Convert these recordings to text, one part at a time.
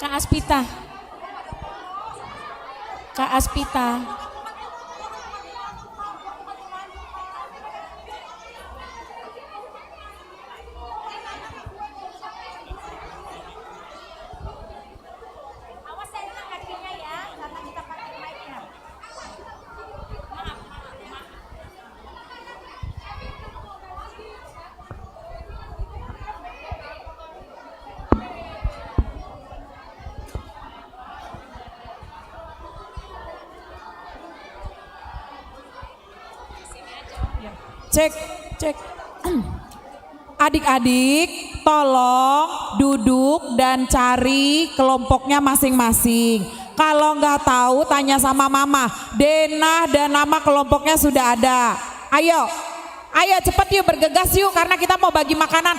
Kak Aspita. Kak Aspita. Cek, cek. Adik-adik, tolong duduk dan cari kelompoknya masing-masing. Kalau nggak tahu, tanya sama mama. Denah dan nama kelompoknya sudah ada. Ayo, ayo cepet yuk, bergegas yuk, karena kita mau bagi makanan.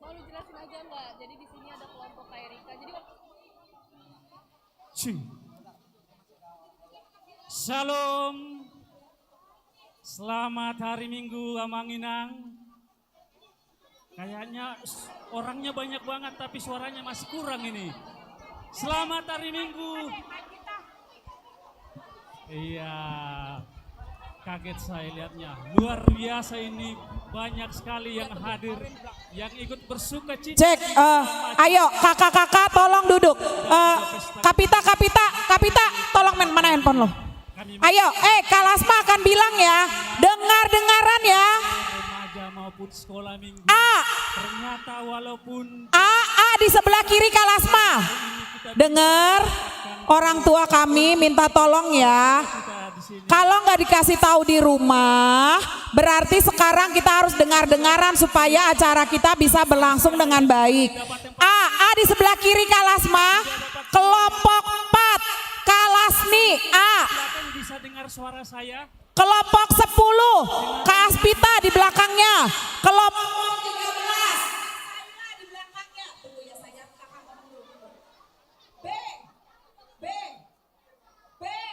Mau lu jelasin aja Mbak, jadi di sini ada kelompok kayak Rika, jadi Shalom, selamat hari Minggu Amanginang. Kayaknya orangnya banyak banget tapi suaranya masih kurang ini. Selamat hari Minggu. Iya, kaget saya lihatnya. Luar biasa ini, banyak sekali yang hadir, yang ikut bersuka cita. Cek, ayo kakak-kakak tolong duduk. Kapita, tolong mana handphone lo. Ayo, Kak Lasma akan bilang ya, dengar-dengaran ya. Remaja maupun sekolah minggu. Ternyata walaupun Di sebelah kiri Kak Lasma. Dengar, orang tua kami minta tolong ya. Kalau nggak dikasih tahu di rumah, berarti sekarang kita harus dengar-dengaran supaya acara kita bisa berlangsung dengan baik. Di sebelah kiri Kak Lasma, kelompok 4, Kak Lasni, bisa dengar suara saya. Kelompok 10, Kak Aspita di belakangnya. Kelompok 13, di belakangnya. Tunggu ya sayang, kakak ngomong dulu. B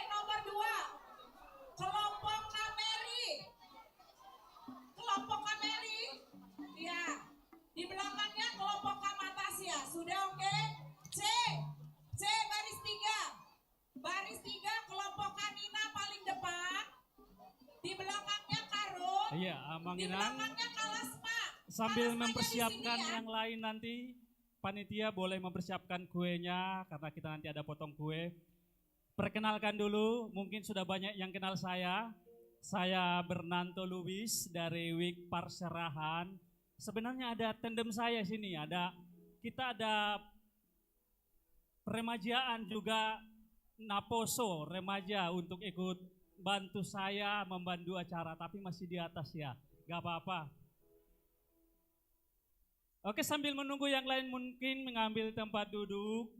nomor 2, kelompok Kameri. Kelompok Kameri, ya. Di belakangnya kelompok Kamatasia. Sudah oke? C baris 3. Baris 3 kelompok Kanina paling depan. Di belakangnya Karun. Iya, Di Amanginang. belakangnya Kalasma. Sambil Kalasmanya mempersiapkan di sini ya. yang lain nanti, panitia boleh mempersiapkan kuenya karena kita nanti ada potong kue. Perkenalkan dulu, mungkin sudah banyak yang kenal saya. Saya Bernanto Luis dari Wik Parserahan. Sebenarnya ada tandem saya sini, kita ada remajaan juga Naposo remaja untuk ikut bantu saya membantu acara, tapi masih di atas ya, gak apa-apa. Oke, sambil menunggu yang lain mungkin mengambil tempat duduk.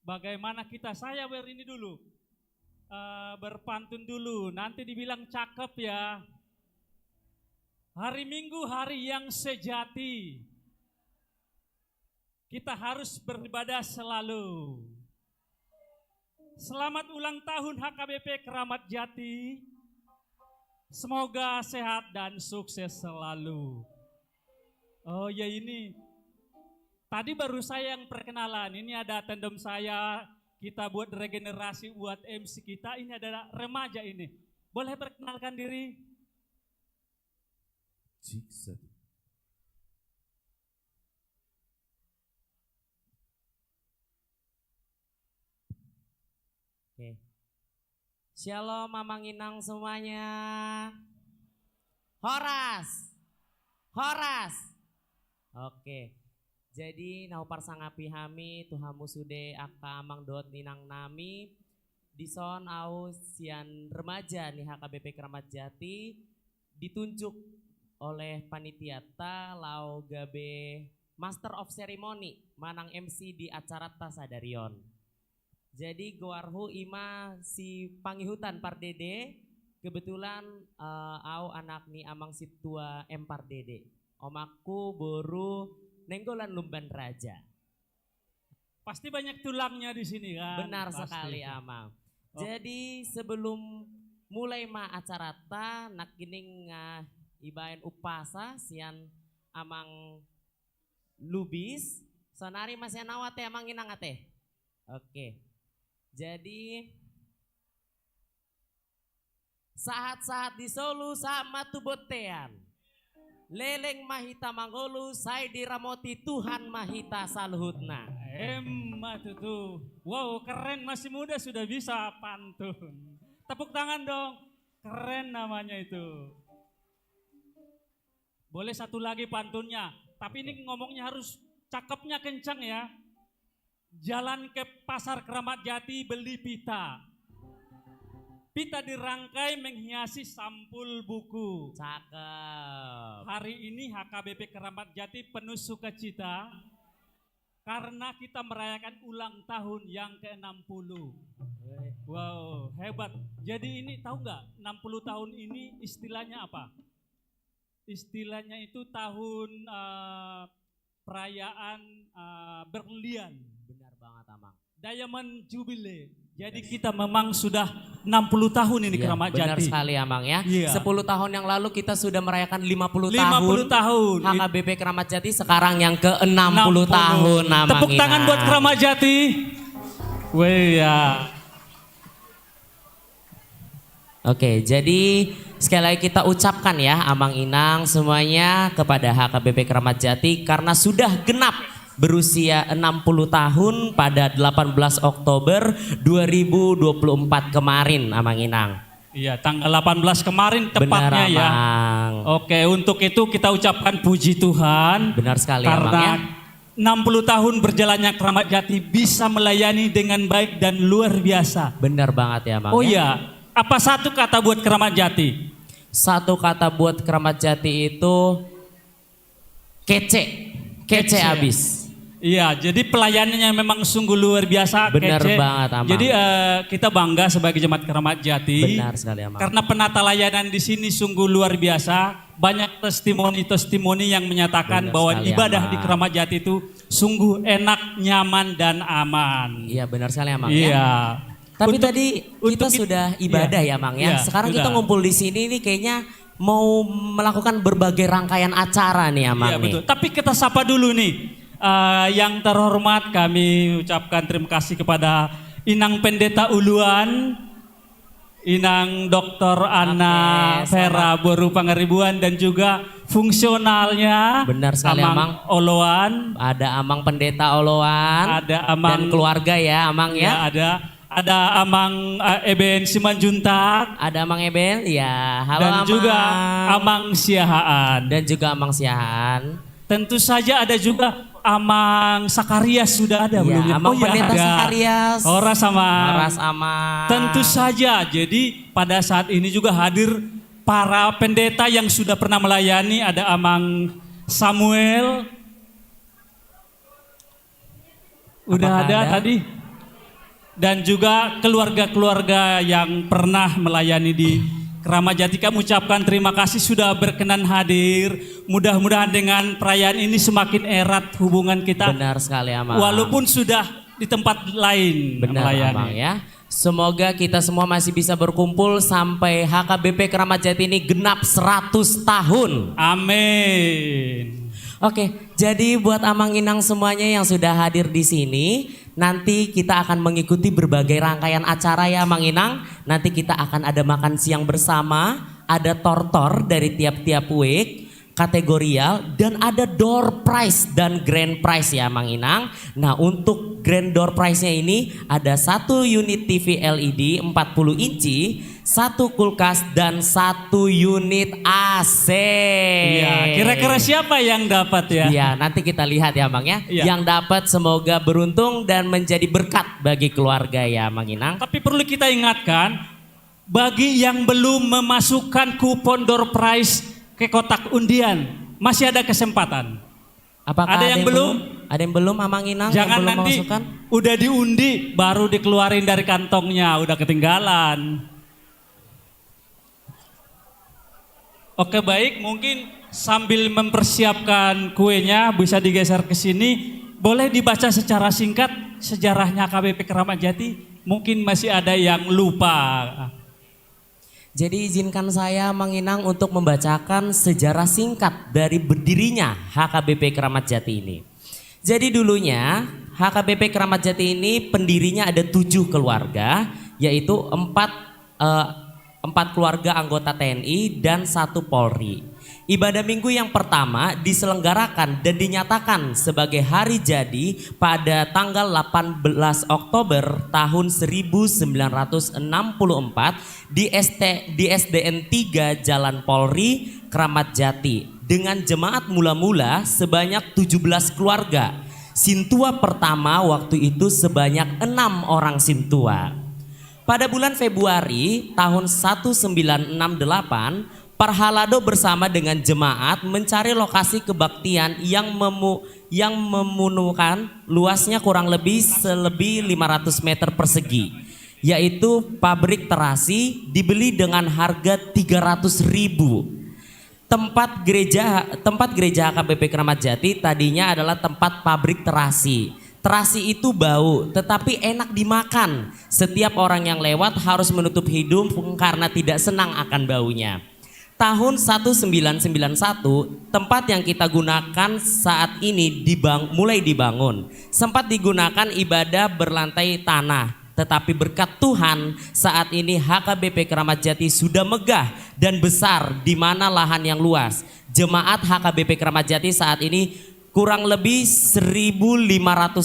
Bagaimana saya ini dulu, berpantun dulu, nanti dibilang cakep ya. Hari Minggu hari yang sejati, kita harus beribadah selalu. Selamat ulang tahun HKBP Keramat Jati, semoga sehat dan sukses selalu. Oh ya, ini tadi baru saya yang perkenalan, ini ada tandem saya, kita buat regenerasi buat MC kita, ini adalah remaja ini. Boleh perkenalkan diri? Jikset. Oke. Shalom Mamang Inang semuanya. Horas. Horas. Oke. Jadi nau parsangapi hami tuhamu sude aka amang dot ninang nami dison au sian remaja nih HKBP Kramat Jati ditunjuk oleh panitia ta lau gabe Master of Ceremony manang MC di acara Tasadarion. Jadi goarhu ima si pangihutan Pardede kebetulan au anak ni amang si tua Pardede. Omaku boru nenggolan lumban raja. Pasti banyak tulangnya di sini kan? Benar Pasti. sekali amang. Oh. Jadi sebelum mulai acara ta nak gining ibaen upasa sian amang lubis sonari masih nawate amang inang ate. Oke. Jadi saat-saat di Solo sama tubotean. Leleng mahita mangolu saya diramoti Tuhan mahita saluhutna. Emma tuh. Wow, keren, masih muda sudah bisa pantun. Tepuk tangan dong. Keren namanya itu. Boleh satu lagi pantunnya. Tapi ini ngomongnya harus cakepnya kencang ya. Jalan ke pasar Kramat Jati beli pita. Pita dirangkai menghiasi sampul buku. Cakep. Hari ini HKBP Kramat Jati penuh sukacita karena kita merayakan ulang tahun yang ke-60. Wow, hebat. Jadi ini tahu nggak 60 tahun ini istilahnya apa? Istilahnya itu tahun perayaan berlian. Benar banget amang. Diamond Jubilee. Jadi kita memang sudah 60 tahun ini Iya, Kramat benar Jati. sekali amang ya. Iya. 10 tahun yang lalu kita sudah merayakan 50 50 tahun. HKBP Kramat Jati sekarang yang ke-60 tahun amang. Tepuk tangan buat Kramat Jati. Weh ya. Oke, jadi sekali lagi kita ucapkan ya Amang Inang semuanya kepada HKBP Kramat Jati karena sudah genap berusia 60 tahun pada 18 Oktober 2024 kemarin Amang Inang. Iya, tanggal 18 kemarin tepatnya Benar, ya. Amang. Oke, untuk itu kita ucapkan puji Tuhan. Benar sekali Amang karena ya. 60 tahun berjalannya Kramat Jati bisa melayani dengan baik dan luar biasa. Benar banget ya Amang. Oh ya. iya, apa satu kata buat Kramat Jati? Satu kata buat Kramat Jati itu kece. Kece abis. Iya, jadi pelayanannya memang sungguh luar biasa. Benar kece. banget, Amang. Jadi kita bangga sebagai jemaat Kramat Jati. Benar sekali Amang. Karena penata layanan di sini sungguh luar biasa. Banyak testimoni-testimoni yang menyatakan Benar bahwa sekali, ibadah Amang. di Kramat Jati itu sungguh enak, nyaman dan aman. Iya benar sekali Amang Iya. ya. Tapi Untuk- tadi kita untuk sudah ibadah iya, ya Mang ya. iya, Sekarang kita sudah. ngumpul di sini nih kayaknya mau melakukan berbagai rangkaian acara nih Amang Iya nih. betul. Tapi kita sapa dulu nih. Yang terhormat kami ucapkan terima kasih kepada Inang Pendeta Uluan, Inang Dr. Ana Oke, Vera Boru Pangaribuan dan juga fungsionalnya Benar sekali, Amang. Oloan, Ada Amang Pendeta Oloan ada Amang dan keluarga ya Amang ya, ya. ada Amang Eben Simanjuntak Ada Amang Eben ya. Halo dan Amang. juga Amang Siahaan. Dan juga Amang Siahaan. Tentu saja ada juga Amang Sakarias sudah ada belum ya? Amang Pendeta ada. Sakarias. Horas sama. Horas Amang. Tentu saja. Jadi pada saat ini juga hadir para pendeta yang sudah pernah melayani. Ada Amang Samuel. Udah Apakah ada ada? tadi. Dan juga keluarga-keluarga yang pernah melayani di Kramat Jati. Kami ucapkan terima kasih sudah berkenan hadir. Mudah-mudahan dengan perayaan ini semakin erat hubungan kita. Benar sekali Amang. Walaupun sudah di tempat lain Benar melayani. Amang ya. Semoga kita semua masih bisa berkumpul sampai HKBP Kramat Jati ini genap 100 tahun. Amin. Oke, jadi buat Amang Inang semuanya yang sudah hadir di sini, nanti kita akan mengikuti berbagai rangkaian acara ya Amang Inang. Nanti kita akan ada makan siang bersama, ada tortor dari tiap-tiap week. kategorial, dan ada door prize dan grand prize ya Mang Inang. Nah untuk grand door prize-nya ini ada 1 unit TV LED 40 inci, 1 kulkas dan 1 unit AC. Iya, kira-kira siapa yang dapat ya? Iya, nanti kita lihat ya Mang ya. Iya. Yang dapat semoga beruntung dan menjadi berkat bagi keluarga ya Mang Inang. Tapi perlu kita ingatkan, bagi yang belum memasukkan kupon door prize ke kotak undian, masih ada kesempatan. Apakah Ada yang belum? Ada yang belum Amang Inang? Jangan yang belum nanti memasukkan? udah diundi baru dikeluarin dari kantongnya, udah ketinggalan. Oke baik, mungkin sambil mempersiapkan kuenya bisa digeser ke sini. Boleh dibaca secara singkat sejarahnya KBP Keramat Jati? Mungkin masih ada yang lupa. Jadi izinkan saya Mang Inang untuk membacakan sejarah singkat dari berdirinya HKBP Keramat Jati ini. Jadi dulunya HKBP Keramat Jati ini pendirinya ada 7 keluarga, yaitu 4 keluarga anggota TNI dan 1 Polri. Ibadah minggu yang pertama diselenggarakan dan dinyatakan sebagai hari jadi pada tanggal 18 Oktober tahun 1964 di SDN 3 Jalan Polri, Keramat Jati dengan jemaat mula-mula sebanyak 17 keluarga. Sintua pertama waktu itu sebanyak 6 orang sintua. Pada bulan Februari tahun 1968, Parhalado bersama dengan jemaat mencari lokasi kebaktian yang memenuhkan luasnya kurang lebih 500 meter persegi, yaitu pabrik terasi dibeli dengan harga 300.000. Tempat gereja HKBP Keramat Jati tadinya adalah tempat pabrik terasi. Terasi itu bau tetapi enak dimakan. Setiap orang yang lewat harus menutup hidung karena tidak senang akan baunya. Tahun 1991 tempat yang kita gunakan saat ini mulai dibangun. Sempat digunakan ibadah berlantai tanah. Tetapi berkat Tuhan saat ini HKBP Keramat Jati sudah megah dan besar di mana lahan yang luas. Jemaat HKBP Keramat Jati saat ini kurang lebih 1.500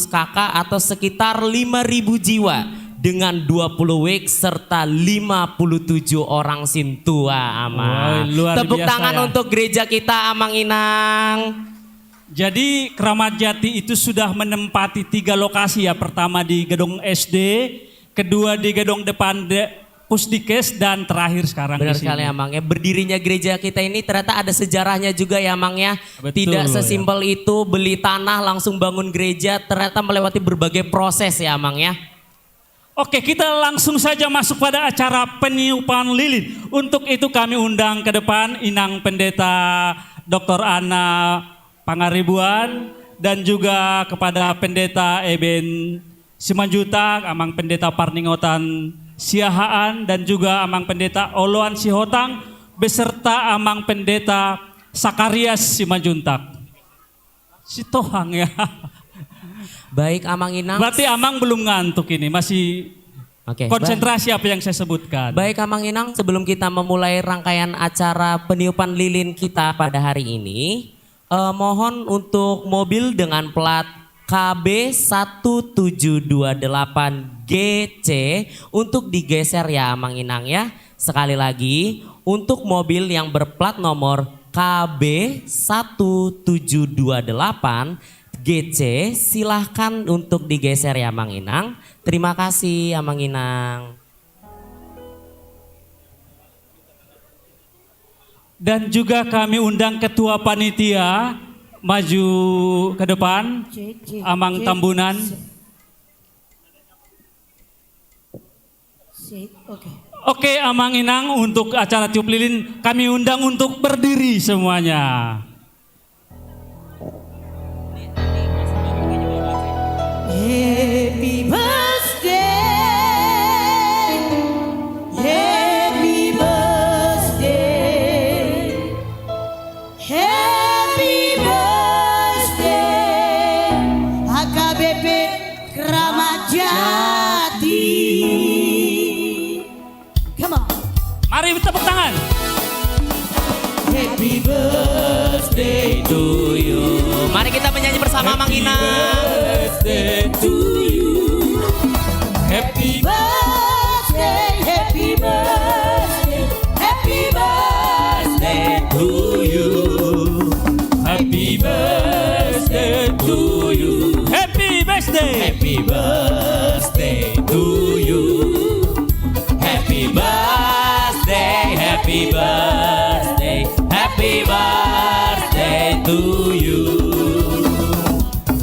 kakak atau sekitar 5.000 jiwa dengan 20 wek serta 57 orang sintua Amang. Tepuk tangan ya untuk gereja kita Amang Inang. Jadi Keramat Jati itu sudah menempati 3 lokasi ya. Pertama di gedung SD, kedua di gedung depan Pusdikes dan terakhir sekarang benar di sini. sekali Amang ya. Berdirinya gereja kita ini ternyata ada sejarahnya juga ya Amang ya. Betul, tidak sesimpel itu beli tanah langsung bangun gereja, ternyata melewati berbagai proses ya Amang ya. Oke, kita langsung saja masuk pada acara peniupan lilin. Untuk itu kami undang ke depan Inang Pendeta Dr. Ana Pangaribuan dan juga kepada Pendeta Eben Simanjuntak, Amang Pendeta Parningotan Siahaan dan juga Amang Pendeta Oloan Sihotang beserta Amang Pendeta Sakarias Simanjuntak. Si Tohang ya. Baik Amang Inang. Berarti Amang belum ngantuk ini, masih konsentrasi apa yang saya sebutkan. Baik Amang Inang, sebelum kita memulai rangkaian acara peniupan lilin kita pada hari ini, mohon untuk mobil dengan plat KB 1728GC untuk digeser ya Amang Inang ya. Sekali lagi, untuk mobil yang berplat nomor KB 1728GC silahkan untuk digeser ya Amang Inang. Terima kasih Amang Inang. Dan juga kami undang ketua panitia maju ke depan, Amang Tambunan. Oke Amang Inang, untuk acara tiup lilin kami undang untuk berdiri semuanya. Happy birthday, happy birthday, happy birthday, HKBP Keramat Jati. Come on. Mari tepuk tangan. Happy birthday. birthday to you. Mari kita menyanyi bersama Mang Ina. Birthday to you. Happy birthday, happy birthday, happy birthday to you. Happy birthday to you. Happy birthday. Happy birthday to you. Happy birthday. Happy birthday. Happy birthday to you.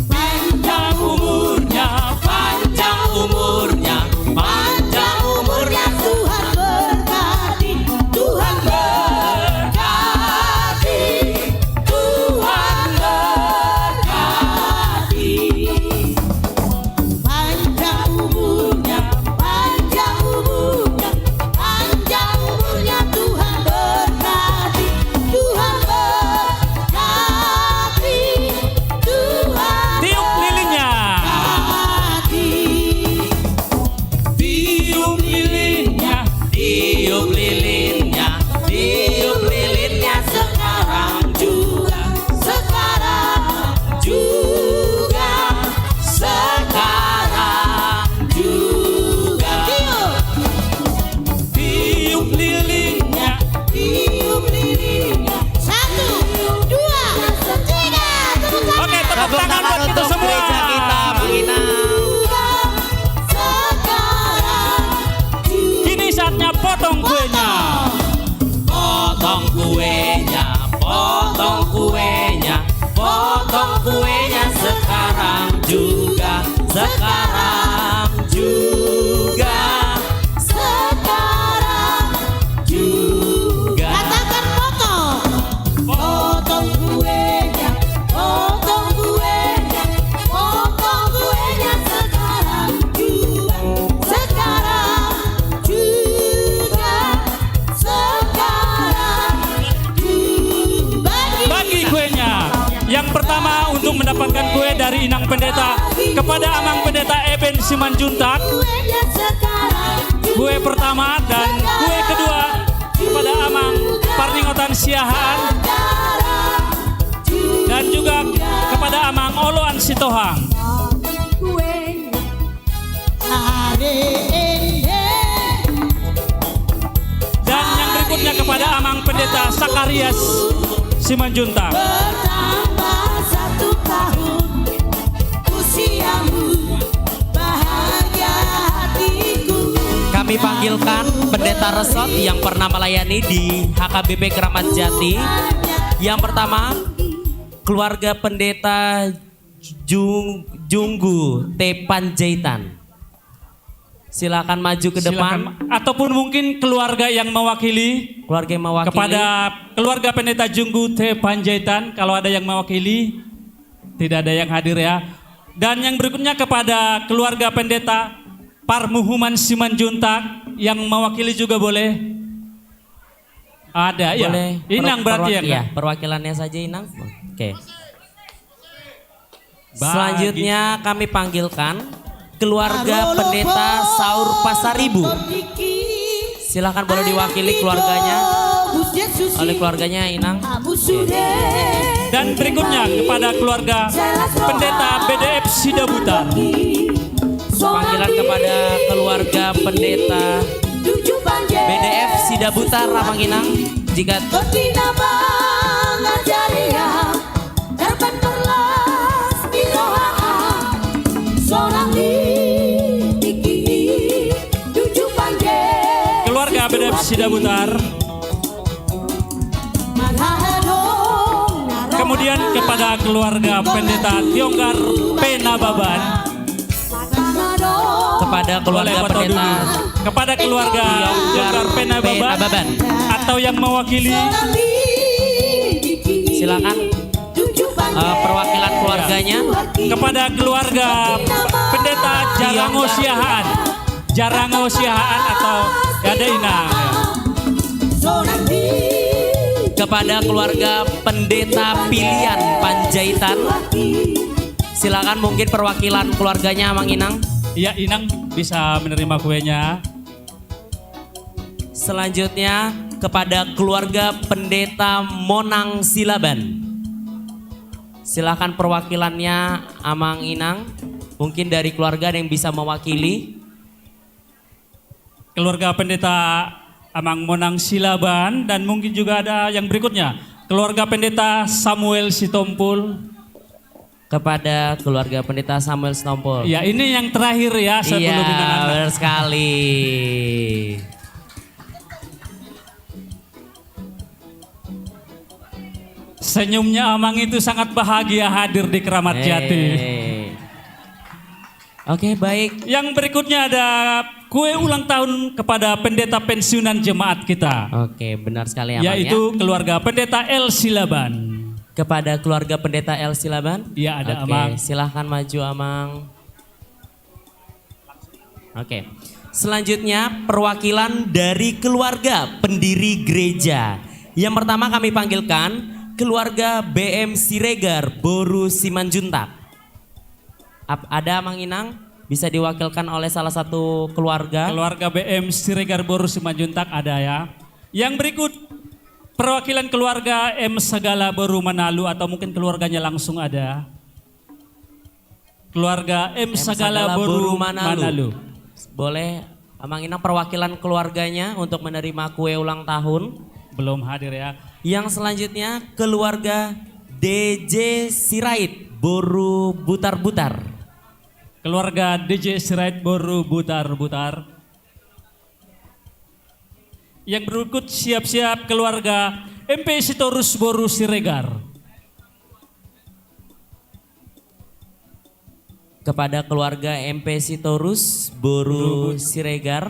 Panjang umurnya, panjang umurnya, panjang umurnya. Tuhan berkati, Tuhan berkati, Tuhan berkati. Panjang umurnya, panjang umurnya, panjang umurnya. Tuhan berkati, Tuhan berkati, Tuhan Tiup lilinnya. berkati. Tiup lilinnya, tiup lilinnya, tiup lilinnya sekarang juga, Sekarang juga, sekarang juga. Tiup lilinnya, tiup lilinnya. 1, 2, 3. Tepuk tangan. oke tepuk tangan buat kita untuk semua. gereja kita, Mang Ina. Sekarang Kini saatnya potong kuenya. Potong kuenya, potong kuenya, potong kuenya sekarang juga, sekarang juga, sekarang juga. katakan potong. Potong kuenya, potong kuenya, potong kuenya sekarang juga, sekarang juga, sekarang juga. Bagi kuenya. Yang pertama untuk mendapatkan kue dari Inang Pendeta kepada Amang Pendeta Eben Simanjuntak. Kuenya sekarang Kue pertama dan kue kedua kepada Amang Parningotan Siahaan dan juga kepada Amang Oloan Sitohang. kuenya hari ini. Dan yang berikutnya kepada Amang Pendeta Sakarias Simanjuntak. Bertambah 1 tahun usiamu, bahagia hatiku. Kami panggilkan Pendeta Resot yang pernah melayani di HKBP Keramat Jati. Yang pertama, keluarga Pendeta Junggu T. Panjaitan. Silakan maju ke depan. Silakan. Ataupun mungkin keluarga yang mewakili Keluarga yang mewakili. kepada keluarga Pendeta Junggu T. Panjaitan, kalau ada yang mewakili, tidak ada yang hadir ya. Dan yang berikutnya kepada keluarga Pendeta Parmuhuman Simanjuntak yang mewakili juga boleh. Ada ya. Boleh. Inang berarti ya. Iya, Kak? perwakilannya saja Inang. Oke. Bagi- Selanjutnya kami panggilkan keluarga Pendeta Saur Pasaribu. Silakan boleh diwakili keluarganya. Oleh keluarganya Inang. Dan berikutnya kepada keluarga Pendeta BDF Sidabutar. Panggilan kepada keluarga Pendeta BDF Sidabutar Ramang Inang. Jika Keluarga BDF Sidabutar. Kemudian kepada keluarga Pendeta Tionggar Penababan. kepada keluarga Boleh foto Pendeta dulu. Kepada keluarga Tionggar Penababan Penababan. atau yang mewakili. Silakan perwakilan keluarganya. Kepada keluarga Pendeta Jarango Siahaan. Jarango Siahaan atau ada Inang. Kepada keluarga Pendeta Pilihan Panjaitan. Silakan mungkin perwakilan keluarganya Mang Inang. Ya, Inang bisa menerima kuenya. Selanjutnya kepada keluarga Pendeta Monang Silaban. Silakan perwakilannya Amang Inang. Mungkin dari keluarga ada yang bisa mewakili. Keluarga Pendeta Amang Monang Silaban, dan mungkin juga ada yang berikutnya. Keluarga Pendeta Samuel Sitompul. Kepada keluarga Pendeta Samuel Sitompul. Ya, ini yang terakhir ya sebelum Iya, anak-anak. benar sekali. Senyumnya Amang itu sangat bahagia hadir di Keramat Jati. Oke, baik. Yang berikutnya ada kue ulang tahun kepada pendeta pensiunan jemaat kita. Oke, benar sekali Amang ya. Yaitu keluarga Pendeta El Silaban. Kepada keluarga Pendeta El Silaban. Ya, ada Oke, Amang. silahkan maju Amang. Oke, selanjutnya perwakilan dari keluarga pendiri gereja. Yang pertama kami panggilkan keluarga BM Siregar Boru Simanjuntak. Ada Amang Inang? Bisa diwakilkan oleh salah satu keluarga. Keluarga BM Siregar Boru Simanjuntak ada ya. Yang berikut perwakilan keluarga M Segala Boru Manalu, atau mungkin keluarganya langsung ada. Keluarga M Segala Boru Manalu. Boleh Amang Inang perwakilan keluarganya untuk menerima kue ulang tahun. Belum hadir ya. Yang selanjutnya keluarga DJ Sirait Boru Butar-Butar. Keluarga DJ Sirait Boru Butar-Butar. Yang berikut siap-siap keluarga MP Sitorus Boru Siregar. Kepada keluarga MP Sitorus Boru Siregar,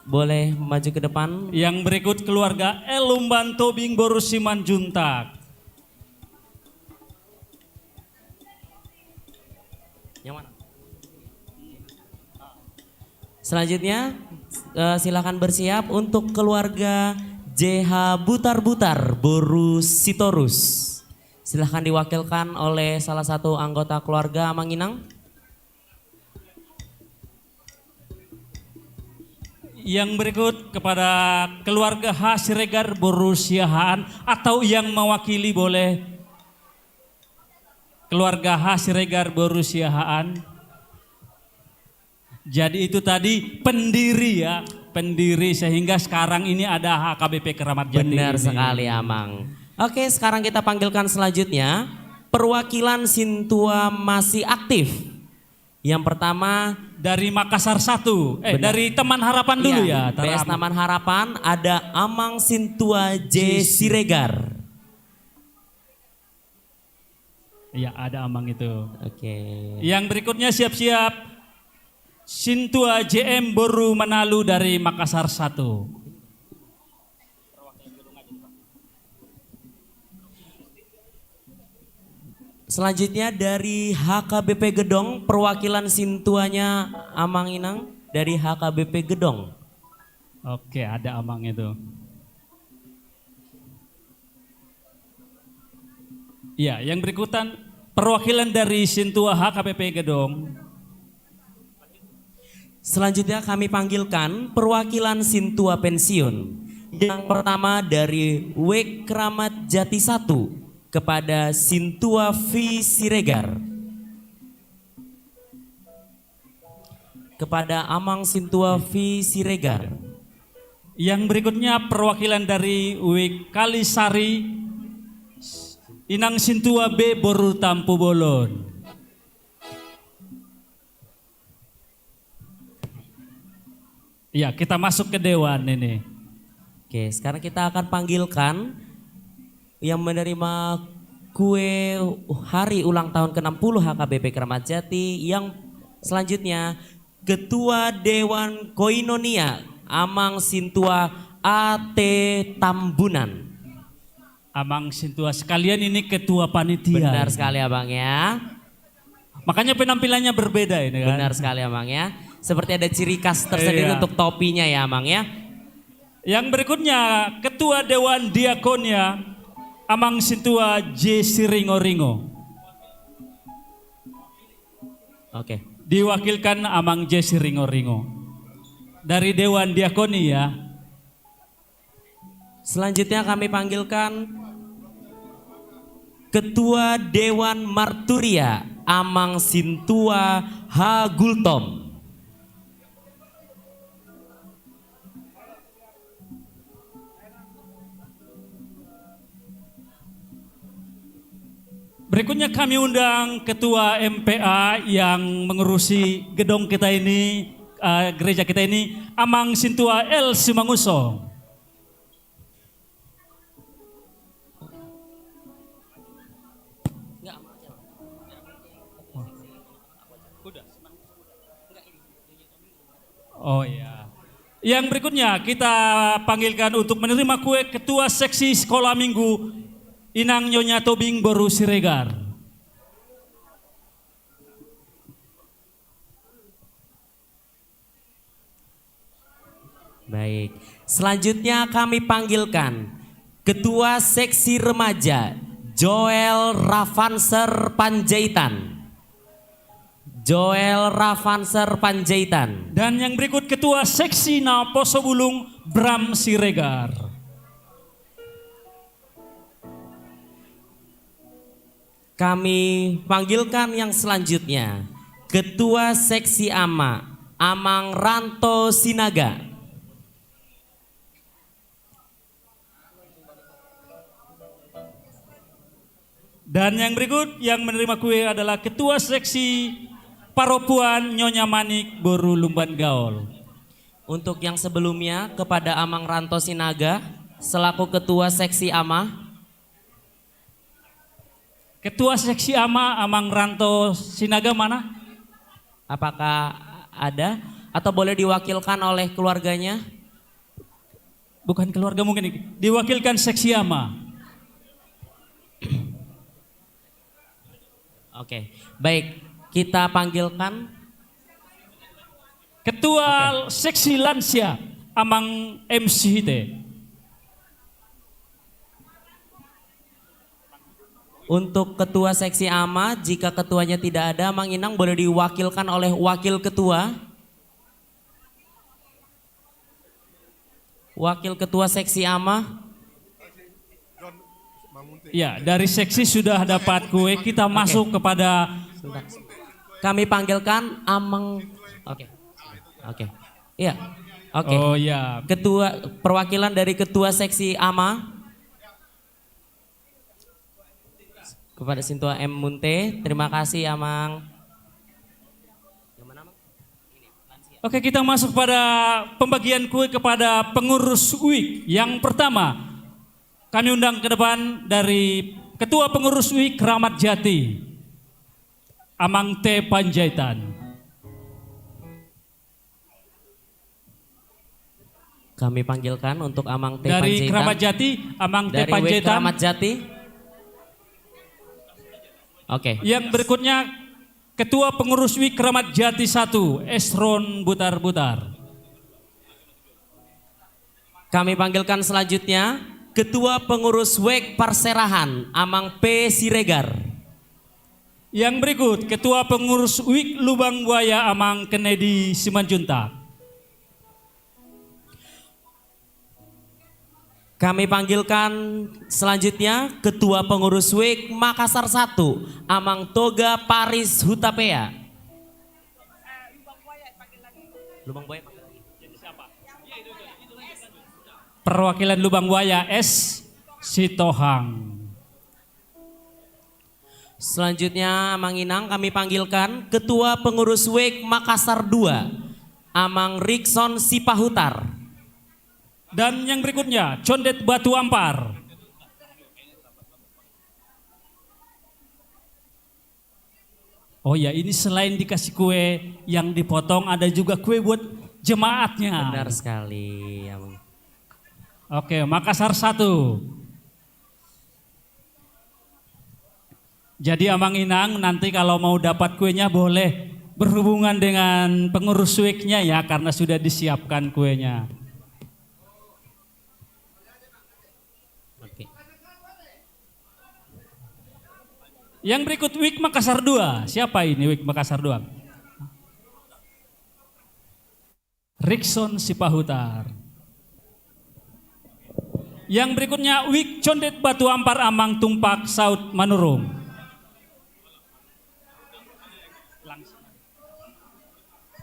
boleh maju ke depan. Yang berikut keluarga Elumban Tobing Boru Simanjuntak. Yang mana? Selanjutnya silakan bersiap untuk keluarga JH Butar-Butar Boru Sitorus. Silahkan diwakilkan oleh salah satu anggota keluarga Amang Inang. Yang berikut kepada keluarga H Siregar Boru Siahaan, atau yang mewakili boleh keluarga H Siregar Boru Siahaan. Jadi itu tadi pendiri ya, pendiri sehingga sekarang ini ada HKBP Keramat Jati. Benar ini. sekali Amang. Oke, sekarang kita panggilkan selanjutnya perwakilan Sintua masih aktif. Yang pertama Dari Makassar 1, Benar. dari Teman Harapan dulu iya, ya. PS Taman Harapan ada Amang Sintua J Siregar. Iya, ada Amang itu. Oke. Yang berikutnya siap-siap Sintua JM Boru Manalu dari Makassar 1. Selanjutnya dari HKBP Gedong, perwakilan Sintuanya Amang Inang dari HKBP Gedong. Oke, ada Amang itu. Ya, yang berikutan perwakilan dari Sintua HKBP Gedong. Selanjutnya kami panggilkan perwakilan Sintua Pensiun. Yang pertama dari W Keramat Jati 1 kepada Sintua V Siregar. Kepada Amang Sintua V Siregar. Yang berikutnya perwakilan dari W Kalisari Inang Sintua B Boru Tampu Bolon. Ya, kita masuk ke dewan ini. Oke, sekarang kita akan panggilkan yang menerima kue hari ulang tahun ke-60 HKBP Keramat Jati. Yang selanjutnya Ketua Dewan Koinonia Amang Sintua AT Tambunan. Amang Sintua sekalian ini ketua panitia. Benar sekali Abang ya. Makanya penampilannya berbeda ini kan. Benar sekali Amang ya. Seperti ada ciri khas tersendiri Iya. untuk topinya ya Amang ya. Yang berikutnya Ketua Dewan Diakonia Amang Sintua J Siringo-Ringo. Oke. Diwakilkan Amang J Siringo-Ringo. Dari Dewan Diakoni ya. Selanjutnya kami panggilkan Ketua Dewan Marturia Amang Sintua Hagultom. Berikutnya kami undang Ketua MPA yang mengurusi gedung kita ini, gereja kita ini, Amang Sintua El Simanguso. Oh ya. Yang berikutnya kita panggilkan untuk menerima kue Ketua Seksi Sekolah Minggu Inang Nyonya Tobing Boru Siregar. Baik, selanjutnya kami panggilkan Ketua Seksi Remaja Joel Ravanser Panjaitan. Joel Ravanser Panjaitan. Dan yang berikut Ketua Seksi Naposo Bulung Bram Siregar. Kami panggilkan yang selanjutnya Ketua Seksi AMA Amang Ranto Sinaga. Dan yang berikut yang menerima kue adalah Ketua Seksi Paropuan Nyonya Manik Boru Lumban Gaul. Untuk yang sebelumnya kepada Amang Ranto Sinaga selaku Ketua Seksi AMA. Ketua Seksi AMA Amang Ranto Sinaga mana? Apakah ada atau boleh diwakilkan oleh keluarganya? Bukan keluarga mungkin, diwakilkan Seksi AMA. Oke, baik, kita panggilkan Ketua Seksi Lansia Amang MC Hite. Untuk Ketua Seksi AMA, jika ketuanya tidak ada, Mang Inang boleh diwakilkan oleh Wakil Ketua. Wakil Ketua Seksi AMA. Ya, dari seksi sudah dapat kue, kita masuk kepada Kami panggilkan Amang. Oke. Oke. Iya. Oke. Oh ya, Ketua perwakilan dari Ketua Seksi AMA. Kepada Sintua M. Munte, terima kasih Amang. oke kita masuk pada pembagian kue kepada pengurus UIK. Yang pertama, kami undang ke depan dari Ketua Pengurus UIK Kramat Jati, Amang T. Panjaitan. Kami panggilkan untuk Amang T. Dari Panjaitan. Kramat Jati, Amang T. Dari WIK Panjaitan. Kramat Jati. Oke. Yang berikutnya Ketua Pengurus UIK Kramat Jati 1, Esron Butar-Butar. Kami panggilkan selanjutnya Ketua Pengurus WEK Parserahan Amang P. Siregar. Yang berikut Ketua Pengurus UIK Lubang Buaya Amang Kennedy Simanjuntak. Kami panggilkan selanjutnya Ketua Pengurus WEK Makassar 1 Amang Toga Paris Hutapea. Lubang Buaya panggil lagi. Perwakilan Lubang Buaya S. Sitohang. Selanjutnya Amang Inang kami panggilkan Ketua Pengurus WEK Makassar 2 Amang Rikson Sipahutar. Dan yang berikutnya Condet Batu Ampar. Oh ya, ini selain dikasih kue yang dipotong, ada juga kue buat jemaatnya. Benar sekali Amang. Oke, Makassar 1. Jadi Amang Inang nanti kalau mau dapat kuenya boleh berhubungan dengan pengurus WIK-nya ya, karena sudah disiapkan kuenya. Oke. Yang berikut WIK Makassar 2. Siapa ini WIK Makassar 2? Rikson Sipahutar. Yang berikutnya Wik Condet Batu Ampar Amang Tumpak Saud Manurung.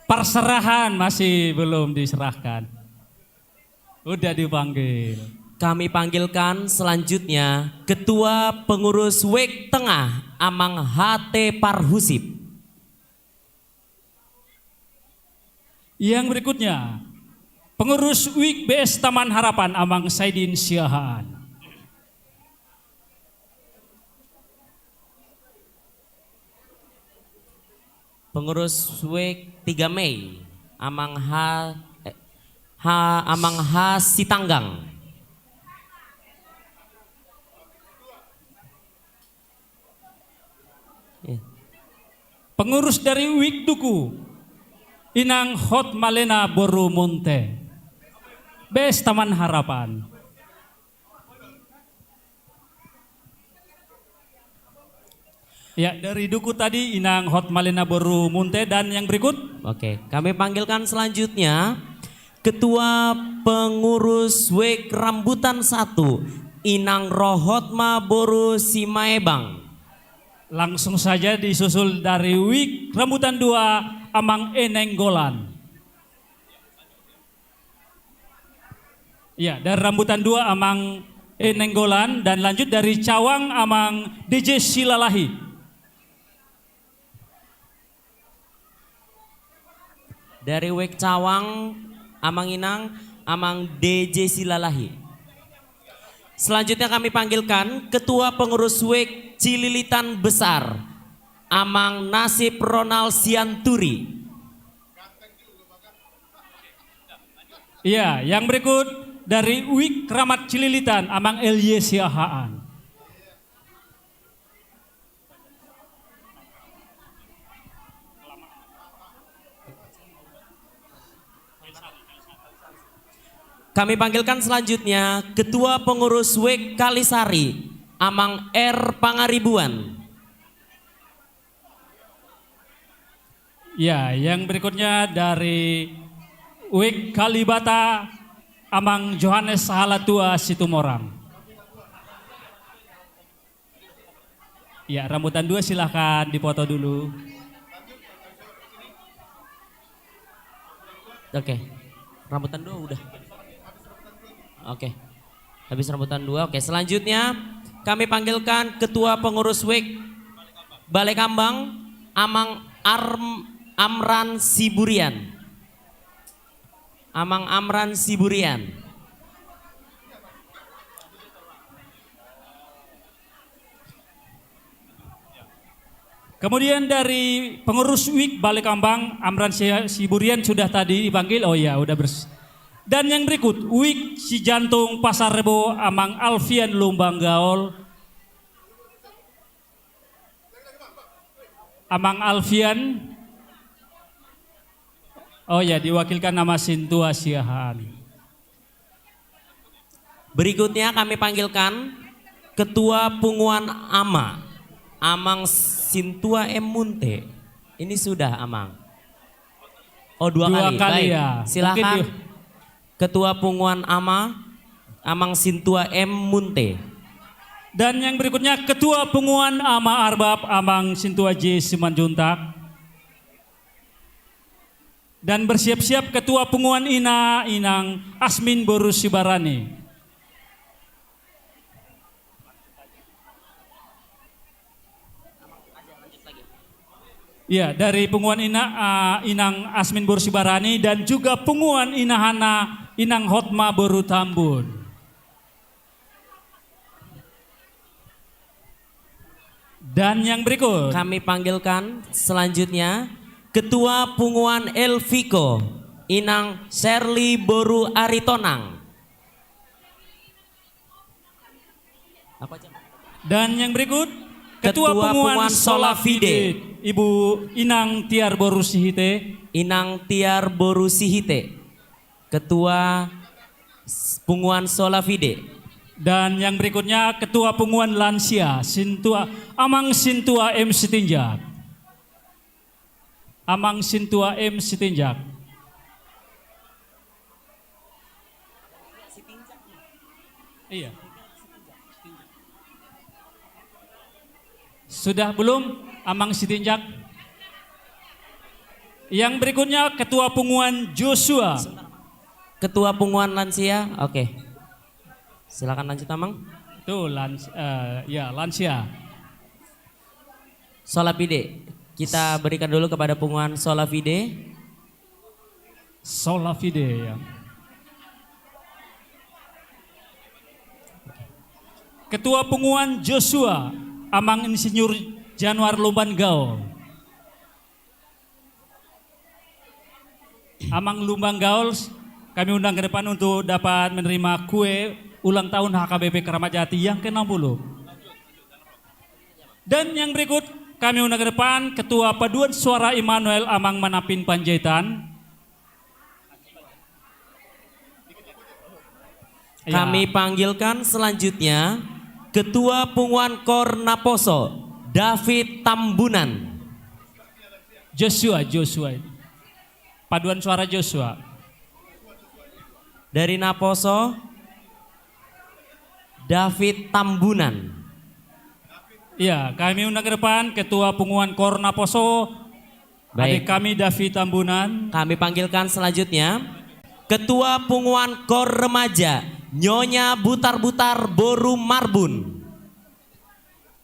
Perserahan masih belum diserahkan. Udah dipanggil. Kami panggilkan selanjutnya Ketua Pengurus WEK Tengah Amang HT Parhusip. Yang berikutnya Pengurus WIK BS Taman Harapan Amang Saidin Siahaan. Pengurus WEK 3 Mei Amang Amang H Sitanggang. Pengurus dari WIK Duku Inang Hot Malena Boru Monte BS Taman Harapan. Ya, dari Duku tadi Inang Hot Malena Boru Munte. Dan yang berikut Oke, kami panggilkan selanjutnya Ketua Pengurus WEK Rambutan 1 Inang Rohotma Boru Simaebang. langsung saja disusul dari WIK Rambutan 2 Amang Enenggolan. Ya, dari Rambutan 2 Amang Enenggolan. Dan lanjut dari Cawang Amang DJ Silalahi. Dari WEK Cawang Amang Inang Amang DJ Silalahi. Selanjutnya kami panggilkan Ketua Pengurus WEK Cililitan Besar Amang Nasib Ronald Sianturi. Ya, yang berikut dari WIK Keramat Cililitan Amang LY Siahaan. Kami panggilkan selanjutnya Ketua Pengurus WEK Kalisari Amang R Pangaribuan. Ya, yang berikutnya dari WIK Kalibata Amang Johannes Halatua Situmorang. Ya, Rambutan 2 silahkan dipoto dulu. Oke, Rambutan 2 udah. Oke, habis Rambutan 2. Oke, selanjutnya kami panggilkan Ketua Pengurus WEK Balai Kambang Amang Amran Siburian. Amang Amran Siburian. Kemudian dari pengurus WIK Balai Kambang Amran Siburian sudah tadi dipanggil. Oh ya, udah bersih. Dan yang berikut WIK Cijantung Pasar Rebo Amang Alfian Lumbang Gaul. Amang Alfian. Oh ya, diwakilkan nama Sintua Siahaan. Berikutnya kami panggilkan Ketua Punguan AMA Amang Sintua M Munte. Ini sudah Amang. Oh, dua kali. Baik. Ya. Silakan Ketua Punguan AMA Amang Sintua M Munte. Dan yang berikutnya Ketua Punguan AMA Arbab Amang Sintua J Simanjuntak. Dan bersiap-siap Ketua Punguan INA Inang Asmin Boru Sibarani. Ya, dari Punguan Inang Asmin Boru Sibarani dan juga Punguan Inahana Inang Hotma Boru Tambun. Dan yang berikut Kami panggilkan selanjutnya Ketua Punguan Elviko Inang Sherly Boru Aritonang. Dan yang berikut Ketua Punguan Solafide Ibu Inang Tiar Boru Sihite. Inang Tiar Boru Sihite, Ketua Punguan Solafide. Dan yang berikutnya Ketua Punguan Lansia Sintua Amang Sintua M Sitinjak. Amang Sintua M Sitinjak. Iya. Sudah belum Amang Sitinjak? Yang berikutnya Ketua Punguan Joshua. Ketua Punguan Lansia, oke. Silakan lanjut Amang. Tuh lansia. Solapide, kita berikan dulu kepada Punguan Solafide. Solafide ya. Ketua Punguan Joshua, Amang Insinyur Januar Lumban Gaul. Amang Lumban Gaul, kami undang ke depan untuk dapat menerima kue ulang tahun HKBP Keramat Jati yang ke-60. Dan yang berikut kami undang ke depan Ketua Paduan Suara Immanuel Amang Manapin Panjaitan. Kami panggilkan selanjutnya Ketua Punguan Kor Naposo, David Tambunan. Joshua. Paduan Suara Joshua. Dari Naposo, David Tambunan. Ya, kami undang ke depan Ketua Punguan Kor Naposo, adik Baik, kami David Tambunan. kami panggilkan selanjutnya Ketua Punguan Kor Remaja, Nyonya Butar-Butar Boru Marbun.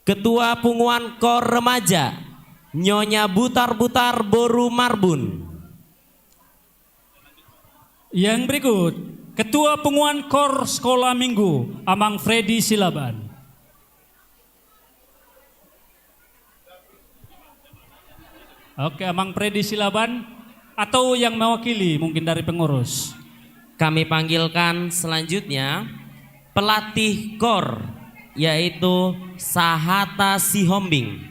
Ketua Punguan Kor Remaja, Nyonya Butar-Butar Boru Marbun. Yang berikut Ketua Punguan Kor Sekolah Minggu, Amang Freddy Silaban. Oke, Amang Freddy Silaban atau yang mewakili mungkin dari pengurus. Kami panggilkan selanjutnya pelatih KOR, yaitu Sahata Sihombing.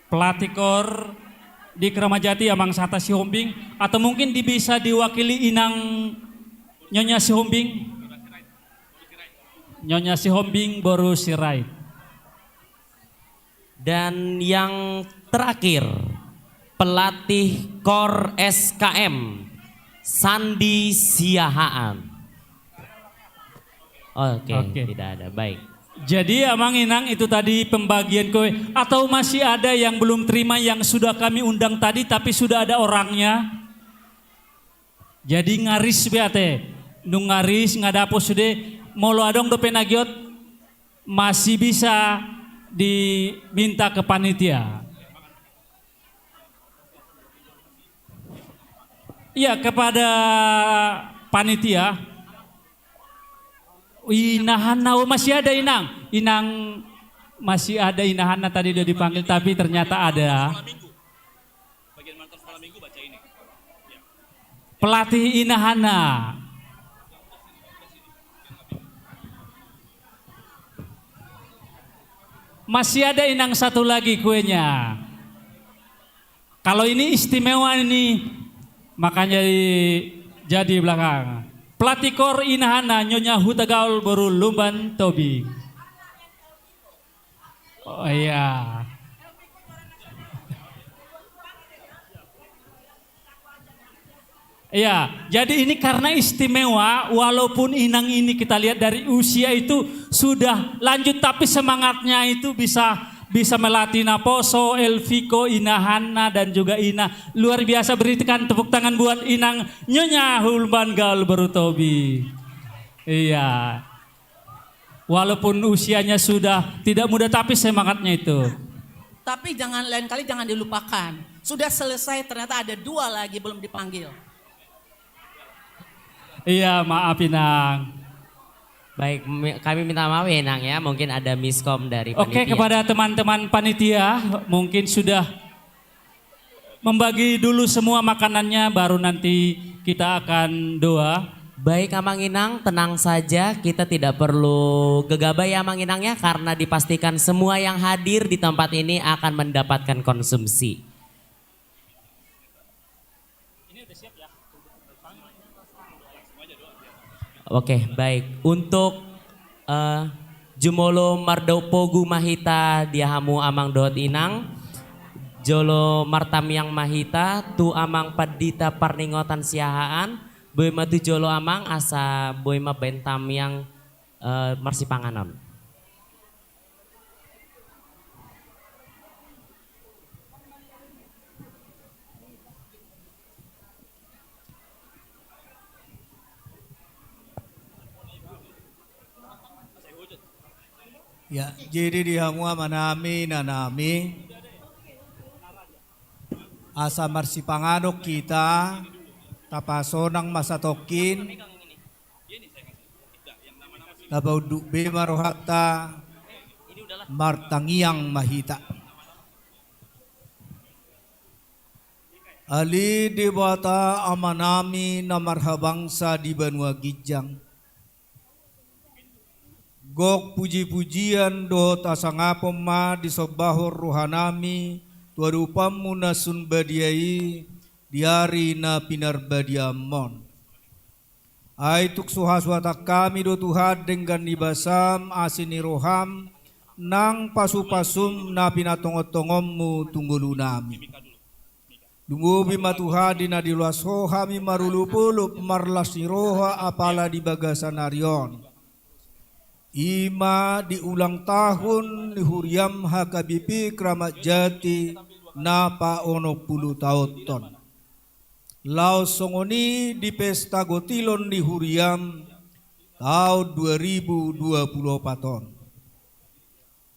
Pelatih KOR di Keramat Jati Amang Sahata Sihombing atau mungkin bisa diwakili Inang Nyonya Sihombing. Nyonya Sihombing Boru Sirait. Dan yang terakhir pelatih KOR SKM Sandi Siahaan. Oke, tidak ada. Baik. Jadi Amang Inang itu tadi pembagian kue atau masih ada yang belum terima yang sudah kami undang tadi tapi sudah ada orangnya. Jadi ngaris beate, nung ngaris ngadapo sudah molo adong do penagiot masih bisa diminta ke panitia. Iya kepada panitia. Inahana masih ada Inang masih ada Inahana tadi udah dipanggil tapi ternyata ada. Pelatih Inahana. Masih ada Inang satu lagi kuenya. Kalau ini istimewa ini makanya jadi belakang. Pelatih KOR Inahana Nyonya Huta Gaul Boru Lumban Tobi. Oh iya. Iya, jadi ini karena istimewa walaupun Inang ini kita lihat dari usia itu sudah lanjut tapi semangatnya itu bisa melatih Naposo, Elviko, Inahana dan juga Ina. Luar biasa, berikan tepuk tangan buat Inang Nyonya Lumban Gaul Berutobi. Iya. Walaupun usianya sudah tidak muda tapi semangatnya itu. Tapi lain kali jangan dilupakan. Sudah selesai ternyata ada 2 lagi belum dipanggil. Iya, maaf Inang. Baik, kami minta maaf ya Nang ya, mungkin ada miskom dari panitia. Oke, kepada teman-teman panitia mungkin sudah membagi dulu semua makanannya baru nanti kita akan doa. Baik Amang Inang, tenang saja, kita tidak perlu gegabah ya Amang Inang ya, karena dipastikan semua yang hadir di tempat ini akan mendapatkan konsumsi. Oke, baik. Untuk Jumolo Mardopogu Mahita Diahamu Amang Dot Inang, Jolo Martamiang Mahita Tu Amang Padita Parningotan Siahaan, Boy matu jolo amang asa boy ma bentam yang marsipanganon. Ya, jadi di hamua manami nanami asa marsipanganok kita tapasonang masatokin labau dukbe marohata martangiang mahita. Ali dewata amanami na marhabangsa di Banua Gijang. Gok puji-pujian do tasangapom ma di sobahor rohanami tuarupam munasun badiai diari na pinarbadiamon. Aituk suhaswata kami do Tuhan dengan nibasam asini roham nang pasupasum na pinatongotongommu tunggulunami. Dungu bima Tuhan dina diluas rohami marulupulup marlas roha apala di bagasan arion. Ima di ulang tahun di Huriam HKBP Kramat Jati napa ono 10 tahun ton. Lau songoni di pesta gotilon di Huriam tahun 2024 ton.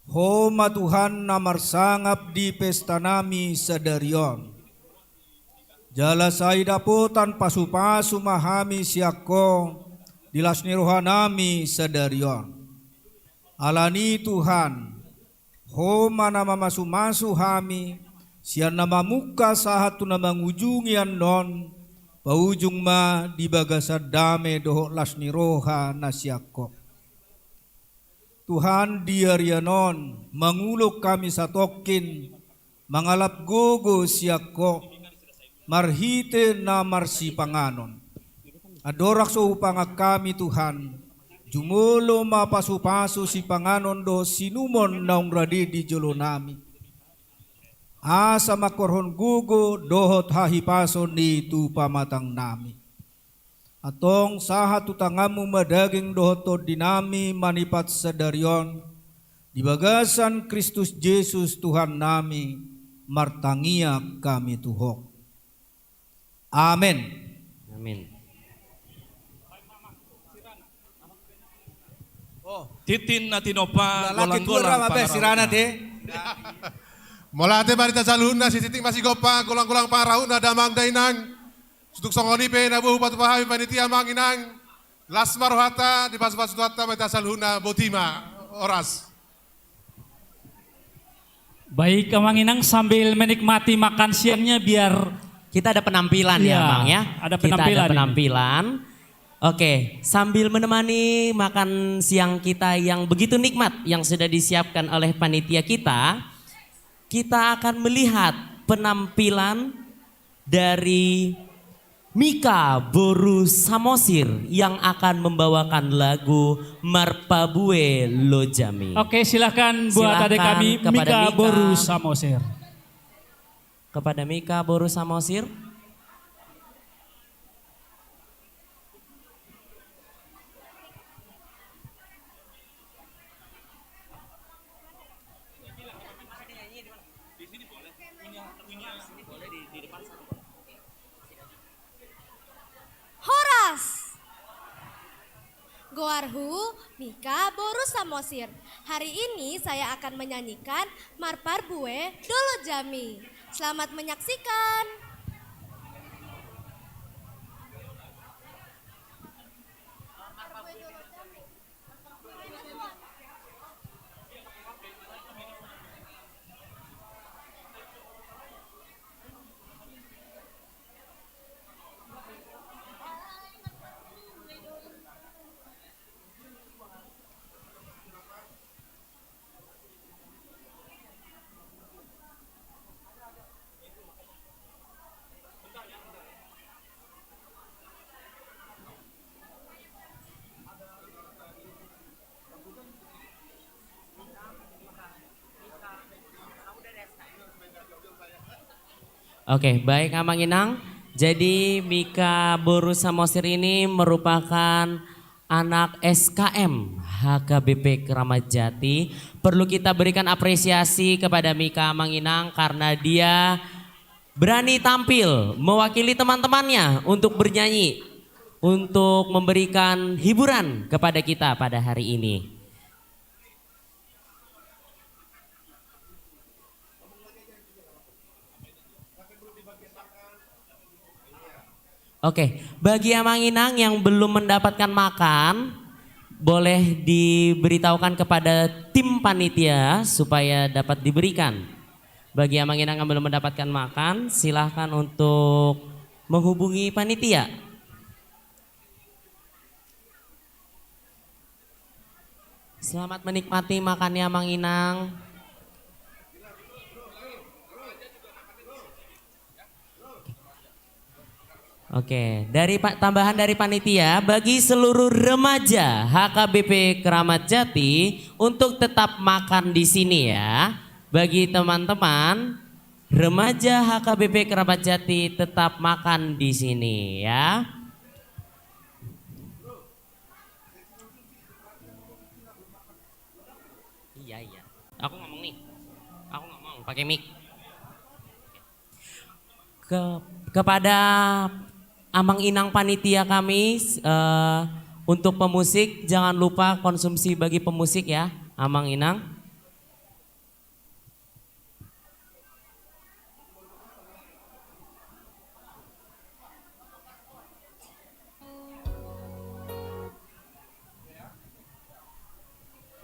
Homa Tuhan namar sangap di pesta nami sadarion. Jala sai dapotan pasu-pasu mahami siako dilasni rohanami sadarion. Alani Tuhan, homa nama masu-masu hami, sian nama muka sahatu nama ngujungian non, paujung ma di bagasa dame dohok lasni roha nasyako. Tuhan diarianon, manguluk kami satokin, mangalap gogo siako, marhite na marsi panganon. Adorak so upanga kami Tuhan, jumulo mapasu-pasu si panganon do sinumon naung radi di jolo nami. Asa makorhon gugo dohot hahipason ni tu pamatang nami. Atong saha tutangamu madaging dohot to dinami manipat sadarion. Di bagasan Kristus Yesus Tuhan nami martangia kami tuhok. Amin. Amin. Titin na tinopa Lalaki golang-golang kurang apa sirana te? Molate barita saluna si titik masih gopa golang-golang parahuna damang dainang. Sutuk songoni pe nabu patu pahami panitia manginang. Las marohata di pas-pas tuata barita saluna botima oras. Baik Amanginang sambil menikmati makan siangnya biar Kita ada penampilan ya Iya, Bang ya. ada Kita penampilan ada ini. penampilan. Oke, sambil menemani makan siang kita yang begitu nikmat yang sudah disiapkan oleh panitia kita akan melihat penampilan dari Mika Boru Samosir yang akan membawakan lagu Marpabue Lojami. Oke, silakan buat Silakan adik kami kepada Mika Mika. Boru Samosir. Kepada Mika Boru Samosir. Horas. Goarhu Mika Boru Samosir. Hari ini saya akan menyanyikan Marparbue Dolo Jami. Selamat menyaksikan. Oke, baik Amanginang. Jadi Mika Boru Samosir ini merupakan anak SKM HKBP Keramat Jati. Perlu kita berikan apresiasi kepada Mika Manginang karena dia berani tampil mewakili teman-temannya untuk bernyanyi, untuk memberikan hiburan kepada kita pada hari ini. Oke, bagi yang Manginang yang belum mendapatkan makan, boleh diberitahukan kepada tim panitia supaya dapat diberikan. Bagi yang Manginang yang belum mendapatkan makan, silahkan untuk menghubungi panitia. Selamat menikmati makannya Manginang. Oke, tambahan dari panitia bagi seluruh remaja HKBP Keramat Jati untuk tetap makan di sini ya. Bagi teman-teman remaja HKBP Keramat Jati tetap makan di sini ya. Iya. Aku ngomong nih. Aku ngomong pakai mic. Kepada Amang Inang panitia kami untuk pemusik jangan lupa konsumsi bagi pemusik ya Amang Inang.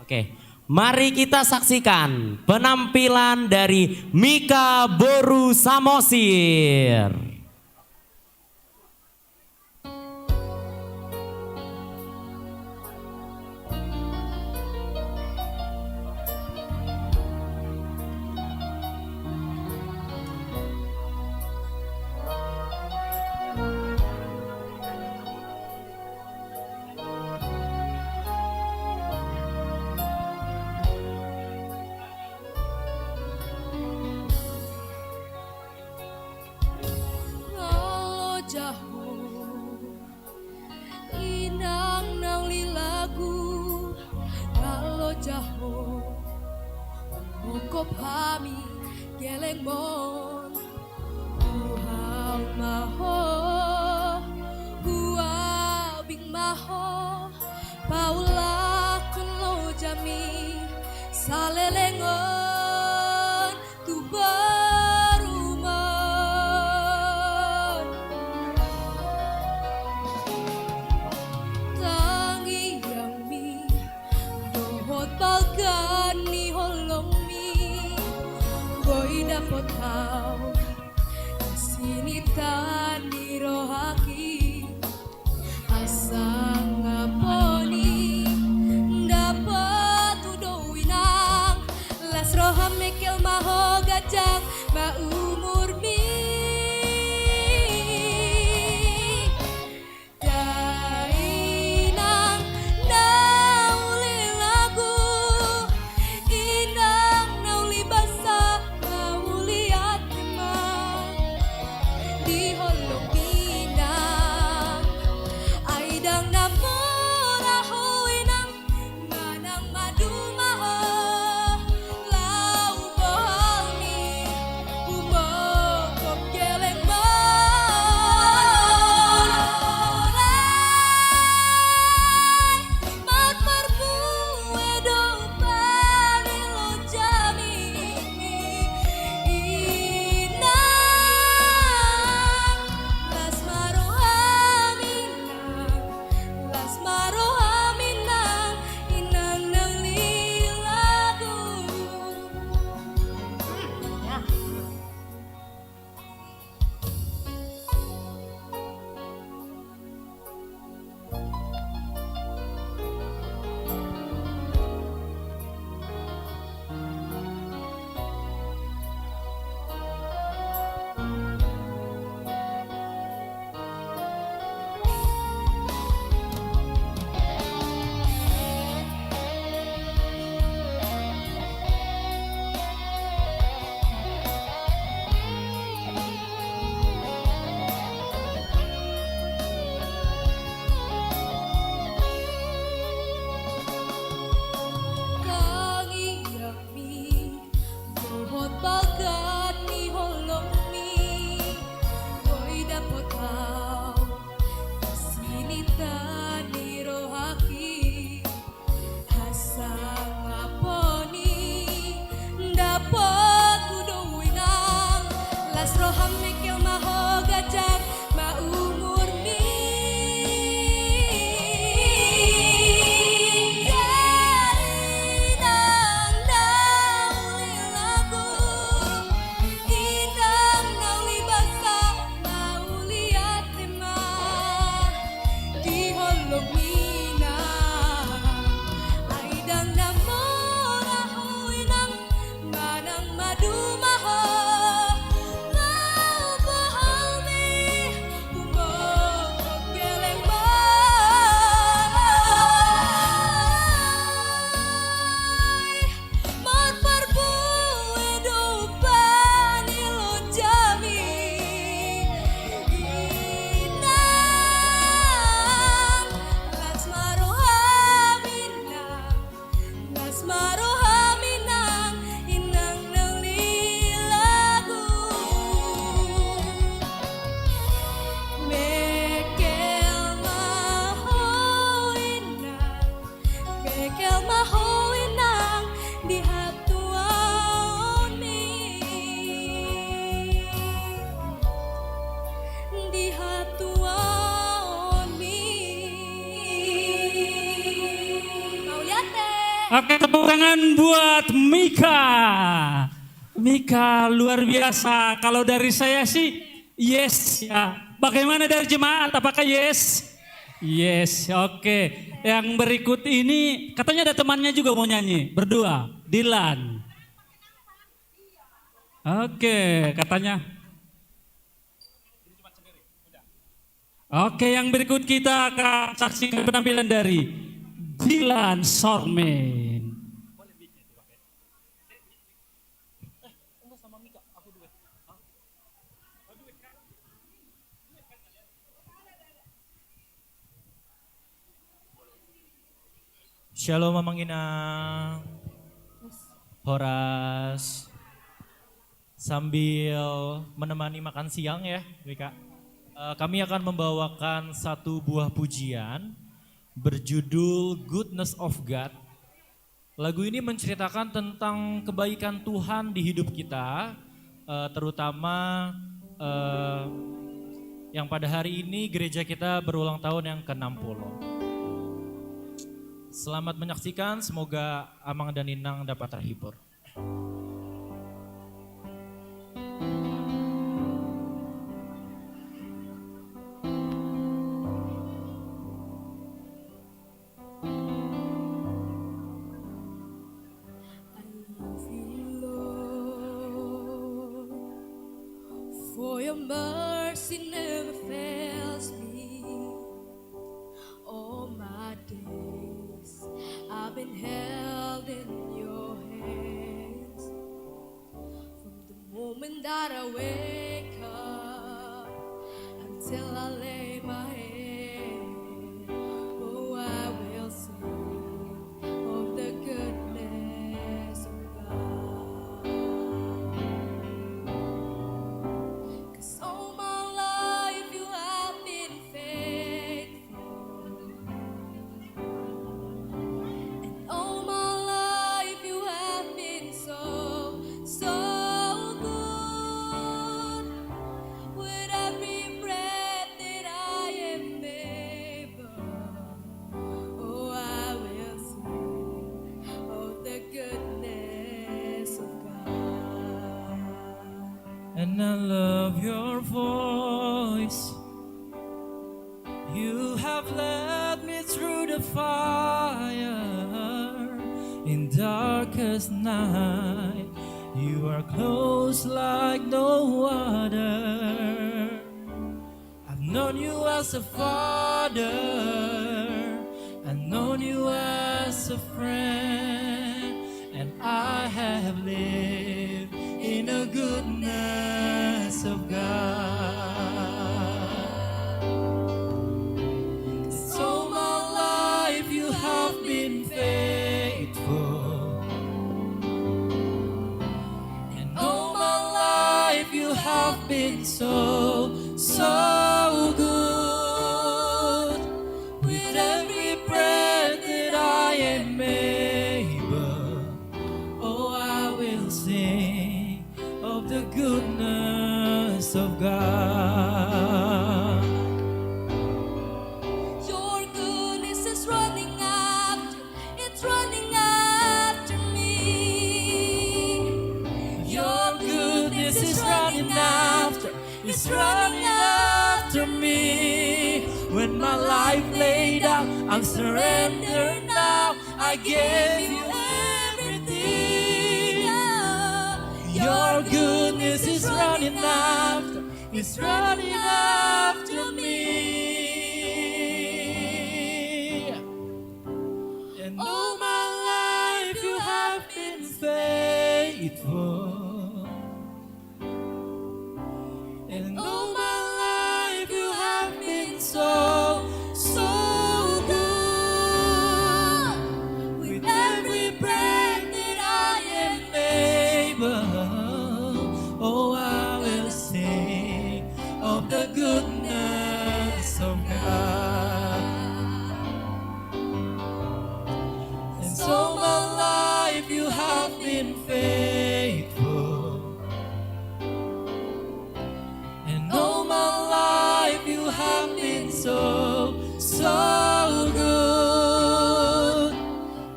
Oke, mari kita saksikan penampilan dari Mika Boru Samosir. Inang nang lilagu kalau jaho mukop hami geleng mon uhau maho bing maho paula kuno jami salelengon tu Balgani holong mi boy dapat kau sini tani rohaki asang ngaponi dapat udowinang las roham mekel maho gajang maumur mi mikil maho gajak maumur mi dari nang nauli lagu inang nauli basa nauli atima di holog mina aidang namora huinang manang madumaho mau bahalmi umog geleng mar parbue dopan ilon jami inang lasmaro haminang lasmaro haminang inang nali lagu Mekel maho inang di hatuan mi di hatuan mi mau lihat deh. Oke, tepuk tangan buat Mika. Mika luar biasa. Kalau dari saya sih yes ya. Bagaimana dari jemaat? Apakah yes? Yes, oke. Yang berikut ini katanya ada temannya juga mau nyanyi berdua, Dilan. Oke, katanya. Oke, yang berikut kita akan saksikan penampilan dari Dilan Sormen. Shalom Mamang Inang, Horas, sambil menemani makan siang ya Wika, kami akan membawakan satu buah pujian berjudul Goodness of God. Lagu ini menceritakan tentang kebaikan Tuhan di hidup kita, terutama yang pada hari ini gereja kita berulang tahun yang ke-60. Selamat menyaksikan, semoga Amang dan Inang dapat terhibur. For your mercy never fails me. All my days I've been held in your hands. From the moment that I wake up until I lay my head, oh, I will sing of the goodness of God. 'Cause all my life you have been faithful, and all my life you have been so, so good. With every breath that I am able, oh, I will sing of the goodness of God. And I love your voice. You have led me through the fire in darkest night. You are close like no other. I've known you as a father. I've known you as a friend. And I have lived in the goodness of God. So my life you have been faithful, and all my life you have been so, so good. With every breath that I am able, oh, I will sing of the goodness of of God. Your goodness is running after, it's running after me. Your goodness is running after, it's running after me. When my life laid down, I'm surrendered now. I gave you everything. Your goodness is running after, it's running after me. And all my life you have been faithful. And all my life you have been so, so good. With every breath that I am able, oh, I will sing of the goodness of God. And so my life you have been faithful. And all my life you have been so, so good.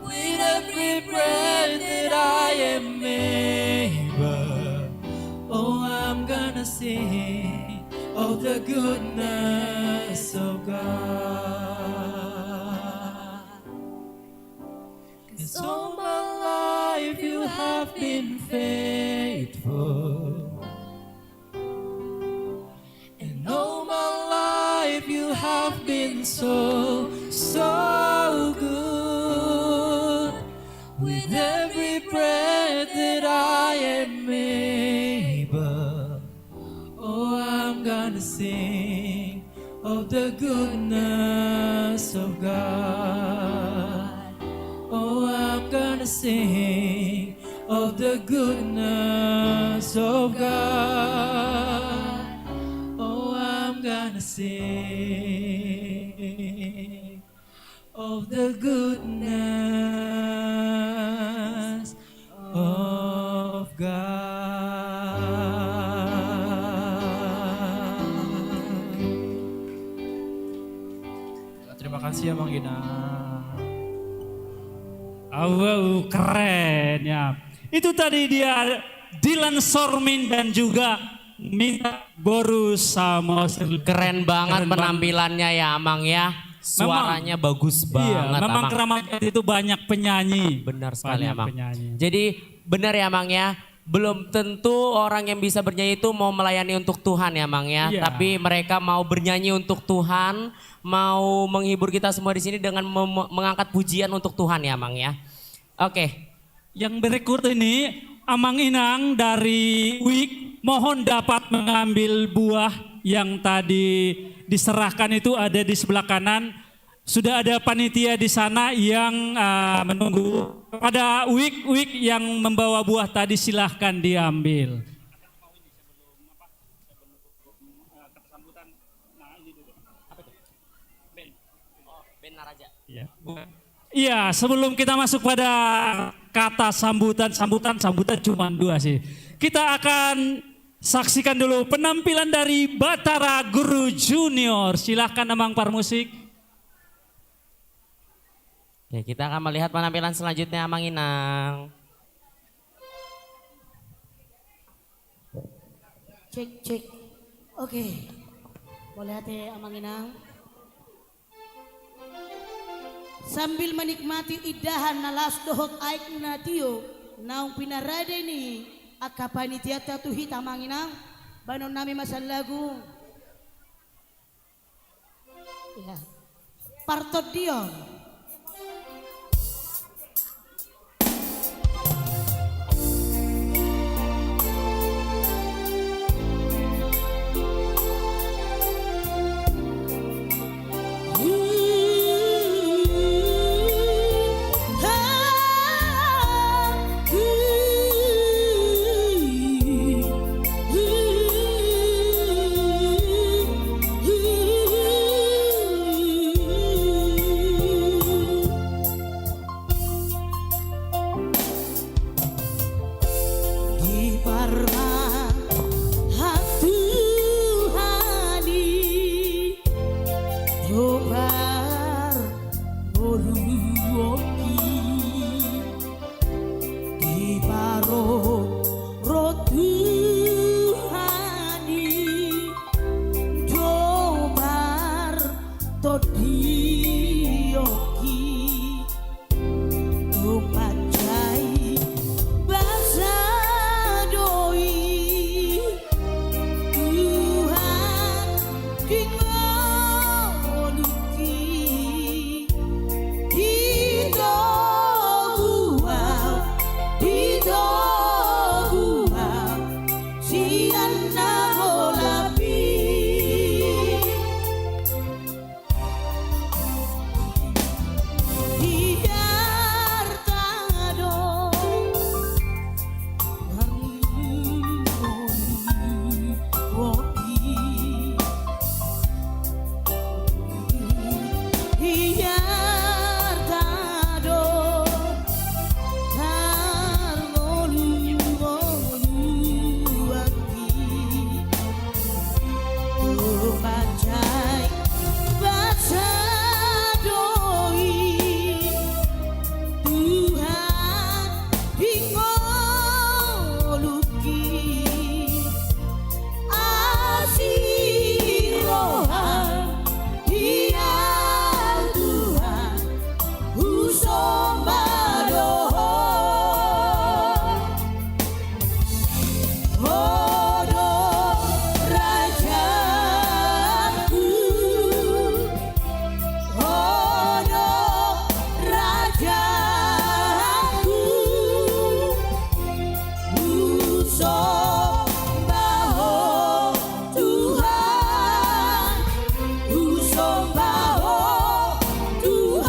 With every breath that I am able, oh, I'm gonna sing of the goodness of God. 'Cause all my life you have been faithful. And all my life you have been so, so good. With every breath that I am able, oh, I'm gonna sing of the goodness of God. Oh, I'm gonna sing of the goodness of God. Oh, I'm gonna sing of the goodness of God. Terima kasih ya Mang Gina. Wow, keren ya. Itu tadi dia Dylan Sormin dan juga Minta Boros Samosir. Keren banget penampilannya ya Amang ya. Suaranya bagus banget. Iya, memang Amang. Keramat Jati itu banyak penyanyi. Benar sekali Banyak Amang. penyanyi. Jadi benar ya Amang ya. Belum tentu orang yang bisa bernyanyi itu mau melayani untuk Tuhan ya Amang ya. Iya. Tapi mereka mau bernyanyi untuk Tuhan, mau menghibur kita semua di sini dengan mengangkat pujian untuk Tuhan ya Amang ya. Oke. Yang berikut ini Amang Inang dari WIK mohon dapat mengambil buah yang tadi diserahkan itu ada di sebelah kanan. Sudah ada panitia di sana yang menunggu. Pada WIK yang membawa buah tadi silahkan diambil. Iya, sebelum kita masuk pada kata sambutan cuma 2 sih. Kita akan saksikan dulu penampilan dari Batara Guru Junior. Silahkan Amang Parmusik. Ya, kita akan melihat penampilan selanjutnya Amang Inang. Cek, cek. Oke. Boleh hati Amang Inang. Sambil menikmati idahan nalas dohok aik natio naung pinarada ini akapanitia tatu hita Amang Inang banon nami masan lagu. Ya. Partot Dion. bacai baca doi Tuhan hingoluki asirohan dia Tuhan usombadoho Odo rajaku Odo rajaku Usombaho Tuhan Usombaho Tuhan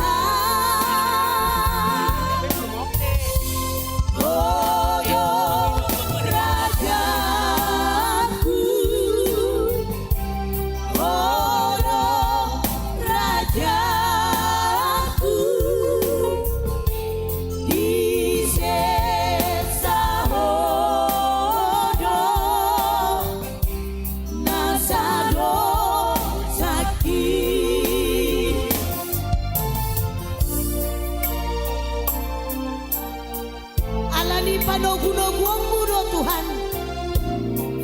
Odo rajaku Odo rajaku Disesa hodo Nasado sakit Alani panogunoguang mudo Tuhan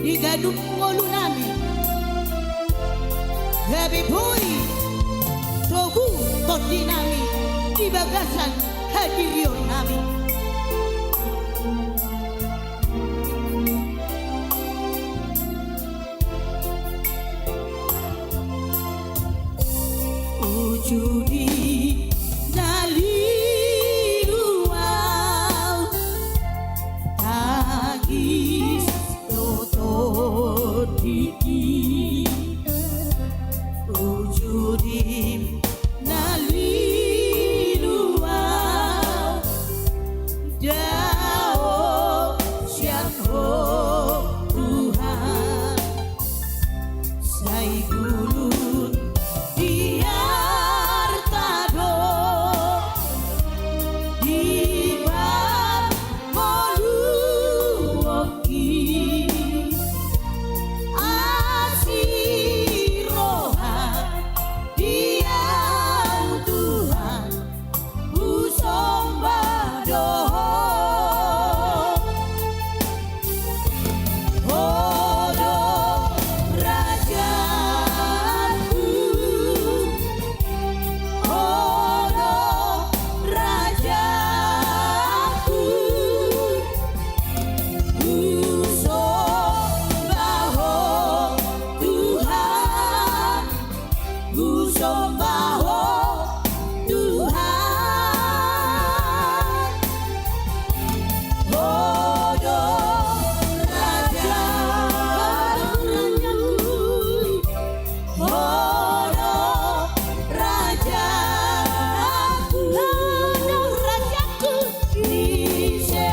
di gadung ngolu nami Gabi boy Togu todi nami di bagasan hadirion nami Ujudi naliluau Tagis totodiki Ujudi naliluau Dao siang ho Tuhan Sai gulun biar tado di bab moluoki asirohan dia Tuhan usombadoho Odo rajaku Odo rajaku Usombaho Tuhan Usombaho Tuhan Odo rajaku Odo rajaku Odo rajaku Disesa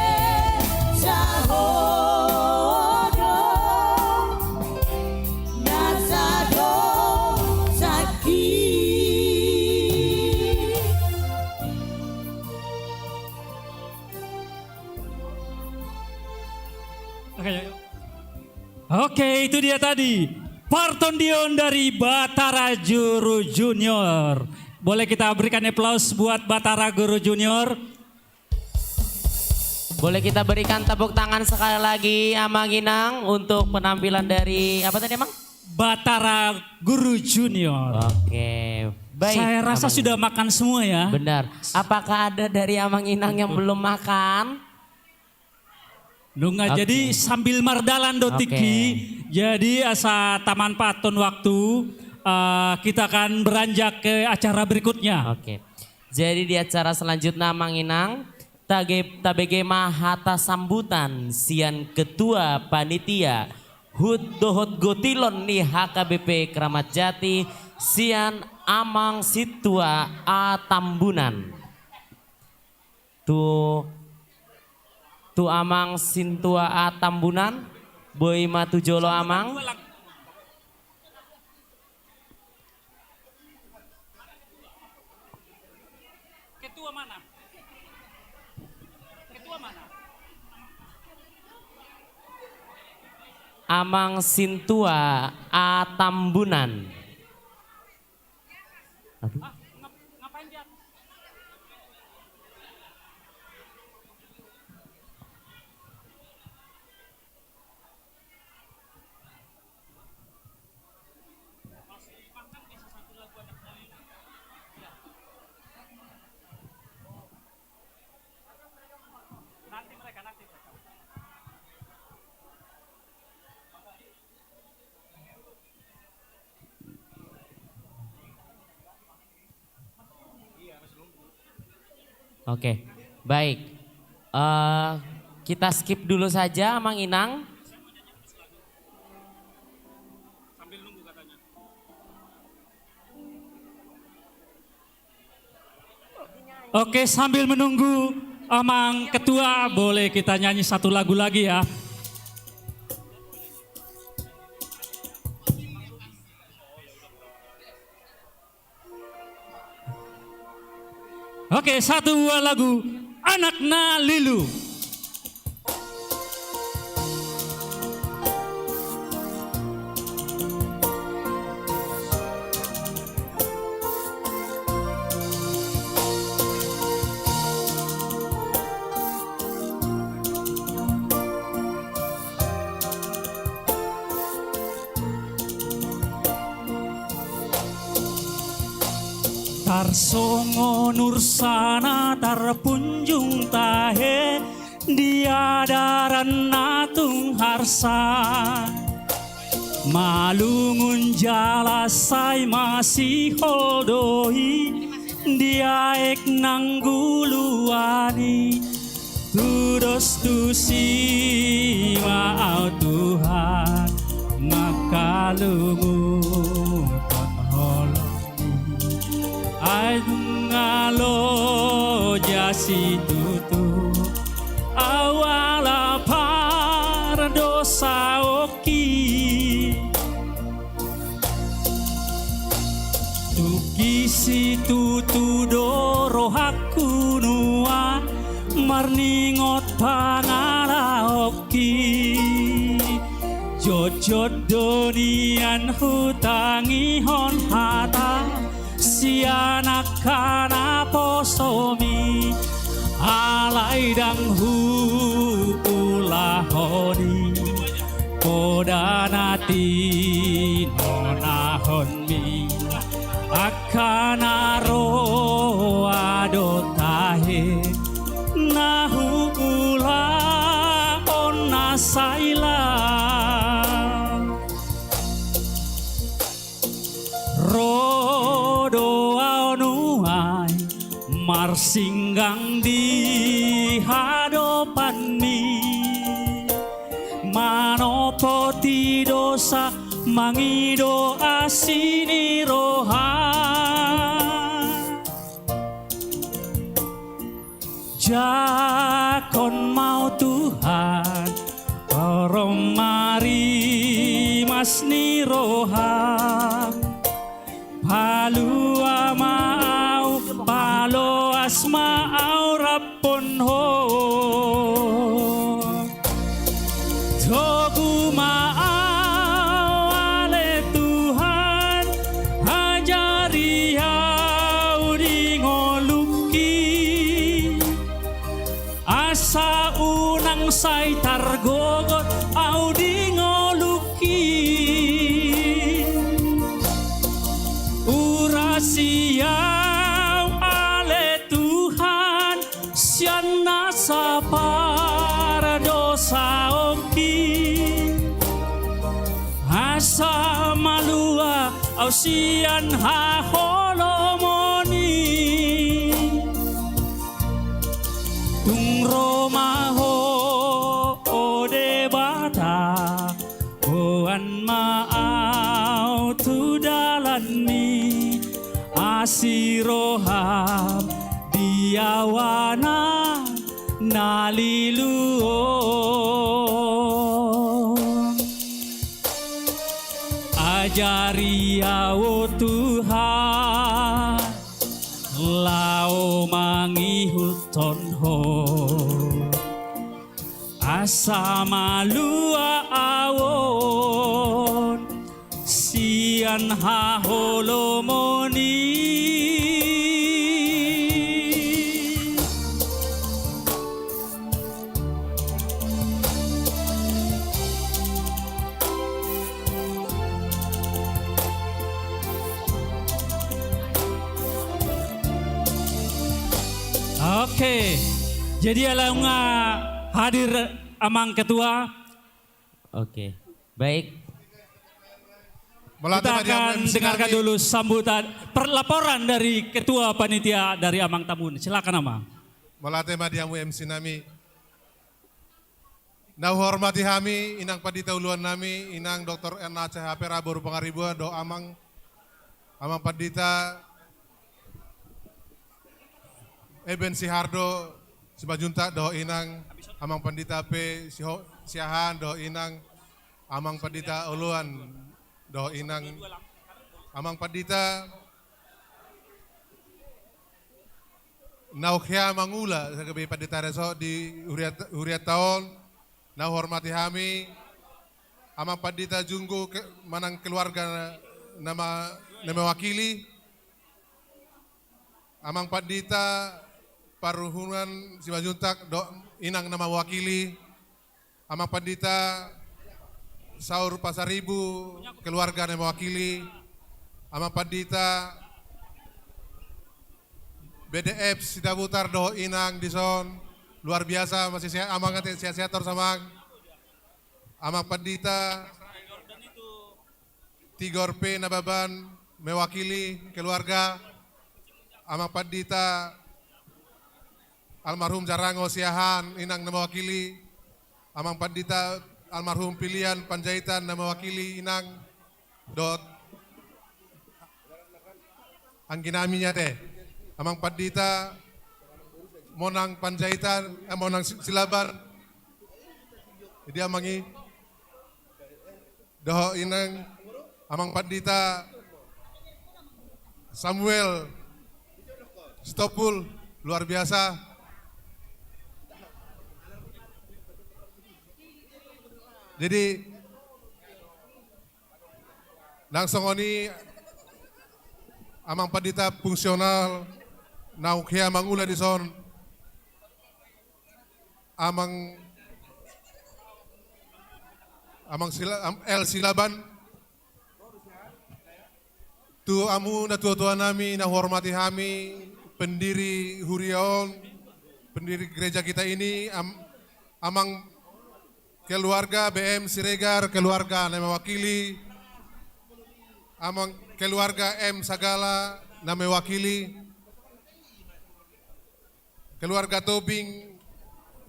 hodo Nasado sakit Oke, itu dia tadi Parton Dion dari Batara Guru Junior. Boleh kita berikan aplaus buat Batara Guru Junior. Boleh kita berikan tepuk tangan sekali lagi Amang Inang untuk penampilan dari apa tadi Amang? Batara Guru Junior. Oke, baik. Saya rasa Amang sudah makan semua ya. Benar. Apakah ada dari Amang Inang yang belum makan? Nungga Oke. jadi sambil mardalan dotiki. Jadi asa taman paton waktu kita akan beranjak ke acara berikutnya. Oke. Jadi di acara selanjutnya Amang Inang tabege mahata sambutan sian ketua panitia Hud Dohot Gotilon nih HKBP Keramat Jati sian Amang Situa A Tambunan. Tu Amang Sintua A Tambunan, Boy Matujolo Amang. Ketua mana? Ketua mana? Amang Sintua Atambunan. Ngapain dia? Nanti mereka. Oke, baik. Kita skip dulu saja, Mang Inang. Oke, sambil menunggu Amang Ketua, boleh kita nyanyi satu lagu lagi ya. Oke, satu buah lagu Anakna Lilu. Tarsongo nursana tarpunjung tahe diadaran natung harsa malungun jalasai masih holdoi diaek nangguluani tudos tusi maau Tuhan makalungun ngalo jasi tutu awala par dosa oki tukisi tutu doro haku nua marningot pangala oki jojot donian hutangi hon hata si anak kana posomi alai dang hu ulahoni kodanati nonahonmi akana ro adotahe nahu ulah onna saila marsinggang di hadapan mi manopo ti dosa mangido asini roha jakon mau Tuhan orang mari masni roha palua mau palo asma aurapon ho togu mau ale Tuhan ajari au di ngoluki asa unang say targogot au di ngoluki urasiau ale Tuhan siana sapar dosa oki asa malua au sian haholomoni tung Roma ho ode bata oan maau tu dalani asiroham diawana naliluon ajari au Tuhan lao mangihuton ho sama lua awon sian haholomoni. Oke, jadi alunga hadir amang ketua. Oke, baik. Kita akan dengarkan dulu sambutan laporan dari ketua panitia dari Amang Tamun. Silakan Amang. Malate madiamu MC nami. Nah hormati kami, inang padita uluan nami, inang Dr. Erna CHP Rabur Pangaribuan, do amang padita, Eben Sihardo, Sibajunta, do inang, amang pandita P, Siahan, do inang, amang padita uluan, do inang, amang padita, Naukhya mangula sa gabi padita reso di huriat tahun. Nah hormati kami, amang padita junggu manang keluarga nama mewakili, amang padita paruhunan Sibajuntak do inang nama wakili, amang padita Saur Pasaribu keluarga nama mewakili, amang padita BDF Sidabutar do inang dison luar biasa masih sehat amang sehat sama amang padita Tigor P Nababan mewakili keluarga amang padita almarhum Jarango Siahan inang mewakili amang padita almarhum Pilihan Panjaitan mewakili inang dot angginaminya teh amang padita Monang Panjaitan, Monang Silaban, dia amangi, doh inang, amang padita, Samuel, Stopul, luar biasa. Jadi, langsung ini, amang padita fungsional, naukhya mangula di son, amang El Silaban tu amu na tua nami na hormati kami pendiri Huriaon pendiri gereja kita ini amang keluarga BM Siregar keluarga na mewakili amang keluarga M Sagala na mewakili keluarga Tobing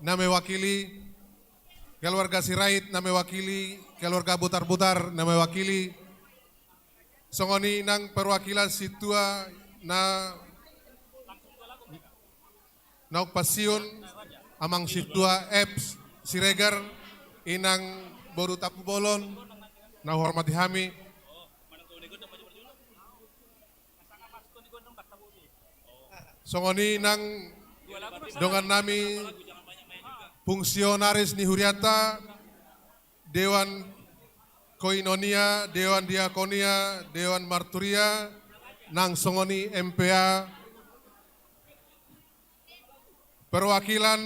na mewakili, keluarga Sirait na mewakili, keluarga Butar-Butar na mewakili, songoni nang perwakilan situa na naukpasion amang situa Eps Siregar inang Boru Tapu Bolon na hormati kami. Songoni nang dongan nami fungsionaris ni Huriata, Dewan Koinonia, Dewan Diakonia, Dewan Marturia, nang songoni MPA, perwakilan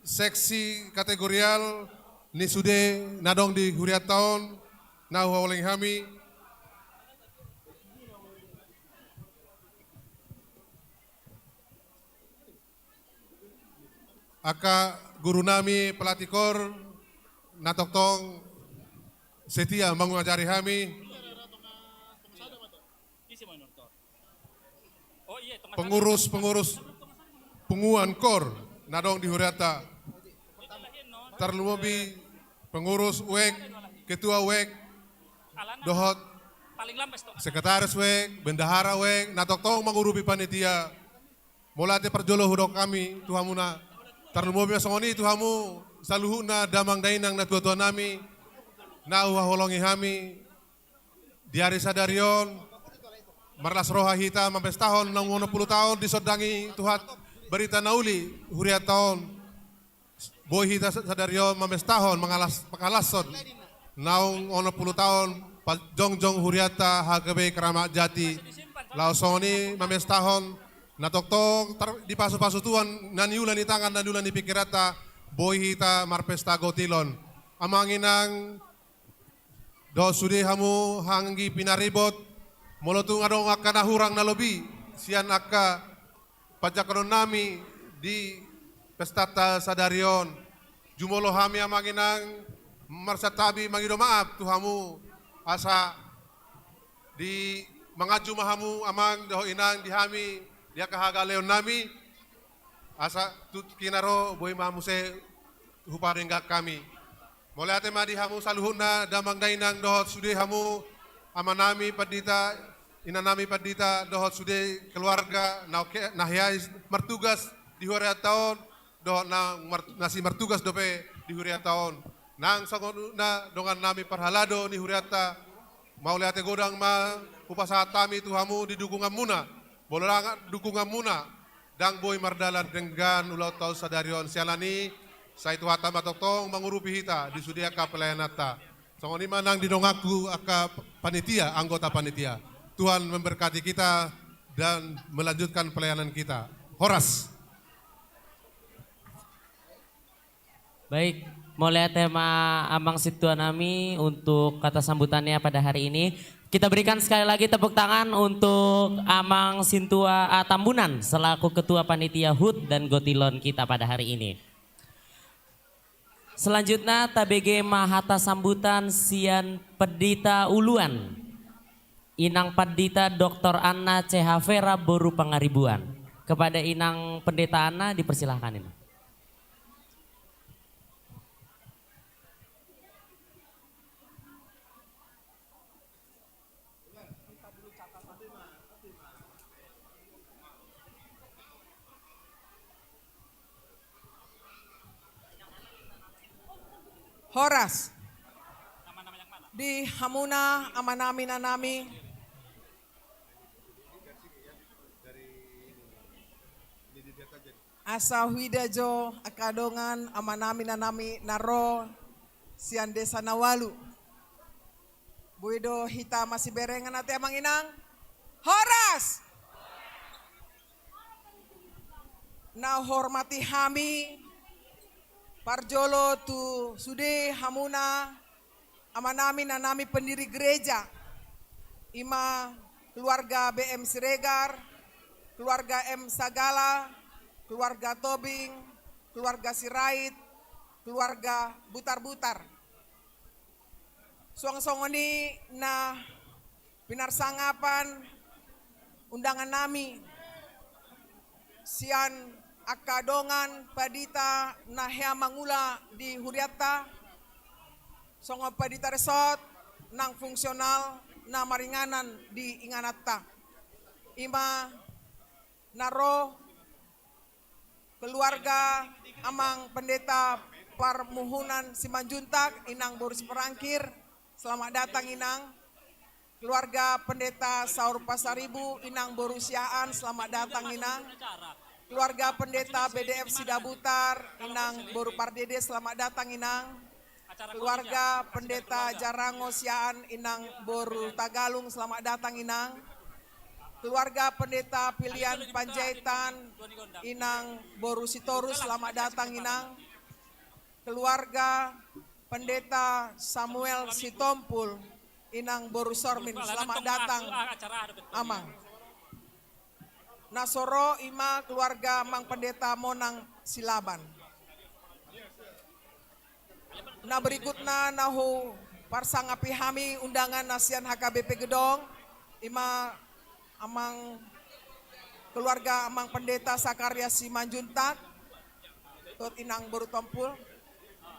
seksi kategorial ni sude nadong di Huriataon, na oleh kami, aka guru nami pelatih kor natoktong setia mengajari kami pengurus penguan kor nadong di Huriata terlumobi pengurus WEK ketua WEK dohot sekretaris WEK bendahara WEK natoktong mengurupi panitia mulate perjolo hudok kami tuhamuna tarlumobi songoni tuhamu saluhuna damang dainang na tua nami na uhaholongi kami diari sadarion marlas roha hita mampes tahun 60 tahun disodangi tuhat berita nauli huriat tahun boy hita sadaryo mamestahon pangalason naung 10 tahun jongjong huriata HKB Keramat Jati lausoni mamestahon natoktok di pasu-pasu tuan naniulan di tangan naniulan di pikirata boy hita marpesta gotilon amanginang do sudi hamu hanggi pinaribot molotung adong akka nahurang nalobi sian akka pajakanon nami di pestata sadarion jumolo hami amanginang marsatabi mangido maaf tuhamu asa di mangaju mahamu amang doh inang dihami dia kahagaleon nami asa tut kinaro boy mamuse huparingga kami mulai ate madi hamu saluhuna damang dainang dohot sude hamu amanami padita inanami padita dohot sude keluarga nahyai mertugas di huria tahun dohot nasi mertugas dope di huria tahun nang na dongan nami parhalado ni huriata mau lihat godang ma upasaha tami tuhamu di dukungan muna bolorang dukungan muna dang boy mardalan dengan ulau tau sadarion sialani sai tuhata matotong mangurupi hita di sudia ka pelayanata songoni manang didongaku aka panitia anggota panitia Tuhan memberkati kita dan melanjutkan pelayanan kita. Horas. Baik, mulai tema Amang Situanami untuk kata sambutannya pada hari ini. Kita berikan sekali lagi tepuk tangan untuk Amang Sintua Tambunan selaku Ketua Panitia HUT dan Gotilon kita pada hari ini. Selanjutnya TBG Mahata Sambutan Sian Pedita Uluan. Inang Pedita Dr. Anna CH Vera Boru Pangaribuan. Kepada Inang Pendeta Anna dipersilahkan ini. Horas. Di hamuna amanami nanami. Asa huidajo akadongan amanami nanami naro sian desa nawalu. Buido hita masih berengan ate amang inang. Horas. Na hormati hami. Parjolo tu sude hamuna amanami nanami pendiri gereja ima keluarga BM Siregar, keluarga M Sagala, keluarga Tobing, keluarga Sirait, keluarga Butar-Butar. Suang-songoni na pinarsangapan undangan nami sian akadongan padita nahya mangula di huriata songo padita resort nang fungsional na maringanan di inganatta ima naro keluarga amang pendeta Parmuhunan Simanjuntak Inang Boris Perangkir selamat datang Inang. Keluarga pendeta Saur Pasaribu Inang Borusiaan selamat datang Inang. Keluarga pendeta BDF Sidabutar, Inang Boru Pardede, selamat datang Inang. Keluarga pendeta Jarango Siaan, Inang Boru Tagalung, selamat datang Inang. Keluarga pendeta Pilihan Panjaitan, Inang Boru Sitorus, selamat datang Inang. Keluarga pendeta Samuel Sitompul, Inang Boru Sormin, selamat datang Amang. Nasoro ima keluarga Mang Pendeta Monang Silaban. Nah berikutnya nahu parsangapi hami undangan nasian HKBP Gedong ima amang keluarga Amang Pendeta Sakarya Simanjuntak tot Inang Boru Tompul.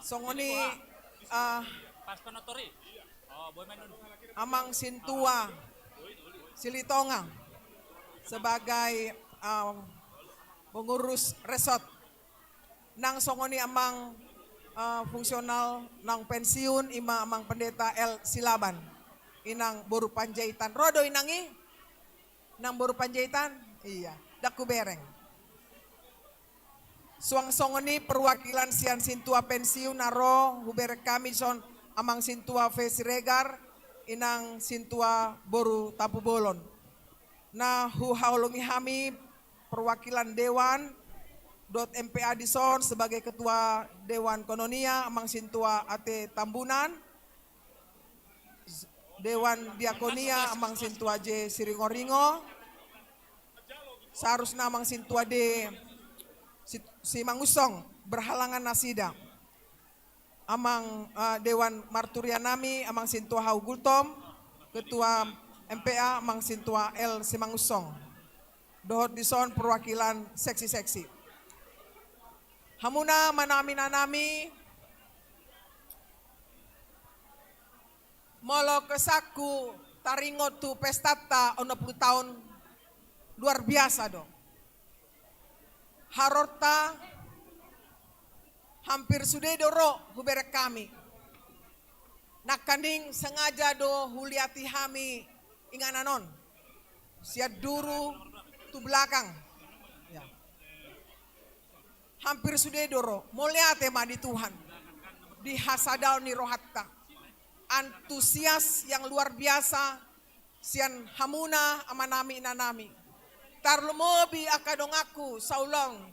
Songoni Amang Sintua Silitonga sebagai pengurus resort nang songoni amang fungsional nang pensiun ima amang pendeta L Silaban Inang Boru Panjaitan rodo inangi nang Boru Panjaitan iya daku bereng Suang songoni perwakilan sian sintua pensiun naro huber kami son amang sintua Fesiregar inang sintua boru tapu bolon. Nah hu haulungi hami perwakilan dewan MPA Dison sebagai ketua Dewan Kononia amang sintua ate Tambunan, Dewan Diakonia amang sintua J Siringoringo, seharusnya amang sintua D si Mangusong berhalangan nasida, amang Dewan Marturianami amang sintua Hau Gultom, ketua MPA amang sintua L Simangusong, dohot Dison perwakilan seksi-seksi. Hamuna manami-nanami molo kesaku taringot tu pestata 60 tahun luar biasa do. Harorta hampir sudah doro huberek kami. Nakaning sengaja do huliati hami ingananon. Siat duru tu belakang. Ya. Hampir sudah doro. Mulia tema di Tuhan. Di hasadau ni rohatta. Antusias yang luar biasa. Sian hamuna amanami nanami. Tarlumobi akadong aku saulong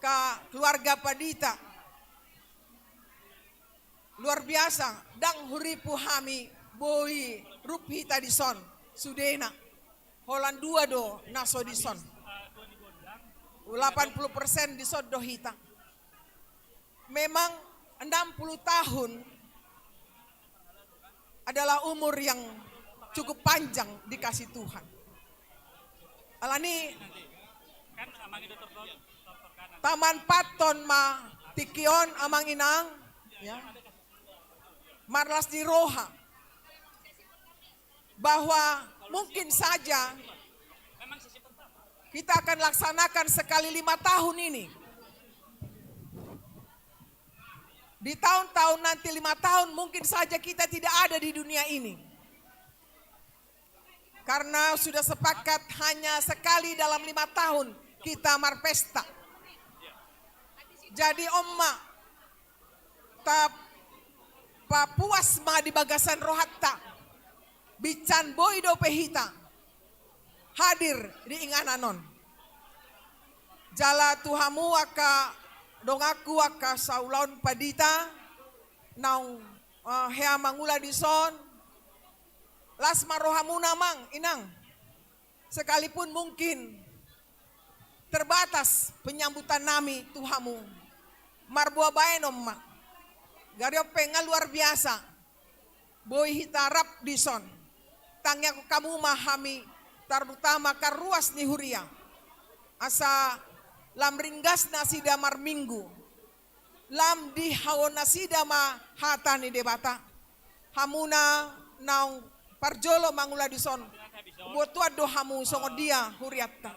ka keluarga Padita. Luar biasa. Dang huripu hami boi ruphita dison. Sudena. Holan 2 do naso dison. 80% dison dohita. Memang 60 tahun adalah umur yang cukup panjang dikasih Tuhan. Alani Taman Paton ma tikion amang inang ya. Marlas di roha bahwa mungkin saja kita akan laksanakan sekali 5 tahun ini. Di tahun-tahun nanti 5 tahun mungkin saja kita tidak ada di dunia ini. Karena sudah sepakat hanya sekali dalam 5 tahun kita marpesta. Jadi omma puas ma di bagasan rohatta. Bican boido pehita. Hadir di ingananon. Jala tuhamu aka dongaku aka saulaun Padita. Naung hea mangula dison. Lasma rohamuna mang inang. Sekalipun mungkin terbatas penyambutan nami tuhamu. Marbua baenom ma. Gario pengal luar biasa. Boy hitarap dison. Tangnya kamu mahami tarbutama karuas ni huria. Asa lam ringgas nasida marminggu. Lam di hawon nasida ma hata ni debata. Hamuna naung parjolo mangula dison. Buat tuad dohamu songo dia huriatta.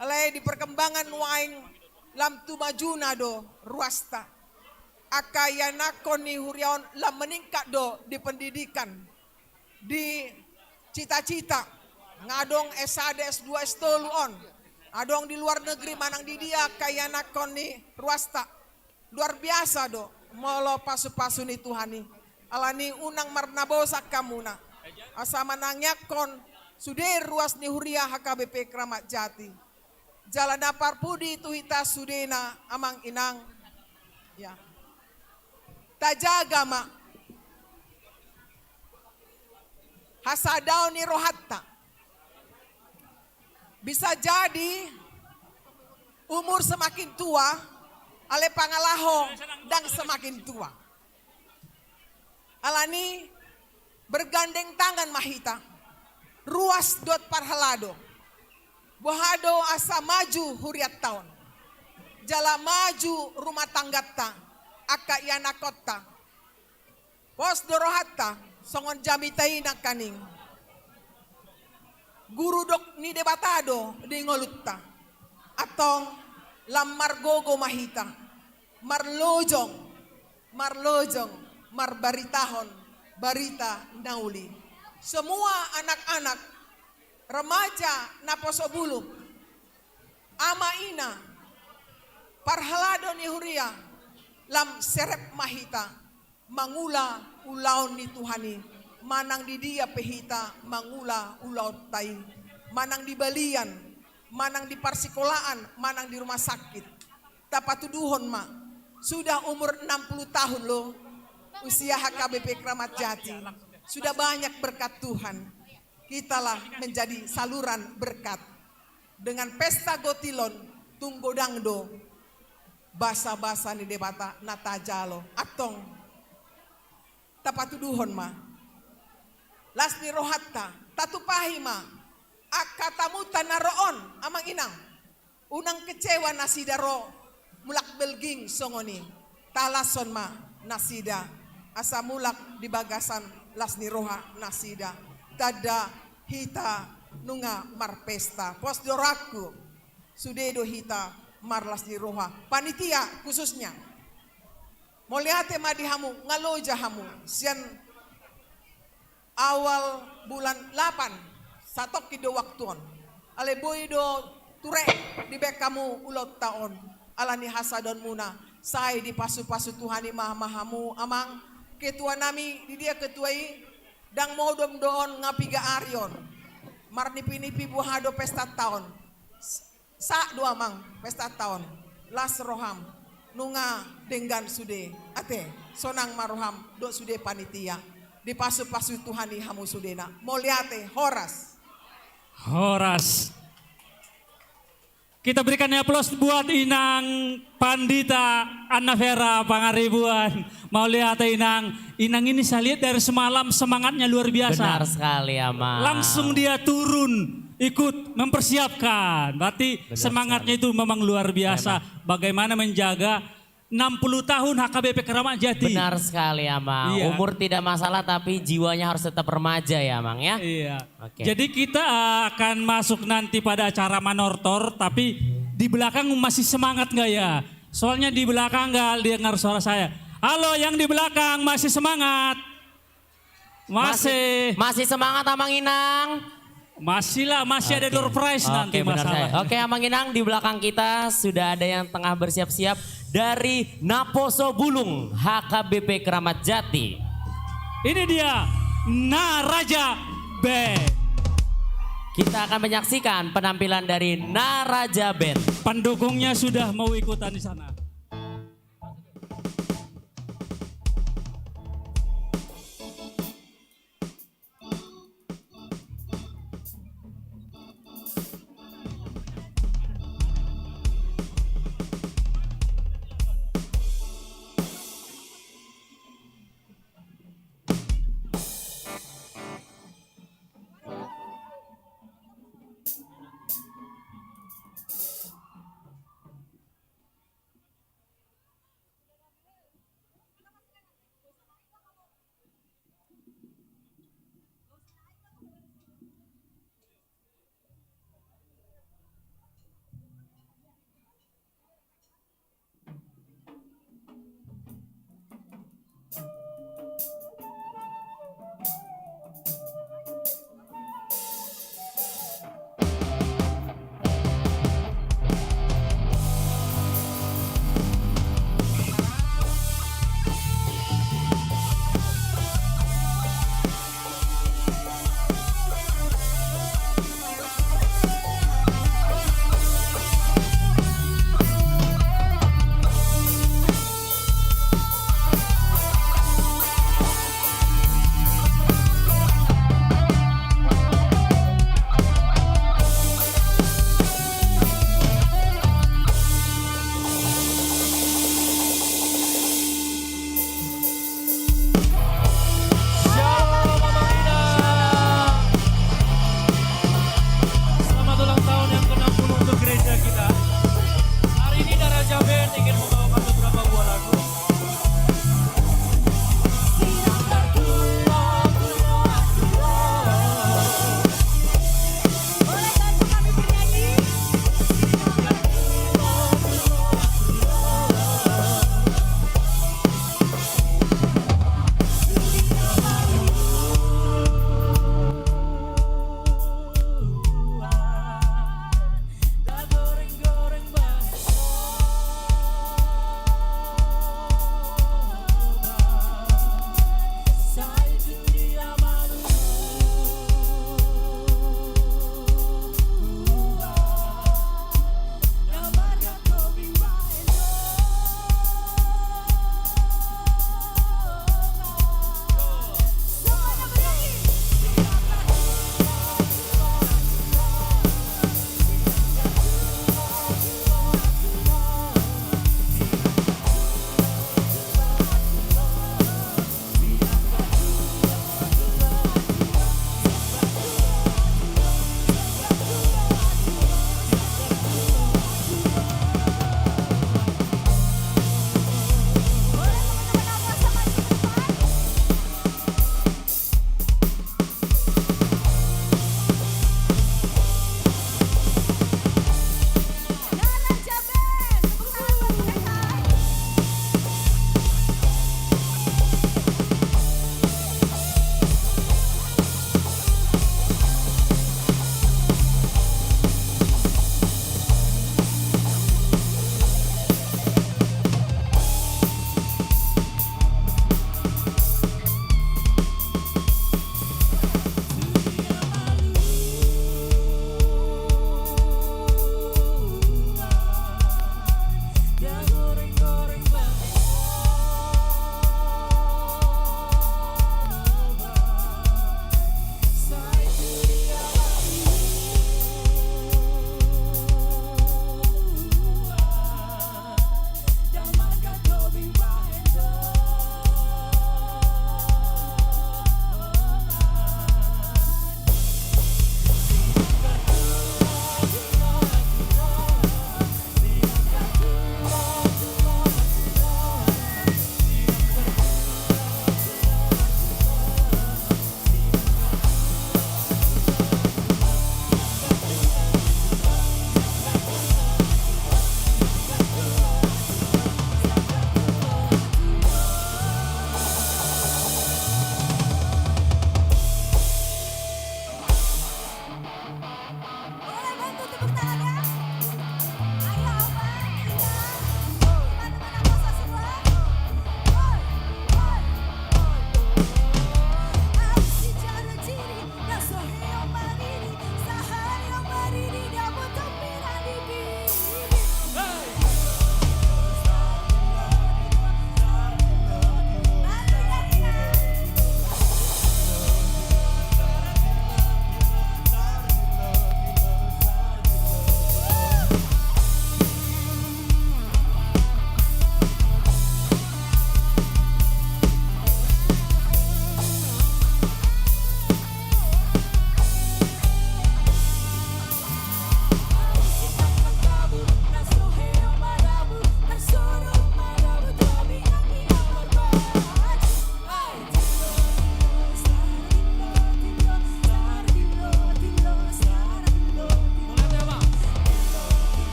Alai di perkembangan waing lam tu majuna do ruasta. Akayanakon ni huriaon lam meningkat do di pendidikan. Di cita-cita. Ngadong S1, S2, S3 on. Adong di luar negeri manang di dia kayanakon ni ruasta. Luar biasa do. Molo pasu-pasu ni Tuhani. Alani unang marnabosa kamuna. Asa manangyakon sudah ruas ni huria HKBP Kramat Jati. Jalan dapar pudi tuhita sudena amang inang. Ya. Tajaga ma. Hasadau ni rohatta. Bisa jadi umur semakin tua, ale pangalaho dan semakin tua. Alani bergandeng tangan mahita. Ruas dot parhalado. Bohado asa maju huriat tahun. Jala maju rumah tanggatta. Aka yana kota. Pos dorohatta. Songon jamitai nak kaning. Guru dok ni debatado di ngolutta. Atong lam margogo mahita. Marlojong. Marbaritahon. Barita nauli. Semua anak-anak remaja naposobulu ama ina parhalado ni huria lam serep mahita mangula ulaw ni Tuhani manang di dia pehita mangula ulaw tai manang di balian manang di parsikolaan manang di rumah sakit tapatuduhon ma sudah umur 60 tahun loh usia HKBP Kramat Jati sudah banyak berkat Tuhan kitalah menjadi saluran berkat dengan pesta gotilon tunggo dangdo basa-basa ni debata natajalo atong tapatuduhon ma lasni rohatta tatupahi ma akatamutan naroon amang inang unang kecewa nasidaro mulak belging songoni talason ma nasida asa mulak di bagasan lasni roha nasida tada hita nunga marpesta pos doraku sudedo hita marlas di roha panitia khususnya moliate madihamu ngaloja hamu sian awal bulan 8 satok kido waktuon ale boydo ture di bek kamu ulot taon alani hasadon muna sai di pasu-pasu Tuhani mahamu amang ketua nami di dia ketuai dang modom doon ngapiga aryon marnipi-nipi buhado pesta tahun sa dua mang pesta tahun las roham nunga denggan sude ate sonang maroham do sude panitia di pasu-pasu Tuhani hamu sudena moliate horas kita berikan aplaus buat Inang Pandita Anna Vera Pangaribuan. Mau lihat Inang ini saya lihat dari semalam semangatnya luar biasa. Benar sekali ya Mas. Langsung dia turun ikut mempersiapkan. Berarti Benar semangatnya itu memang luar biasa. Memang. Bagaimana menjaga 60 tahun HKBP Kramat Jati. Benar sekali ya Mang. Iya. Umur tidak masalah tapi jiwanya harus tetap remaja ya Mang ya. Iya. Oke. Jadi kita akan masuk nanti pada acara manortor, tapi di belakang masih semangat nggak ya? Soalnya di belakang nggak dengar suara saya. Halo yang di belakang masih semangat? Masih semangat Amang Inang? Masih lah, masih ada door prize nanti benar masalah. saya. Oke Amang Inang, di belakang kita sudah ada yang tengah bersiap-siap dari Naposo Bulung HKBP Kramat Jati. Ini dia Naraja Band. Kita akan menyaksikan penampilan dari Naraja Band. Pendukungnya sudah mau ikutan di sana.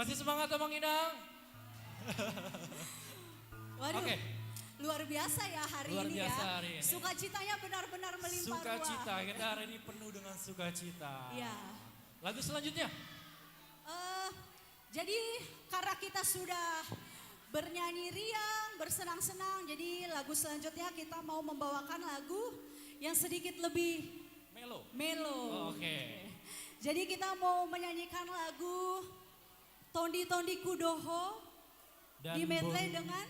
Masih semangat Mang Inang? Waduh, Oke. luar biasa ya hari Luar ini biasa ya. hari ini. Sukacitanya benar-benar melimpah ruah. Sukacita, kita hari ini penuh dengan sukacita. Iya. Lagu selanjutnya? Jadi karena kita sudah bernyanyi riang, bersenang-senang, jadi lagu selanjutnya kita mau membawakan lagu yang sedikit lebih Melo. melo. Oke. Jadi kita mau menyanyikan lagu Tondi Tondi Kudoho Dan di medley Boru dengan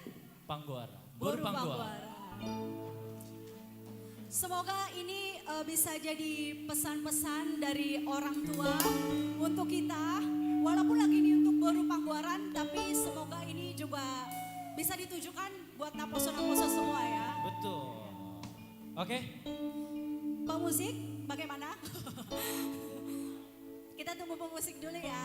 Pangguara. Boru Pangguara. Pangguara. Semoga ini bisa jadi pesan-pesan dari orang tua untuk kita. Walaupun lagi ini untuk Boru Pangguaran, tapi semoga ini juga bisa ditujukan buat naposo-naposo semua ya. Betul. Oke. Pemusik, bagaimana? Kita tunggu pemusik dulu ya.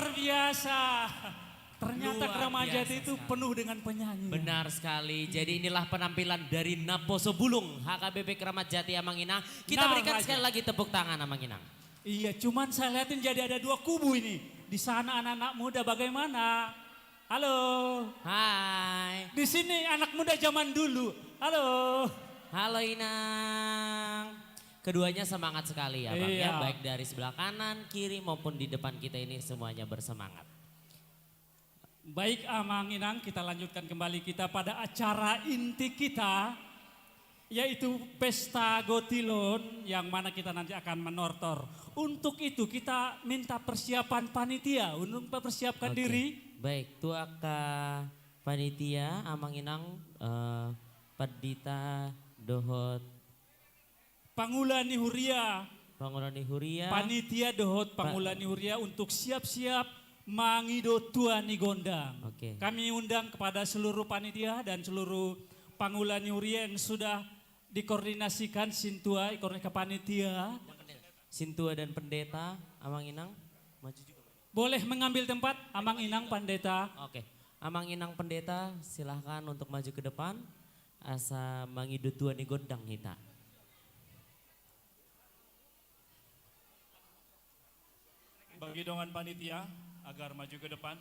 Luar biasa. Ternyata Luar Kramajati biasa itu sekali. penuh dengan penyanyi. Benar sekali. Jadi inilah penampilan dari Naposo Bulung HKBP Keramat Jati Amanginang. Kita Nah, berikan Raja. sekali lagi tepuk tangan Amanginang. Iya, cuman saya lihatin jadi ada dua kubu ini. Di sana anak-anak muda bagaimana? Halo. Hai. Di sini anak muda zaman dulu. Halo. Halo Inang. Keduanya semangat sekali ya Bang ya. Iya. Baik dari sebelah kanan, kiri maupun di depan kita ini semuanya bersemangat. Baik Amang Inang, kita lanjutkan kembali kita pada acara inti kita, yaitu Pesta Gotilon yang mana kita nanti akan menortor. Untuk itu kita minta persiapan panitia untuk mempersiapkan Oke. diri. Baik, tuaka panitia Amanginang Padita Dohot Pangulani Huria, Pangulani Huria. panitia Dohot Pangulani Huria untuk siap-siap mangido tuani gondang. Oke. Kami undang kepada seluruh panitia dan seluruh Pangulani Huria yang sudah dikoordinasikan Sintua, koordinasi panitia. Sintua dan pendeta Amanginang maju juga. Boleh mengambil tempat Amang Inang Pendeta. Oke. Amanginang pendeta silahkan untuk maju ke depan. Asa mangido tuani gondang hita. Bagi dongan panitia agar maju ke depan.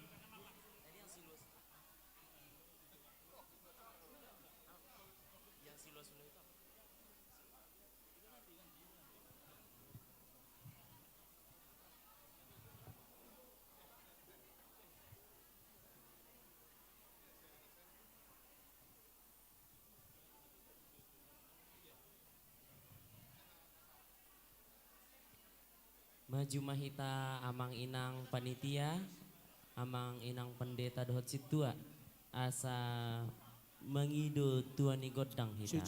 Maju mahita Amang Inang panitia, Amang Inang pendeta Dohot Situa. Asa mengido tuani godang hita.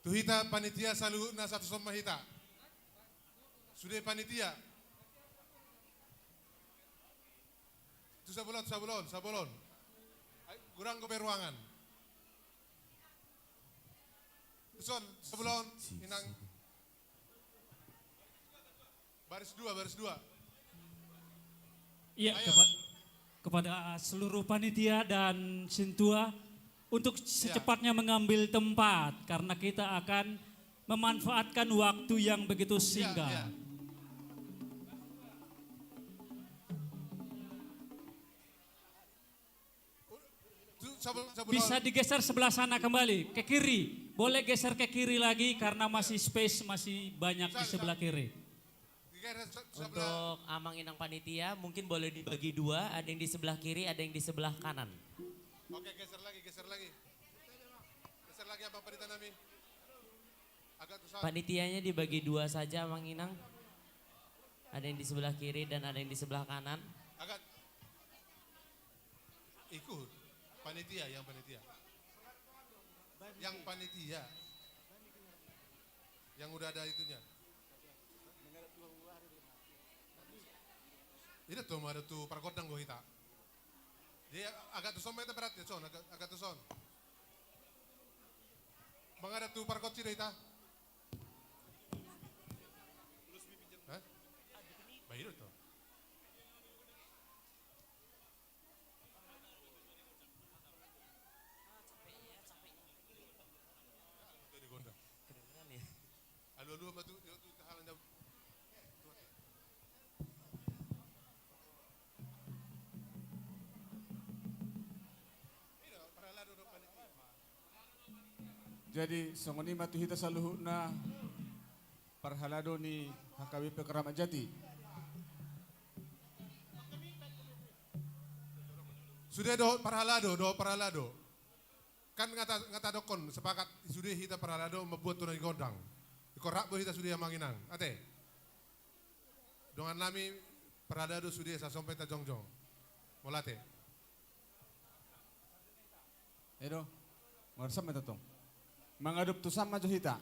Tuhita panitia saluhutna satu somma hita. Sudah panitia. Itu sabolon. Kurang ke ruangan. Son, sebelum inang. Baris dua. Iya, Ayo. kepada seluruh panitia dan Sintua untuk secepatnya mengambil tempat karena kita akan memanfaatkan waktu yang begitu singkat. Iya. Bisa digeser sebelah sana kembali, ke kiri. Boleh geser ke kiri lagi karena masih space, masih banyak di sebelah kiri. Untuk Amang Inang panitia mungkin boleh dibagi dua, ada yang di sebelah kiri, ada yang di sebelah kanan. Oke, geser lagi. Geser lagi apa panitia nami? Agak susah. Panitianya dibagi dua saja Amang Inang. Ada yang di sebelah kiri dan ada yang di sebelah kanan. Agak ikut panitia. Yang panitia. Yang udah ada itunya. Ini tuh ada tuh perkodang gue hita. Dia agak tuh somai berat ya son, agak tuh son. Mengada tuh perkot sih hita. Hah? Baik tuh. Alu apa tuh halan jauh. Jadi songoni matu hita saluhuna parhalado ni HKBP Keramat Jati. Sudah do parhalado. Kan ngata dokon sepakat sudah hita parhalado membuat tunai gondang. Ikorak bo hita sudah manginang. Ate. Dengan nami parhalado sudah sa sampai ta jongjong. Molate. Edo, ngarsam metatong. Mengadop tu sama johita.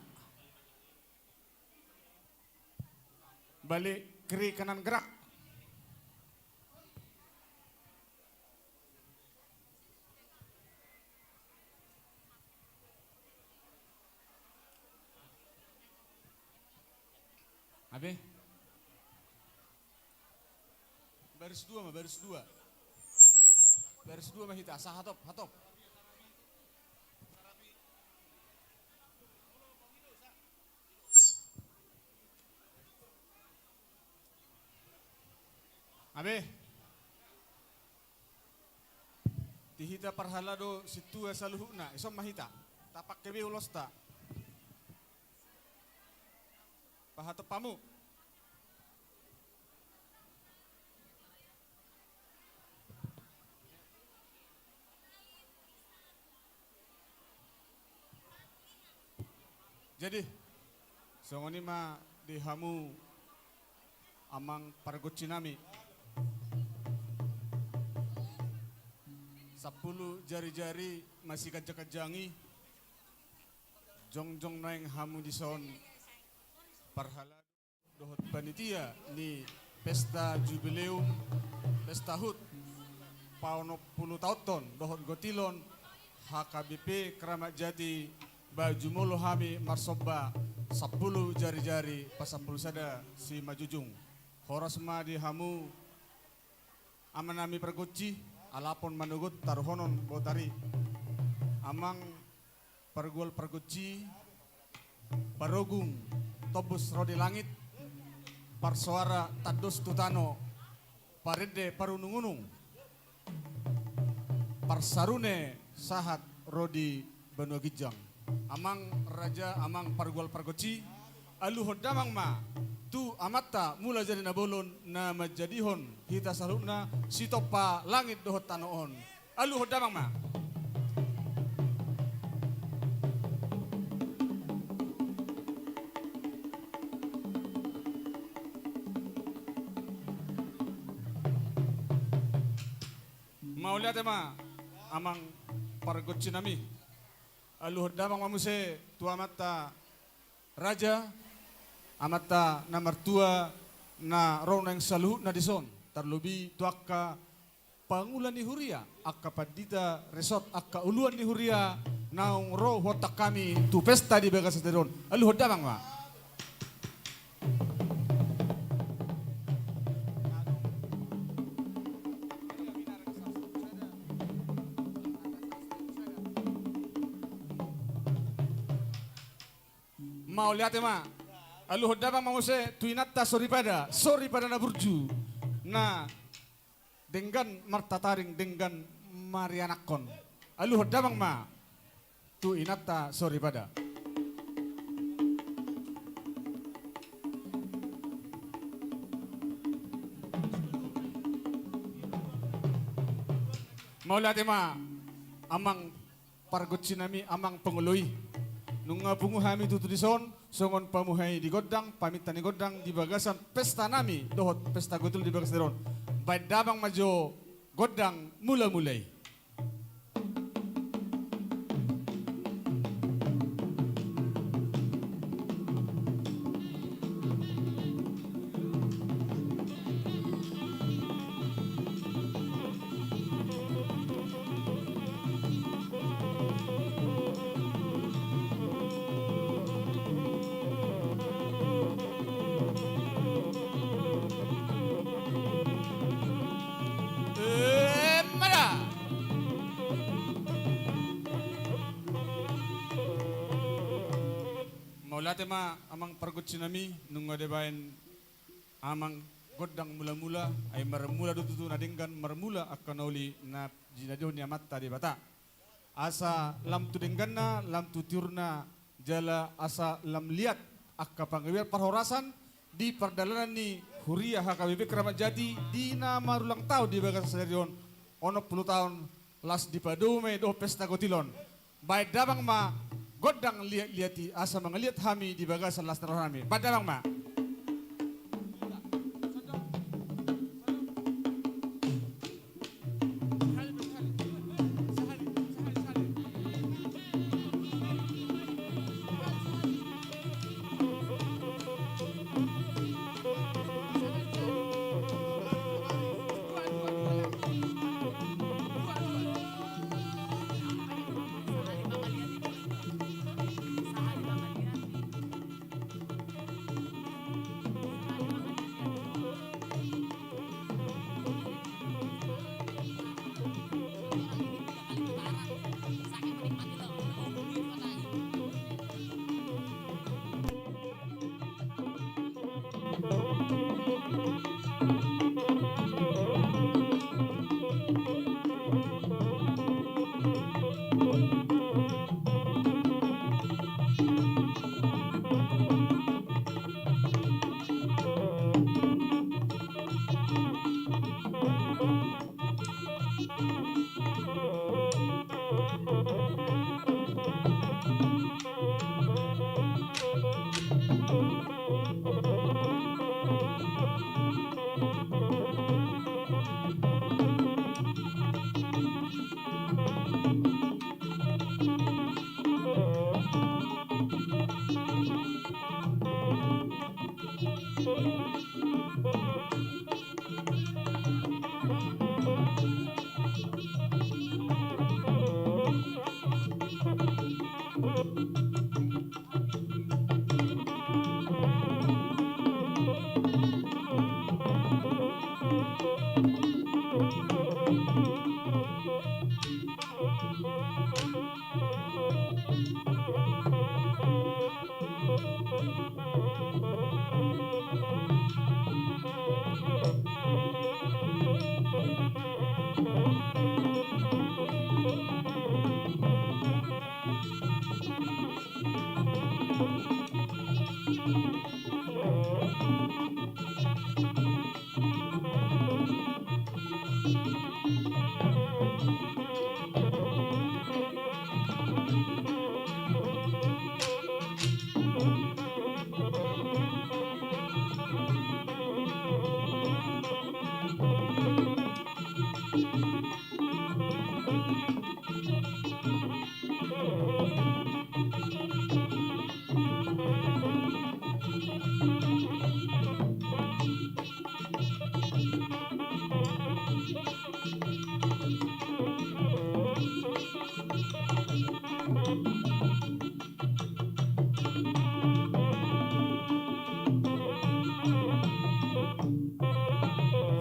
Balik kiri kanan gerak. Abe. Baris dua mah, baris dua. Baris dua mah hita, sah hatop, hatop. Abe. Tihita parhalado situa saluhuna, isom mahita. Tapak kebe ulosta. Pahatop pamu. Jadi, songoni ma dihamu amang pargoci nami. 10 jari-jari masih kajak-kajangi. Jong-jong naing hamu dison parhala dohot panitia ni pesta jubileum pesta hut pauno 10 tahun dohot gotilon HKBP Keramat Jati baju mulu hami marsoba 10 jari-jari pasapul sada si majujung horas ma di hamu amanami pergoci alapon manugut taruhonon botari amang pergol pergoci parogung tobus rodi langit parsuara tados tutano parede parunungunung parsarune sahat rodi benua gijang amang raja amang pargol pargoci alu hodamang ma tu amatta mula jadi nabolon na majadihon hita saluna sitopa langit dohot tanoon alu hodamang ma mau lihat ma amang pargoci nami alu hodamang mamuse tu amatta raja amata na mertua na roneng saluh na dison terlebih tuaka pangulan ni huria akka padita resort akka uluan ni huria naung roh hotak kami tu pesta di bagas teron alu hodamang ma mau lihat ma alu hodamang mamuse tuinatta sorry pada na burju na dengan martataring dengan marianakon alu hodamang ma tuinatta sorry pada mau lihat ma amang pargoci nami amang pengului nunga bungu hami tutu dison songon pamuhai di godang pamitan di godang di bagasan pesta nami dohot pesta gotul di bagas deron baik dabang majo godang mula-mulai Maulate ma amang pargoci nami nunga debain amang godang mula-mula ay marmula dututu na dinggan marmula akan nauli na jinadon ya mata di bata asa lam tu dinggan na lam tu tiurna jala asa lam liat akka pangawir parhorasan di perdalanan ni Huria HKBP Keramat Jati di nama ulang tahun di bagas stadion ono 10 tahun las di padume do pesta gotilon baik dabang ma godang lihat-lihati asa mengelihat hami di bagasan las teror hami padang ma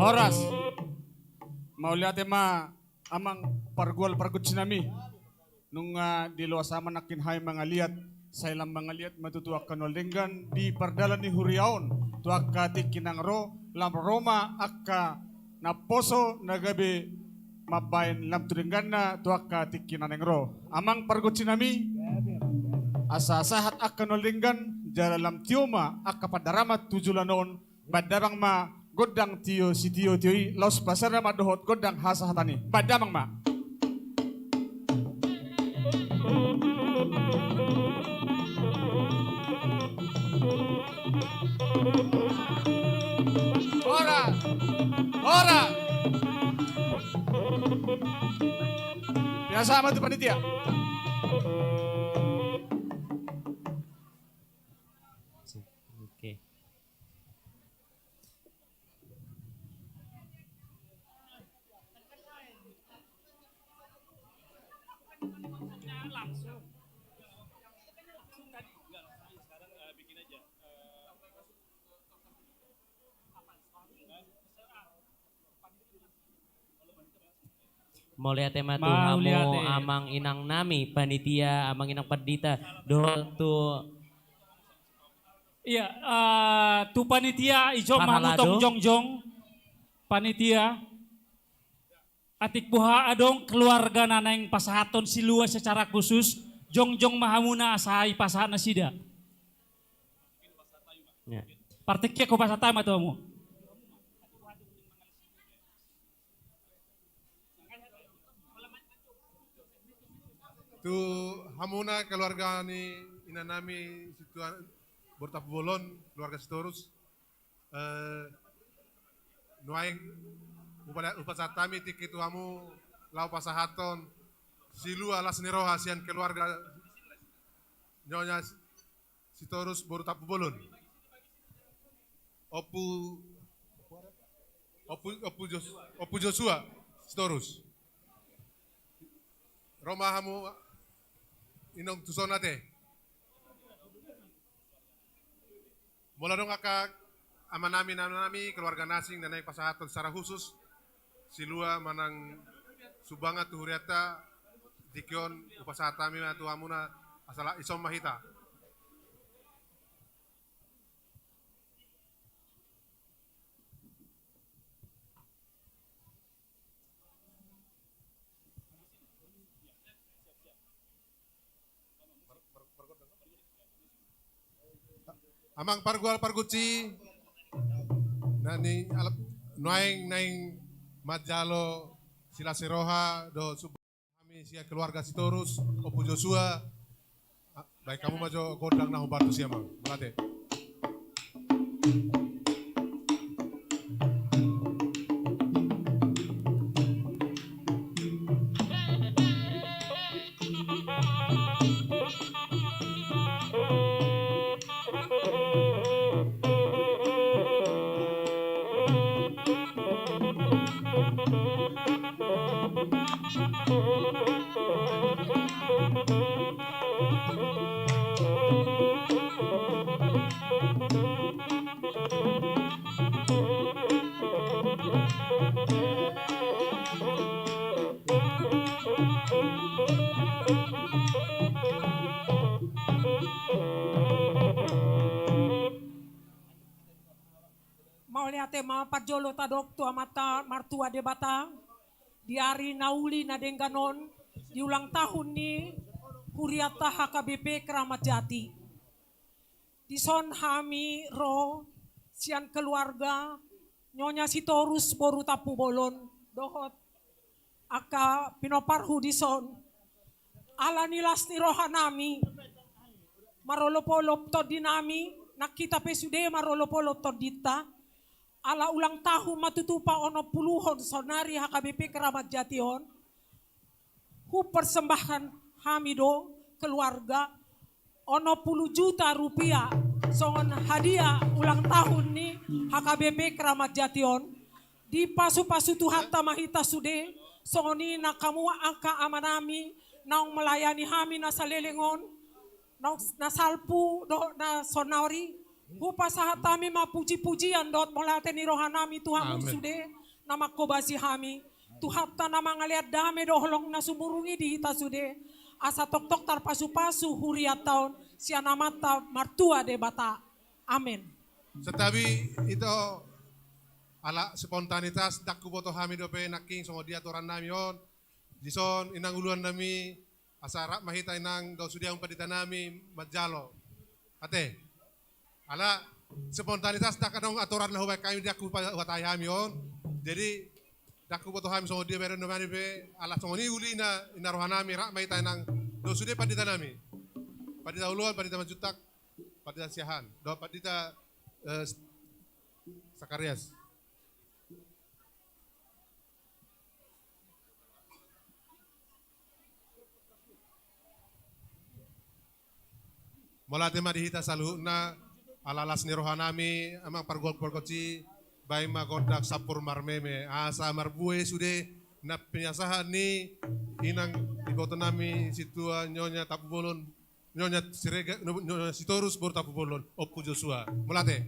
Horas, mau lihat amang pargual pargut sinami nung di luas sama nakin hai mangaliat sailam mangaliat matutuak kanolenggan di pardalan ni Huriaon tuak katik kinangro lam Roma akka naposo nagabe mabain lam turinggana tuak katik kinanengro amang pargut sinami asa sahat akka nolenggan jara lam tioma akka padaramat tujulanon badarang ma godang tio si tio tioi laus pasara madohot godang hasa hatani badamang ma ora ora biasa amat tuh panitia. Oke. Mulia tema tu hamu amang inang nami panitia amang inang perdita doh tu Iya, tu panitia ijo Parhalado. manutong jongjong panitia atik buha adong keluarga naneng pasahaton silua secara khusus jongjong mahamuna asai pasahana sida. ya. Partiknya ko pasatama tu amu. Tu hamuna keluarga ni inanami situan Bortap Bolon keluarga Sitorus nuaing upasatami tikitu hamu lau pasahaton silu alas niroha sian keluarga nyonya Sitorus Bortap Bolon Opu Joshua Sitorus Roma hamu inong tusonate. Mula dong kakak amanami keluarga nasing dan naik pasahaton secara khusus silua manang subanga tuhuriata dikion upasahatami tu hamuna asala isom mahita. Amang pargual parguci nani alap nuaing naing majalo sila siroha do kami sia keluarga Sitorus Opu Joshua baik kamu majo godang nahu batu sia mang melate. Mau lihat ma pajolo tadok tua mata martua de batang di hari nauli na dengganon di ulang tahun ni Huriata HKBP Keramat Jati. Di son hami ro sian keluarga nyonya sitorus boru tapu bolon dohot aka pinoparhu di son ala nilas ni rohanami marolopolop to dinami nakita pesude marolopolop to dita ala ulang tahun matutupa ono puluhon sonari HKBP Keramat Jation hu persembahkan hamido keluarga ono 10 juta rupiah songon hadiah ulang tahun ni HKBP Keramat Jation di pasu-pasu Tuhan tamahita sude songoni nakamu angka amanami naung melayani hami nasalelengon naung nasalpu do na sonari Hupa sahatami mapuji-pujian dot molateni rohanami Tuhan sude nama kobasi hami Tuhan nama ngaliat dame doholong nasumurungi di hita sude asa tok-tok tarpasu-pasu huriat tahun siana mata martua de bata. Amin. Setabi itu ala spontanitas dakku boto hami dope naking songo dia toran nami on dison inang uluan nami asara mahita inang do sudia umpadita nami majalo. Ate ala spontanitas dak kadang aturan na huwag kami dakku watay hami on. Jadi dakku boto hami songo dia beren nomani be ala songo ni uli na inarohanami rak mahita inang do sudia padita nami. Padita uluan, padita majutak, padita siahan, do padita Sakarias. Mula tema dihita salu na alalas ni rohanami amang pargol porkoci bay magodak sapur marmeme asa marbue sude na penyasahan ni inang iboto nami situa nyonya tapubolon nyonya sirega nyonya sitorus bor tapubolon opku Joshua mulate.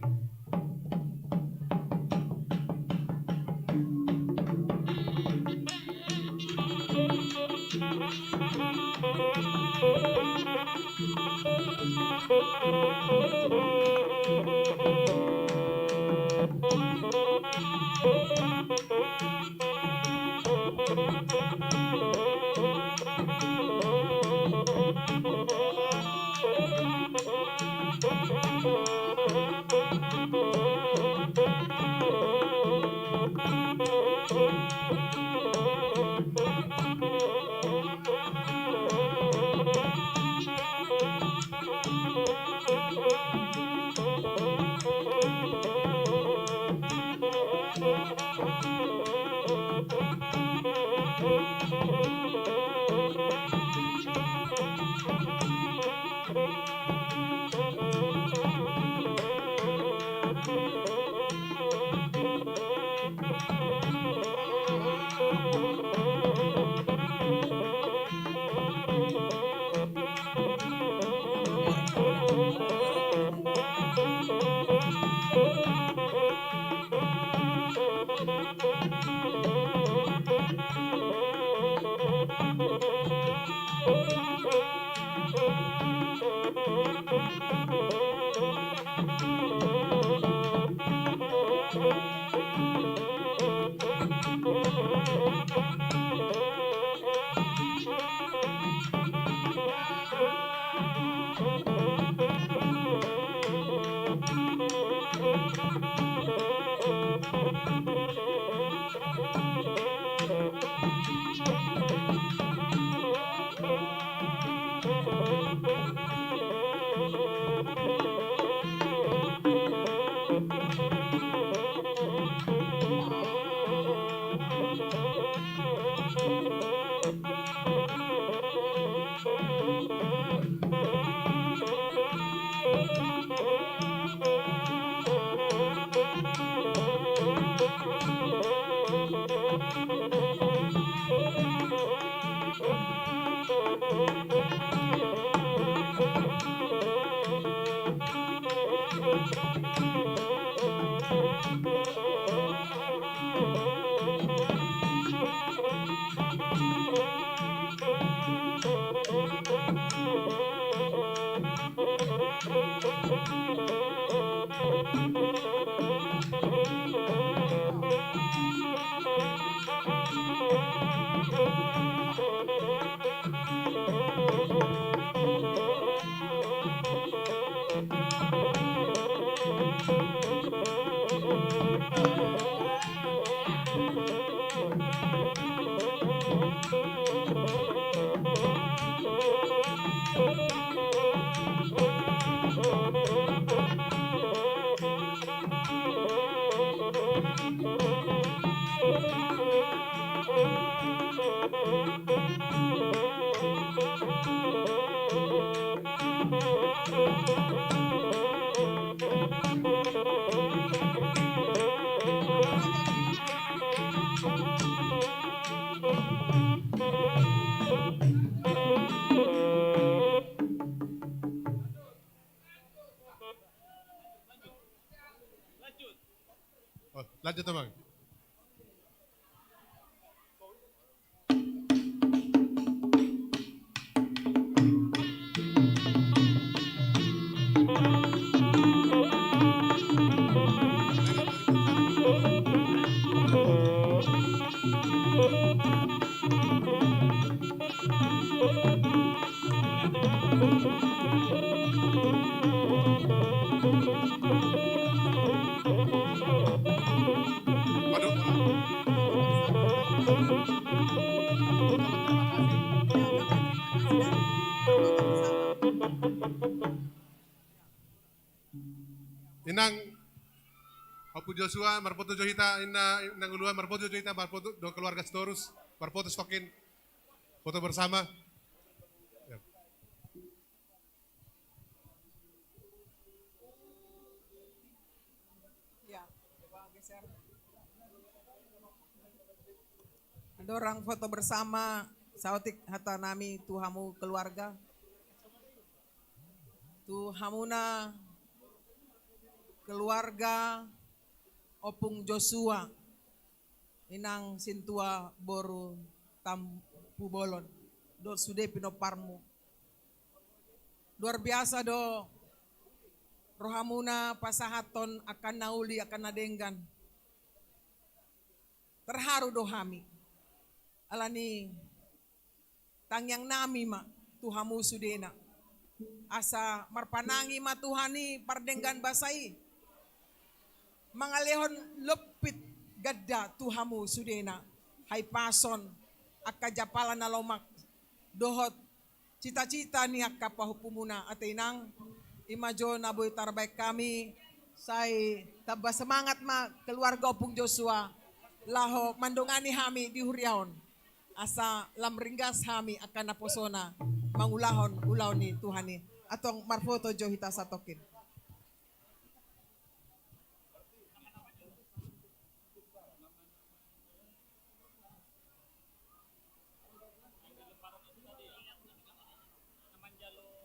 Oh, lanjut Bang. Inang Opu Joshua, marpoto Johita, inang uluan, marpoto Johita, marpoto do keluarga Storus, marpoto Stokin, foto bersama. Ya. Ya, coba geser. Ada orang foto bersama, sautik hata nami tuhamu keluarga. Tuhamuna keluarga Opung Joshua inang sintua boru tampu bolon do sude pinoparmu luar biasa do rohamuna pasahaton akan nauli akan nadenggan terharu do hami alani tangyang nami ma tuhamu sudena asa marpanangi ma tuhani pardenggan basai mangalehon lepit gadda tuhamu sudena hai pason akka japala na lomak dohot cita-cita ni akka pahupumuna atinang imajo na boy tarbaik kami say taba semangat ma keluarga Opung Joshua laho mandongani hami di huriaon asa lamringgas hami akan naposona mangulahon ulaw ni tuhani atong marfoto Johita satokin.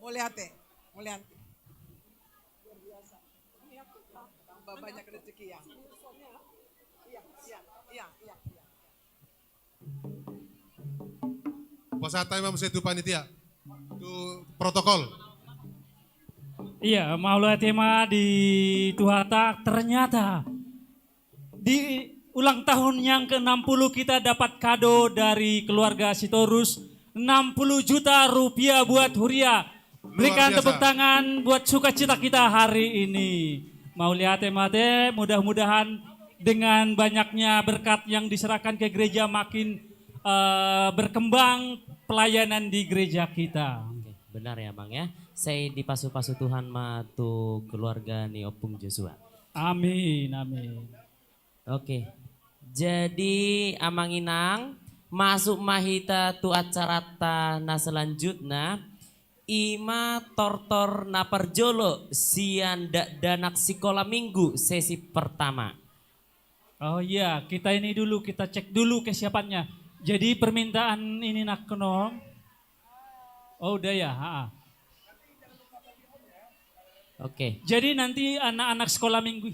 Mulyate. Luar biasa. Tambah banyak rezeki ya. Iya. Puasa tayo ma'am sa itu panitia. Itu protokol. Iya, Maulana tema di Tuhata ternyata di ulang tahun yang ke-60 kita dapat kado dari keluarga Sitorus 60 juta rupiah buat Huria. Berikan tepuk tangan buat sukacita kita hari ini. Maulana mate mudah-mudahan dengan banyaknya berkat yang diserahkan ke gereja makin berkembang pelayanan di gereja kita. Oke, benar ya Bang ya. Saya dipasu-pasu Tuhan matu keluarga ni Opung Joshua. Amin. Oke. Jadi amanginang masuk mahita tu acarata na selanjutnya ima tortor na perjolo sian danak sekolah minggu sesi pertama. Oh iya, kita ini dulu, kita cek dulu kesiapannya. Jadi permintaan ini nak kenong. Oh udah ya. Oke. Jadi nanti anak-anak sekolah minggu.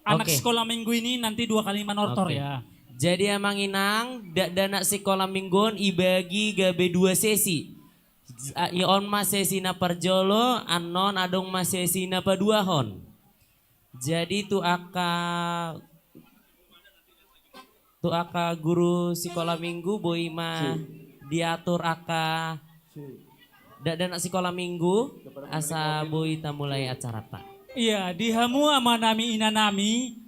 anak Oke. sekolah minggu ini nanti 2 kali manortor Oke. ya. Jadi Manginang dana sekolah mingguan ibagi gabe 2 sesi. Ion mas sesi na perjolo, anon adong mas sesi na paduahon. Jadi tu aka guru sekolah minggu boy mah diatur aka dana sekolah minggu asa boy ta mulai acara ta. Iya, di hamu ama nami ina nami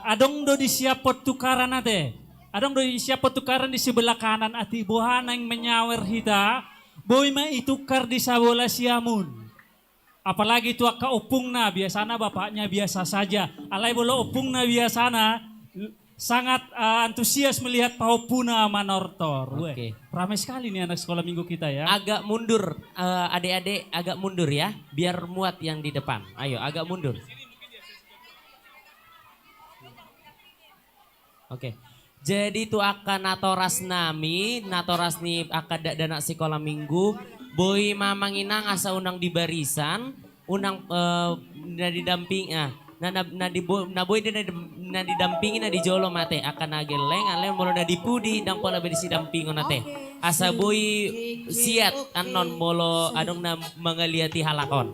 adong do di siap tukaran ate. Adong do di siap tukaran di sebelah kanan ati bohana yang menyawer hita. Boy ma itukar di sabola siamun. Apalagi tu aka opung na biasana bapaknya biasa saja. Alai bolo opung na biasana sangat antusias melihat paupuna manortor. Oke. Ramai sekali nih anak sekolah minggu kita ya. Agak mundur, adik-adik agak mundur ya, biar muat yang di depan. Ayo agak mundur. Oke. Jadi itu akan natoras ni akan dana sekolah minggu. Boy mamanginang asa unang di barisan, unang na didamping na boy na didampingi na di jolo mate akan nageleng ale molo na dipudi dang pola berisi dampingon nate. Asa boy siat anon molo adong na mangaliati halakon.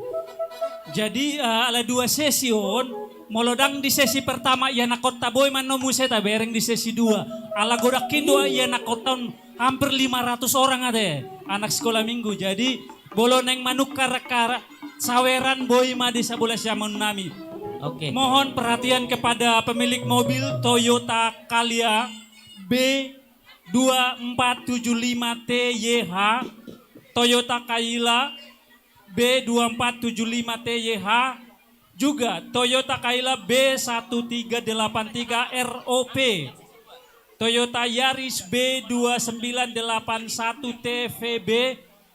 Jadi ala 2 sesion, molodang di sesi pertama ia nakota boy man no museta bereng di sesi 2. Ala godakin 2 ia nakoton hampir 500 orang ade anak sekolah minggu. Jadi bolo neng manuk kara saweran boy ma di sabola siamon nami. Oke. Mohon perhatian kepada pemilik mobil Toyota Calya B2475TYH, Toyota Kaila B2475TYH, juga Toyota Kaila B1383ROP, Toyota Yaris B2981TVB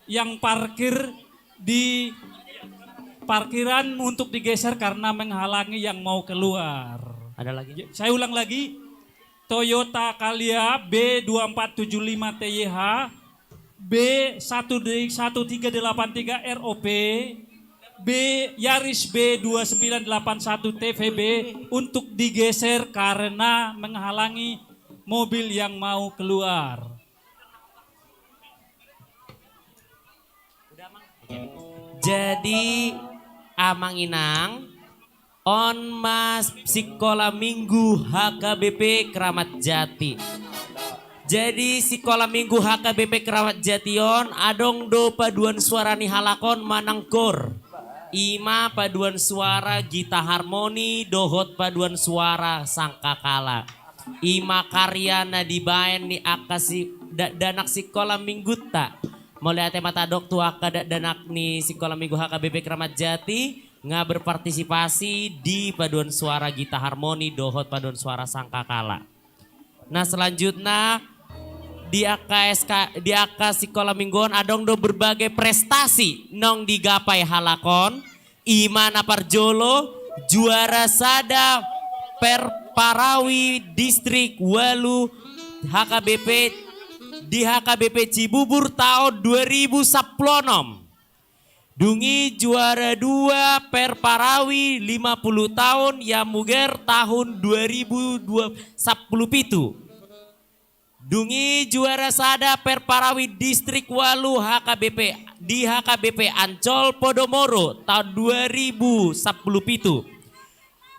yang parkir di parkiran untuk digeser karena menghalangi yang mau keluar. Ada lagi? Saya ulang lagi. Toyota Calya B2475TYH, B1383ROP, Yaris B2981TVB untuk digeser karena menghalangi mobil yang mau keluar. Jadi Amanginang on mas sekolah minggu HKBP Keramat Jati. Jadi sekolah minggu HKBP Keramat Jation adong do paduan suara ni halakon manangkor. Ima paduan suara gita harmoni, dohot paduan suara sangkakala. Ima karya na dibayan ni akasi danak sekolah minggu ta. Mulai ate mata dok tu danak ni sekolah minggu HKBP Keramat Jati nga berpartisipasi di paduan suara gita harmoni, dohot paduan suara sangkakala. Nah selanjutnya di AK sekolah mingguan adong do berbagai prestasi nong digapai halakon. Imana Parjolo juara sada Perparawi Distrik Walu HKBP di HKBP Cibubur tahun 2010. Dungi juara 2 Perparawi 50 tahun Yamuger tahun 2017. Dungi juara sada Perparawi Distrik Walu HKBP di HKBP Ancol Podomoro tahun 2017.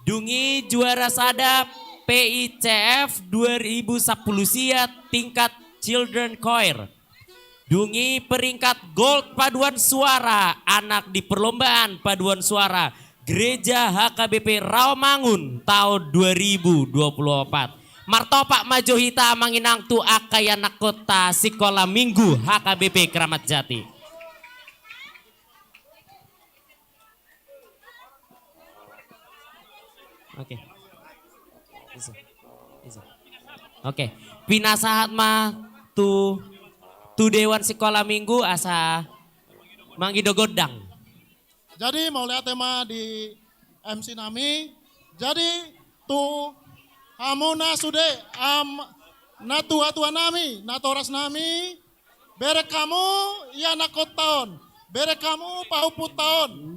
Dungi juara sada PICF 2010 siat tingkat Children Choir. Dungi peringkat gold paduan suara anak di perlombaan paduan suara Gereja HKBP Rawamangun tahun 2024. Martopak Majohita Manginang tu akayana kota sekolah minggu HKBP Keramat Jati. Oke. Oke. Pinasahat mah tu dewan sekolah minggu asa Manggido Godang. Jadi mau lihat tema di MC nami. Jadi tu Amona sude na tua nami, na toras nami, bere kamu ya nakot tahun, bere kamu pahuput tahun.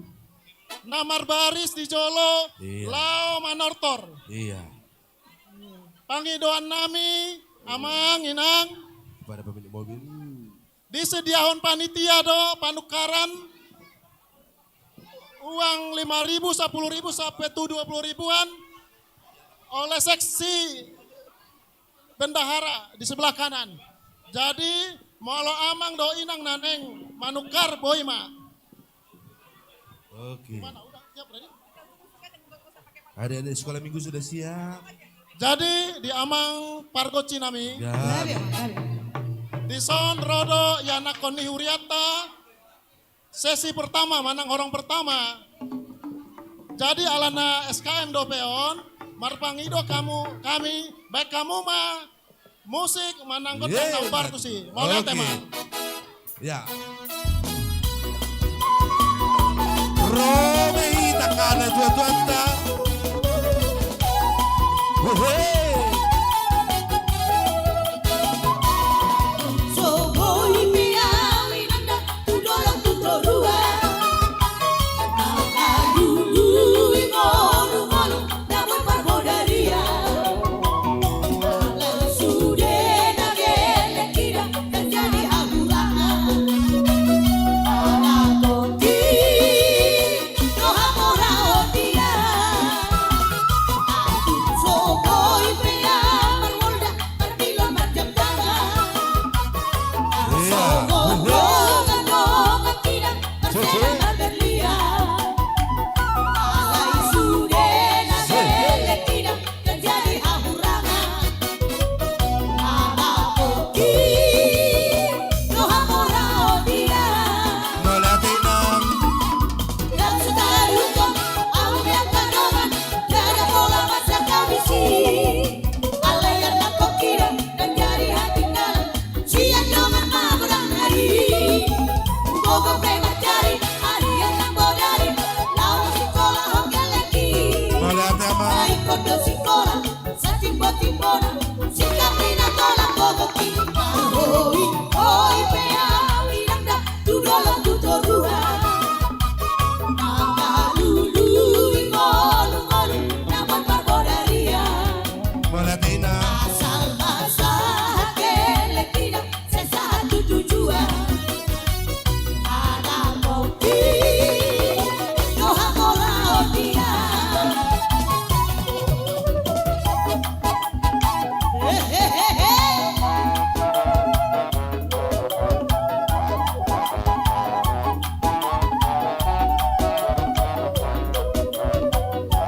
Namar baris di Jolo, Iya. lao manortor. Iya. Pangidoan nami, amang inang, Kepada pemilik mobil. disediakan panitia do panukaran uang 5.000, 10.000 sampai 20.000-an oleh seksi bendahara di sebelah kanan. Jadi molo amang do inang naneng manukar boima. Oke. Adik-adik sekolah minggu sudah siap. Jadi di amang pargo cinami. Ya. Di son rodo yana koni huriata. Sesi pertama manang orang pertama. Jadi alana SKM do peon. Marpangido kami baik kamu mah musik mananggot Yeay, gambar tuh sih. Mau lihat Oke. teman. Ya. Romei takana tua-tuanta. Hey. So boy piawi nanda tu dolong tu torua. Maka dulu ingonu ngonu namun parbodaria. Alam sudah nagele kira terjadi abulangan. Anak koti doha mora otia. So boy pria marwolda marbilon macam tangan.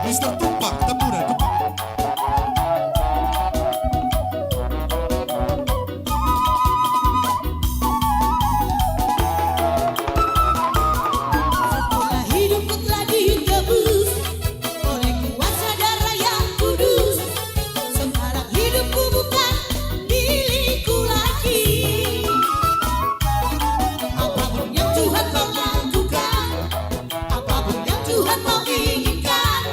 Mr. Tupak, tepuran Tupak. Setelah hidupku telah ditebus oleh kuasa darah yang kudus, sekarang hidupku bukan milikku lagi. Apapun yang Tuhan mau lakukan, apapun yang Tuhan mau inginkan,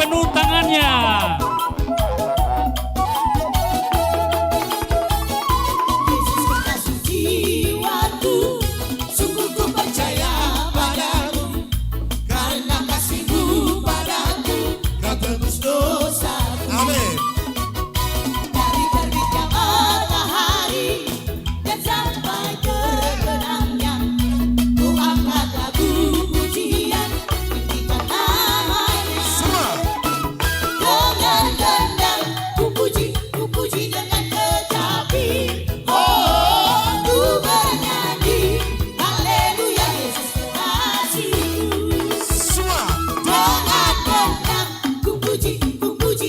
penuh tangannya. Yesus kekasih jiwaku, sungguh ku percaya padamu, karena kasih-Mu padaku, Kau tebus dosaku. Amin. Dari terbitnya matahari dan sampai terbenamnya, ku angkat lagu pujian, tinggikan namanya. Semua. Dengan gendang ku puji dengan kecapi. Oh, ku bernyanyi, haleluya Yesus kekasihku. Semua. Dengan gendang ku puji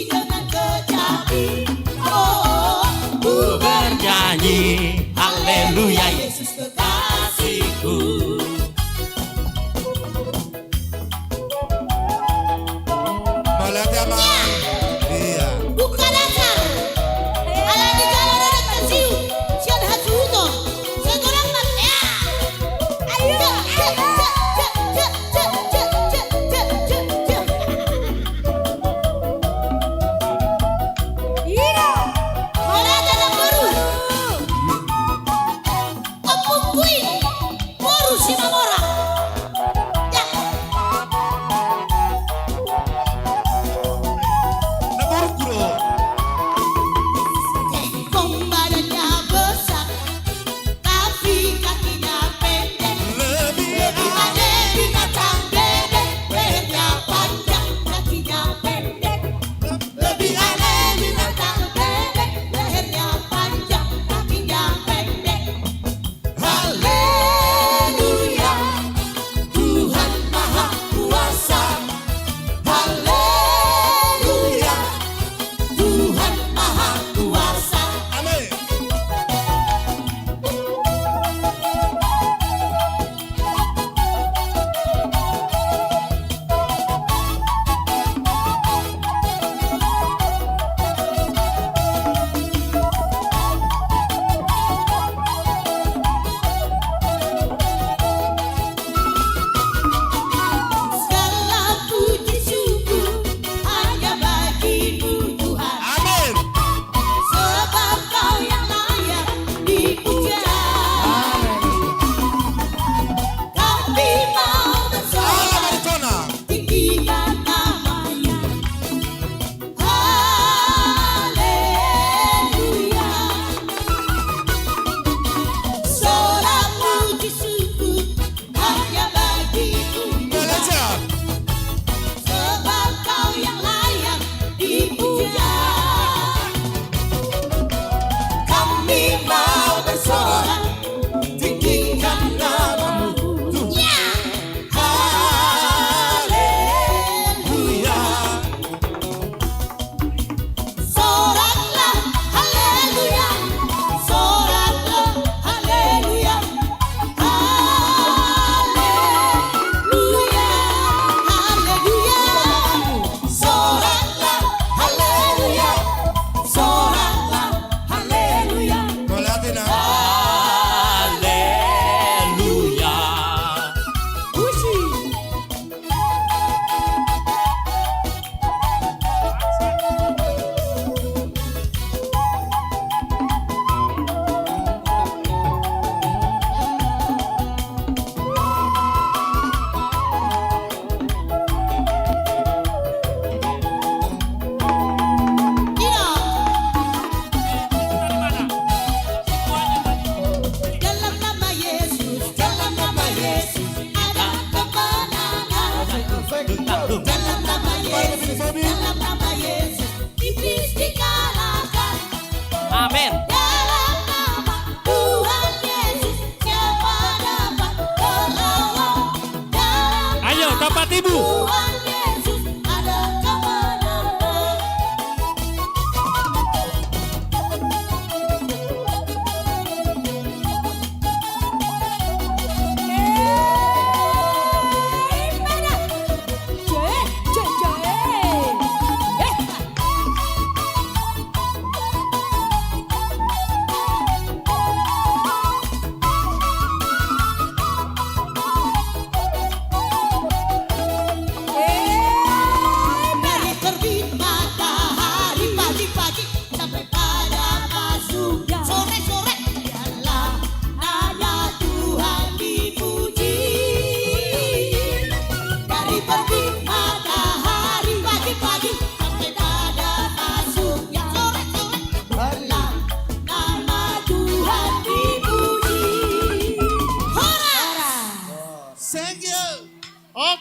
dengan kecapi. Oh, ku bernyanyi, haleluya Yesus kekasihku. Mau lihat ya, Mang? Iya. Buka dasar, ala di jalan ada kasiu, sian hasuto, seorang mat ya. Ayo, Iya, mana ada yang baru?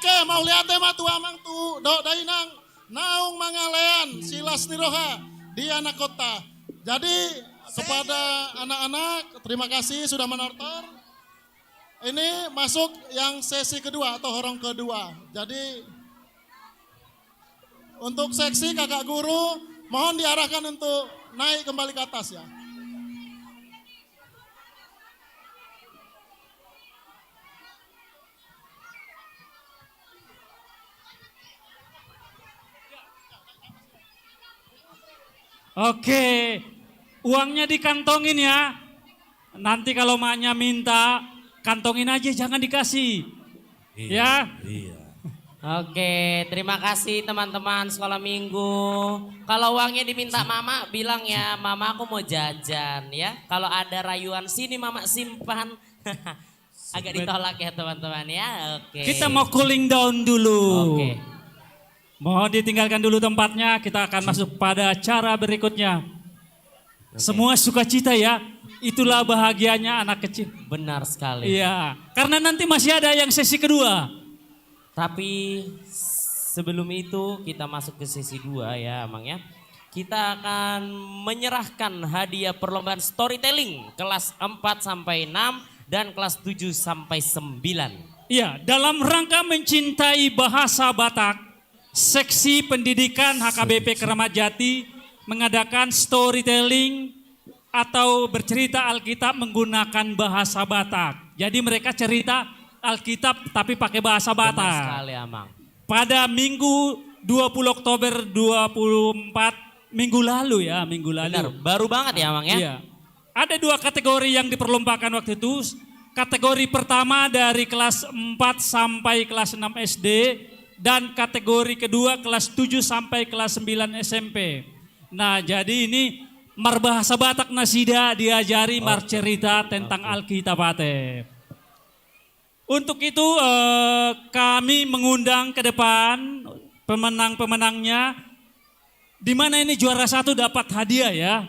Oke, mau lihat tema tu amang tu dok dainang naung mangalean silas niroha di anak kota. Jadi kepada anak-anak terima kasih sudah menonton. Ini masuk yang sesi kedua atau horong kedua. Jadi untuk seksi kakak guru mohon diarahkan untuk naik kembali ke atas ya. Oke, uangnya dikantongin ya. Nanti kalau maknya minta, kantongin aja jangan dikasih. Ya. Iya. Oke, terima kasih teman-teman sekolah minggu. Kalau uangnya diminta mama, bilang ya, mama aku mau jajan ya. Kalau ada rayuan sini mama simpan. Agak ditolak ya teman-teman ya. Oke. Kita mau cooling down dulu. Oke. Mohon ditinggalkan dulu tempatnya, kita akan masuk pada acara berikutnya. Semua sukacita ya, itulah bahagianya anak kecil. Benar sekali. Iya, karena nanti masih ada yang sesi kedua. Tapi sebelum itu kita masuk ke sesi 2 ya Amang ya. Kita akan menyerahkan hadiah perlombaan storytelling kelas 4 sampai 6 dan kelas 7 sampai 9. Iya, dalam rangka mencintai bahasa Batak, Seksi Pendidikan HKBP Keramat Jati mengadakan storytelling atau bercerita Alkitab menggunakan bahasa Batak. Jadi mereka cerita Alkitab tapi pakai bahasa Batak. Benar sekali Amang. Pada Minggu 20 Oktober 24 minggu lalu ya, minggu lalu. Benar, baru banget ya Amang ya. Iya. Ada 2 kategori yang diperlombakan waktu itu. Kategori pertama dari kelas 4 sampai kelas 6 SD dan kategori kedua kelas 7 sampai kelas 9 SMP. Nah, jadi ini mar bahasa Batak nasida diajari mar cerita tentang Alkitab ate. Untuk itu kami mengundang ke depan pemenang-pemenangnya, di mana ini juara 1 dapat hadiah ya,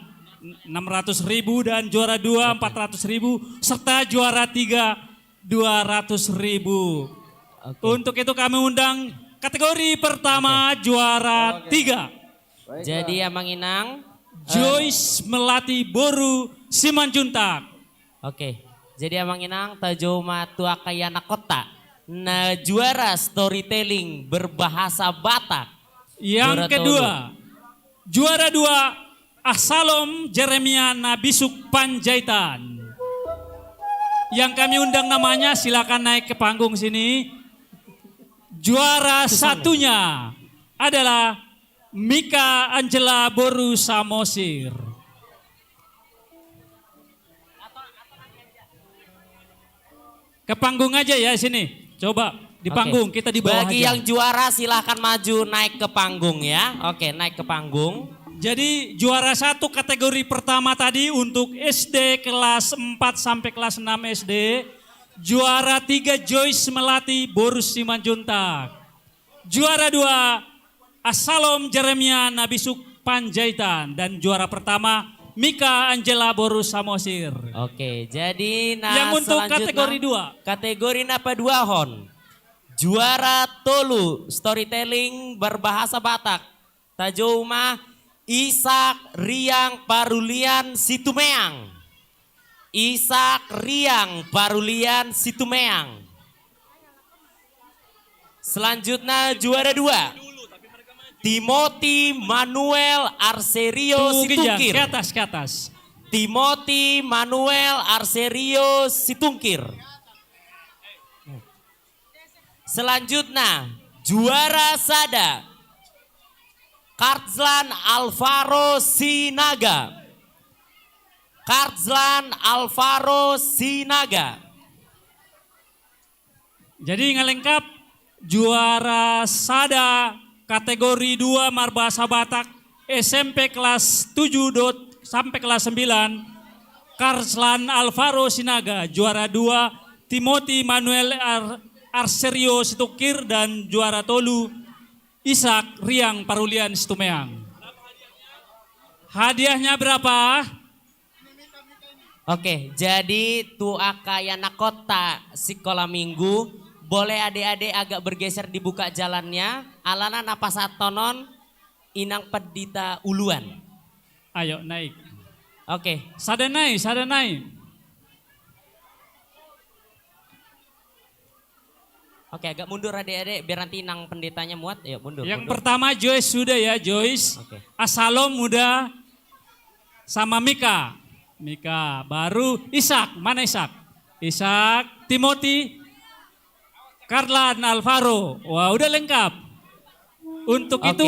600.000 dan juara 2 400.000 serta juara 3 200.000. Untuk itu kami undang kategori pertama juara 3. Jadi Amang Inang, Joyce Melati Boru Simanjuntak. Oke. Jadi Amang Inang tajoma tua kayana kota. Nah juara storytelling berbahasa Batak. Yang kedua, juara 2 Asalom Jeremia Nabisuk Panjaitan. Yang kami undang namanya silakan naik ke panggung sini. Juara satunya adalah Mika Angela Boru Samosir. Ke panggung aja ya sini. Coba di panggung, kita di bawah Bagi aja. yang juara silahkan maju naik ke panggung ya. Oke, naik ke panggung. Jadi juara 1 kategori pertama tadi untuk SD kelas 4 sampai kelas 6 SD. Juara 3 Joyce Melati Borus Simanjuntak. Juara 2 Asalom Jeremia Nabisuk Panjaitan. Dan juara pertama Mika Angela Borus Samosir. Oke, jadi yang untuk kategori 2. Kategori napa 2 hon. Juara tolu storytelling berbahasa Batak. Tajoma Isak Riang Parulian Situmeang. Isak Riang Parulian Situmeang. Selanjutnya juara 2. Timothy Manuel Arserio Situngkir. Ke atas, ke atas. Timothy Manuel Arserio Situngkir. Selanjutnya juara sada Karzlan Alvaro Sinaga. Karzlan Alvaro Sinaga. Jadi nggak lengkap, juara sada kategori 2 Marbahasa Batak SMP kelas 7 sampai kelas 9 Karslan Alvaro Sinaga. Juara 2 Timothy Manuel Arserio Situkir dan juara tolu Isak Riang Parulian Situmeang. Hadiahnya berapa? Oke, jadi tu akayana kota sekolah minggu Boleh adik-adik agak bergeser dibuka jalannya. Alana napasatonon inang pedita uluan. Ayo naik. Oke. Sadanai. Oke, agak mundur adik-adik biar nanti inang pendetanya muat. Yuk mundur. Yang mundur. pertama Joyce sudah ya, Joyce. Oke. Asalom muda sama Mika. Baru Ishak. Mana Ishak? Ishak, Timothy, Karlan, Alvaro. Wah, udah lengkap. Untuk Oke. itu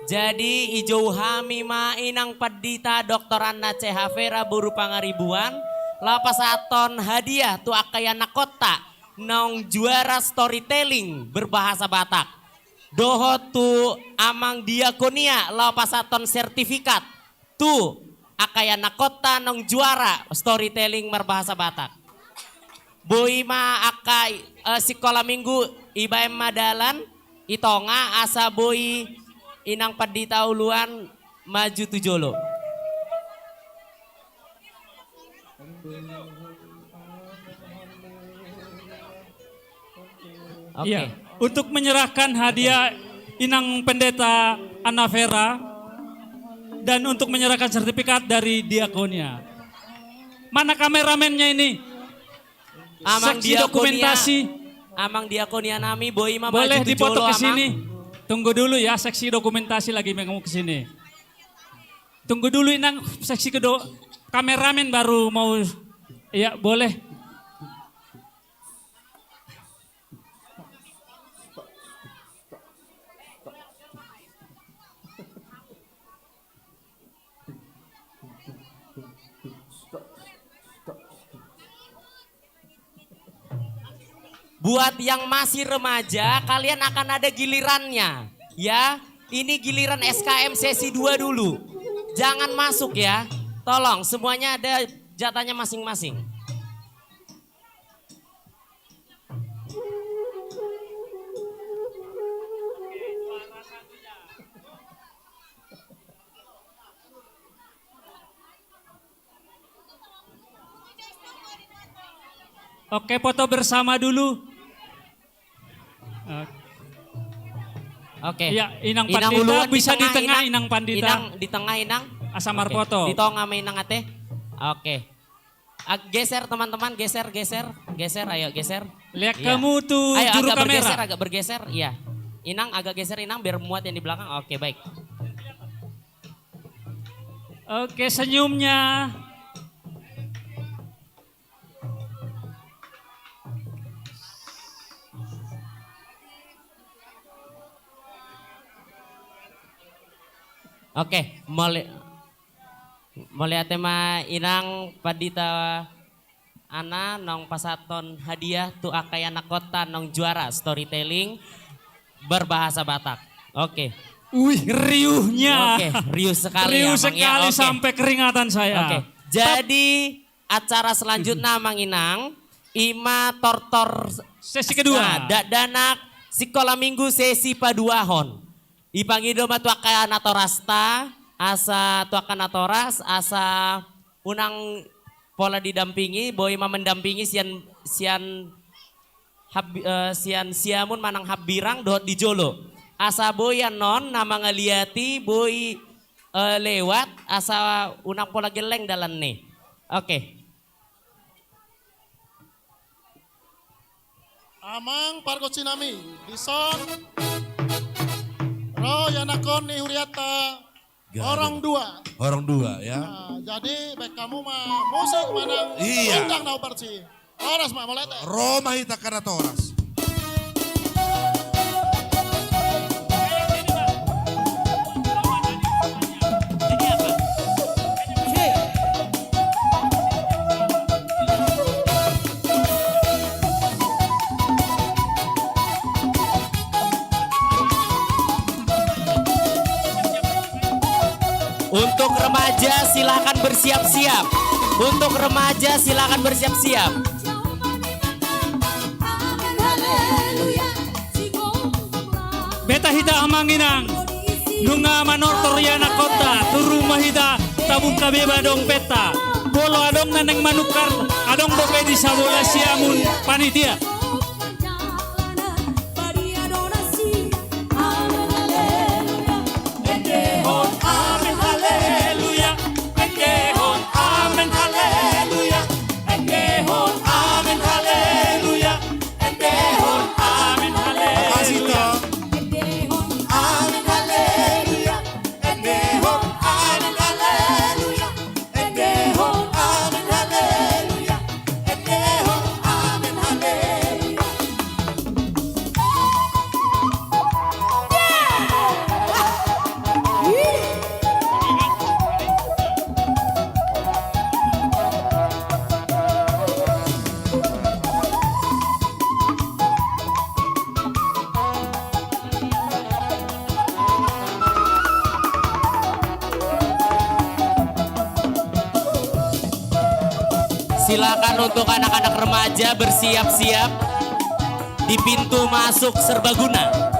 Jadi ijo hamima inang pedita Dr. Anna C. Havera buru pangaribuan. Lapasaton hadiah tu akayana kota. Nong juara storytelling berbahasa Batak. Doho tu amang diakonia lapasaton sertifikat. Tu akayana kota nong juara storytelling berbahasa Batak. Boima akai sekolah minggu ibaem madalan itonga asa boi inang pedita uluan maju tujolo. Iya, untuk menyerahkan hadiah inang pendeta Anna Vera dan untuk menyerahkan sertifikat dari diakonia. Mana kameramennya ini? Seksi dokumentasi. Amang diakonia nami boi mama Boleh maju dipoto tujolo ke amang. sini. Tunggu dulu ya, seksi dokumentasi lagi mau ke sini. Tunggu dulu inang seksi kameramen baru mau. Ya, boleh. Buat yang masih remaja, kalian akan ada gilirannya. Ya, ini giliran SKM sesi 2 dulu. Jangan masuk ya. Tolong, semuanya ada jatahnya masing-masing. Oke, foto bersama dulu. Oke. Ya, Inang Pandita bisa di tengah Inang Pandita. Inang di tengah Inang. Asamar Oke. foto. Di tengah sama Inang ate. Oke. Geser teman-teman, geser. Ayo geser. Lihat Iya. kamu tuh Ayo, juru agak kamera. agak bergeser. Iya. Inang agak geser Inang biar muat yang di belakang. Oke, baik. Oke, senyumnya. Oke, mulai tema Inang Padita Ana nong pasaton hadiah tu akayana kota nong juara storytelling berbahasa Batak. Oke. Wih, riuhnya. Oke, riuh sekali Riuh ya, Mang, sekali ya. Oke. sampai keringatan saya. Oke. Jadi acara selanjutnya Mang Inang ima tortor sesi kedua. Danak sekolah minggu sesi paduahon. Ipangido matuaka natorasta, asa tuaka natoras, asa unang pola didampingi, boy mendampingi sian siamun manang habirang dot di jolo. Asa boy non nama ngeliati boy lewat, asa unang pola geleng dalan nih. Oke. Amang Parko Cinami, Dison, Ro Yanakon ni Huriata, orang dua. Orang dua ya. Nah, jadi baik kamu mah musik mana? Iya. Bintang nau perci. Oras mah mulai teh. Roma hita kana toras. Untuk remaja silakan bersiap-siap. Untuk remaja silakan bersiap-siap. Beta hita amanginang. Nunga manortor yana kota. Turu mahita tabung kabeba dong peta. Bolo adong naneng manukar. Adong dope di sabola siamun panitia. Silakan untuk anak-anak remaja bersiap-siap di pintu masuk serbaguna.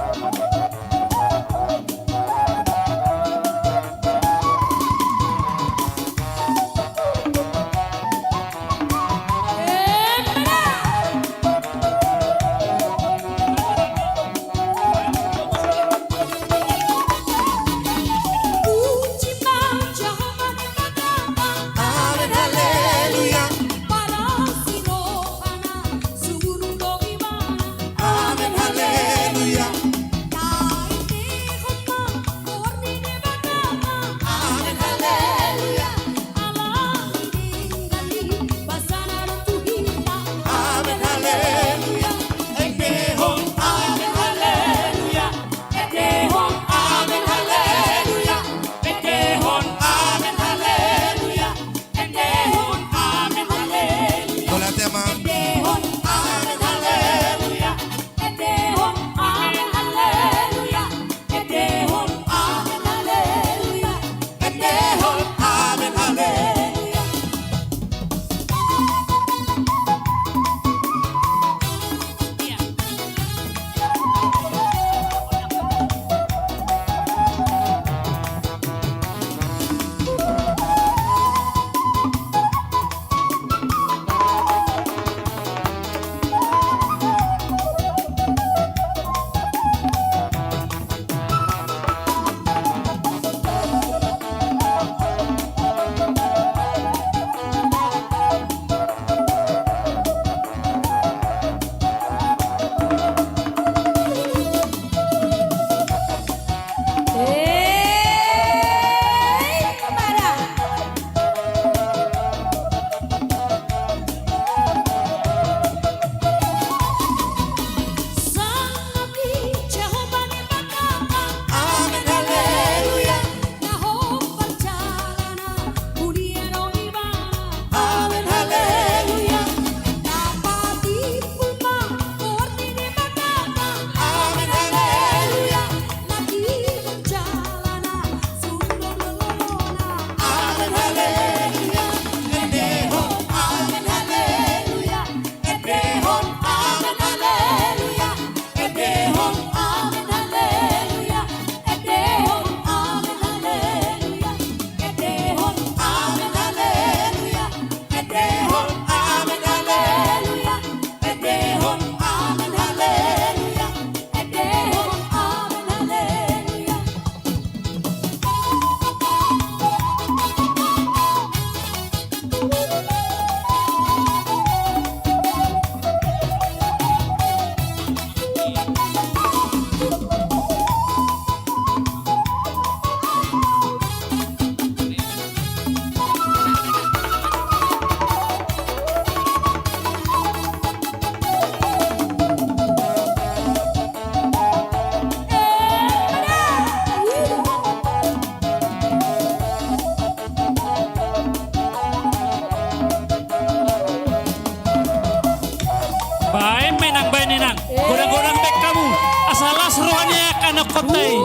Baik menang baik nenang. Godang-godang baik kamu. Asal lasroannya kana kotai.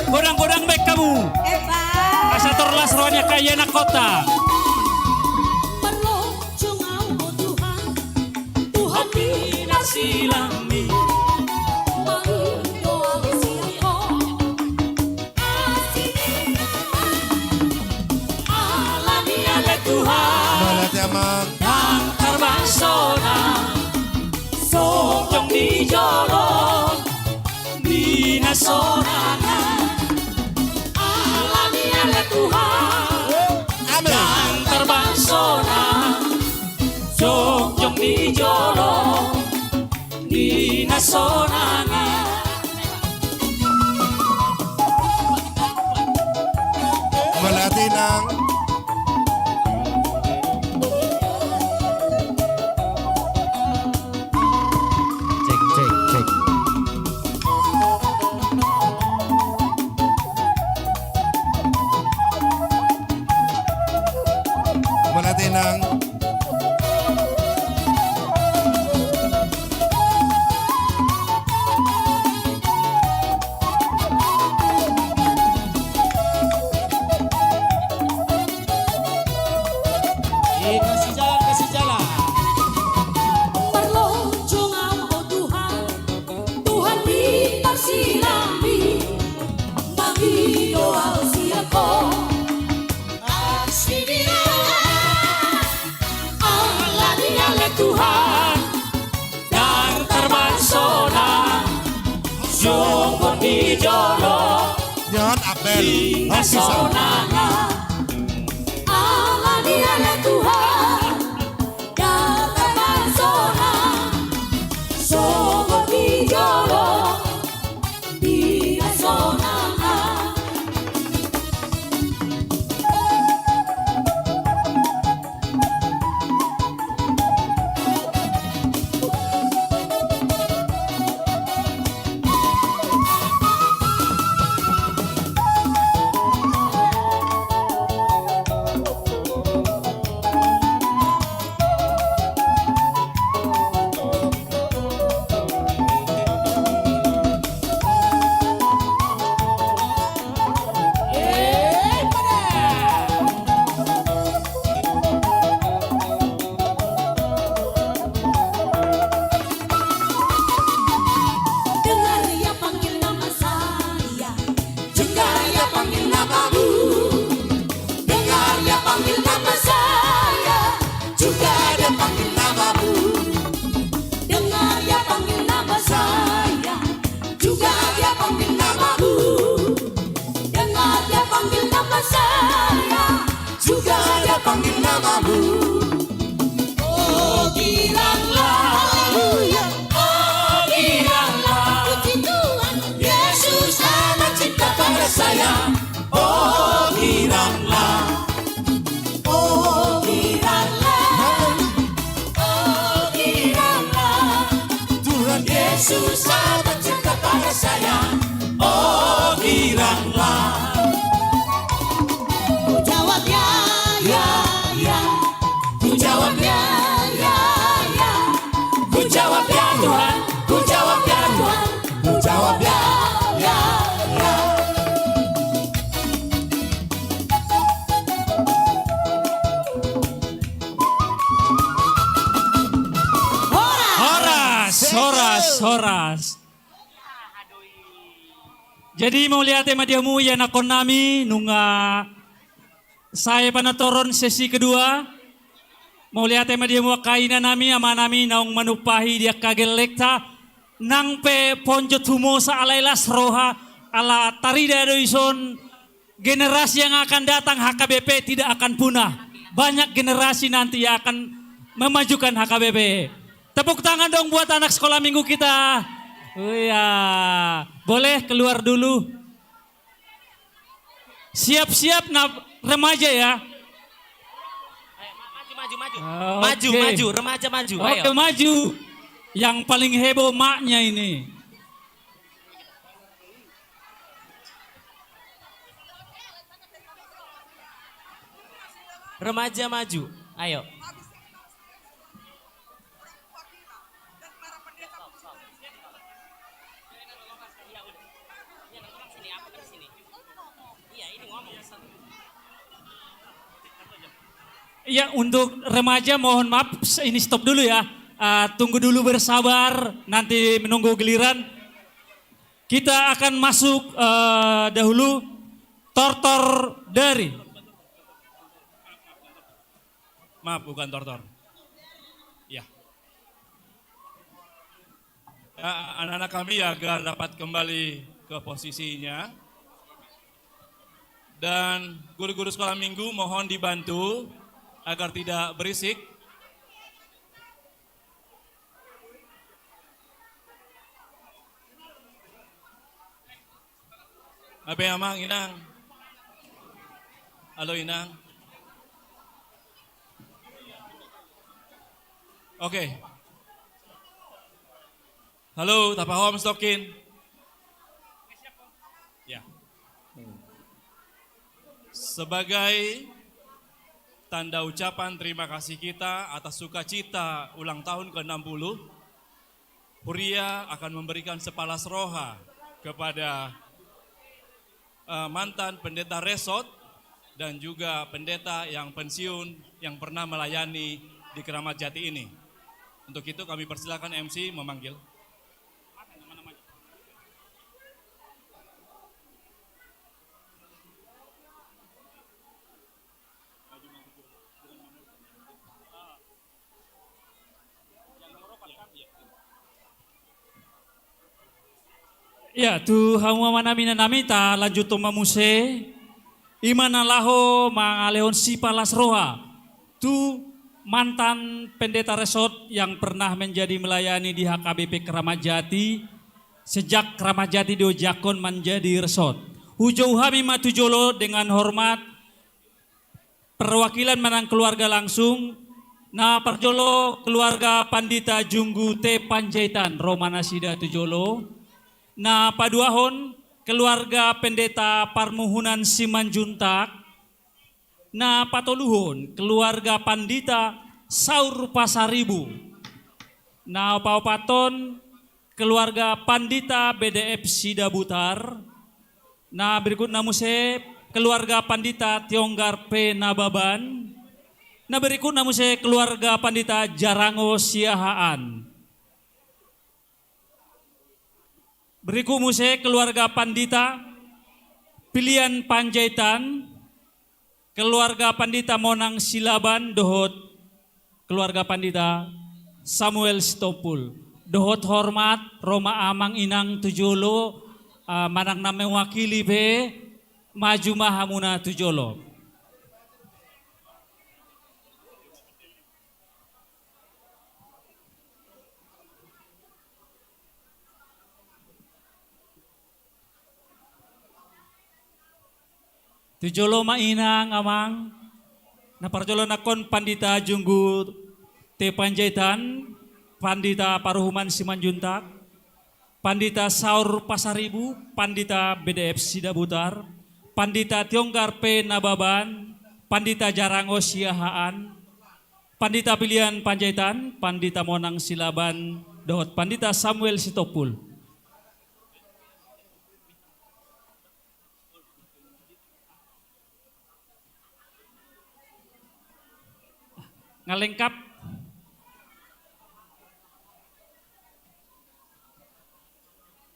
Godang-godang baik kamu. Asal terlas rohnya kaya nak kota. Tuhan bina silami. Alami ale Tuhan. Malatiamang. Yang terbasona. Sojong di jolong bina sorangan alami ale Tuhan yang terbasona sojong di jolong bina sorangan. Malatinang. Malatinang. Kasih jalan, kasih jalan. jodoh Nyon Abel Oksisa sonana Allah diana Tuhan dapat sona sogo di jodoh dia sonana. Dengar dia panggil nama saya, juga dia panggil namamu. Dengar dia panggil nama saya, juga dia panggil namamu. Dengar dia panggil nama saya, juga dia panggil namamu. Dengar dia panggil nama saya, juga dia panggil namamu. Oh giranglah, oh giranglah, puji Tuhan Yesus amat cinta pada saya. Oh giranglah, oh giranglah, oh giranglah, Tuhan Yesus amat cinta pada saya. Oh giranglah. Ku jawab ya, ya, ya. Ku jawab ya, ya, ya. Ku jawab ya Tuhan, ku jawab ya Tuhan, ku jawab ya, ya, ya. Horas. Jadi mau lihat tema diamu ya nakon nami nunga saya panatoron sesi kedua. Mau lihat tema diamu kaina nami ama nami naung manupahi dia kagelekta nang pe ponjo tumo sa alailas roha ala tarida doison generasi yang akan datang HKBP tidak akan punah. Banyak generasi nanti yang akan memajukan HKBP. Tepuk tangan dong buat anak sekolah minggu kita. Oh ya, boleh keluar dulu. Siap-siap remaja ya. Maju, remaja maju. Oke, Ayo. maju. Yang paling heboh maknya ini. Remaja maju. Ayo. Ya untuk remaja mohon maaf ini stop dulu ya. Tunggu dulu bersabar nanti menunggu giliran. Kita akan masuk dahulu tortor dari. Maaf, bukan tortor. Ya. Anak-anak kami agar dapat kembali ke posisinya. Dan guru-guru sekolah minggu mohon dibantu agar tidak berisik. Apa yang Amang, Inang? Halo Inang. Oke. Halo, Tapahom Stokin. Ya. Sebagai tanda ucapan terima kasih kita atas sukacita ulang tahun ke-60, Huria akan memberikan sepalas roha kepada mantan pendeta resort dan juga pendeta yang pensiun yang pernah melayani di Keramat Jati ini. Untuk itu kami persilakan MC memanggil. Ya, tu hamu manami namita lanjut to mamuse. Imana laho mangaleon si palas roha. Tu mantan pendeta resort yang pernah menjadi melayani di HKBP Keramat Jati sejak Keramat Jati diojakon menjadi resort. Hujau hami matujolo dengan hormat perwakilan manang keluarga langsung. Nah perjolo keluarga Pandita Junggu T. Panjaitan Romana Sida Tujolo. Nah paduahon keluarga pendeta Parmuhunan Simanjuntak. Nah patoluhun keluarga Pandita Saur Pasaribu. Nah paupaton keluarga Pandita BDF Sida Butar. Nah berikut namuse keluarga Pandita Tionggar P. Nababan. Nah berikut namuse keluarga Pandita Jarango Siahaan. Berikut muse keluarga Pandita Pilihan Panjaitan, keluarga Pandita Monang Silaban, dohot keluarga Pandita Samuel Stopul. Dohot hormat Roma Amang Inang Tujolo manang name wakili be maju mahamuna Tujolo. Tujolo mainang amang naparjolo nakon Pandita Junggu T. Panjaitan, Pandita Paruhuman Simanjuntak, Pandita Saur Pasaribu, Pandita BDF Sida Butar, Pandita Tionggar P. Nababan, Pandita Jarango Siahaan, Pandita Pilihan Panjaitan, Pandita Monang Silaban, dohot Pandita Samuel Sitopul. Ngalengkap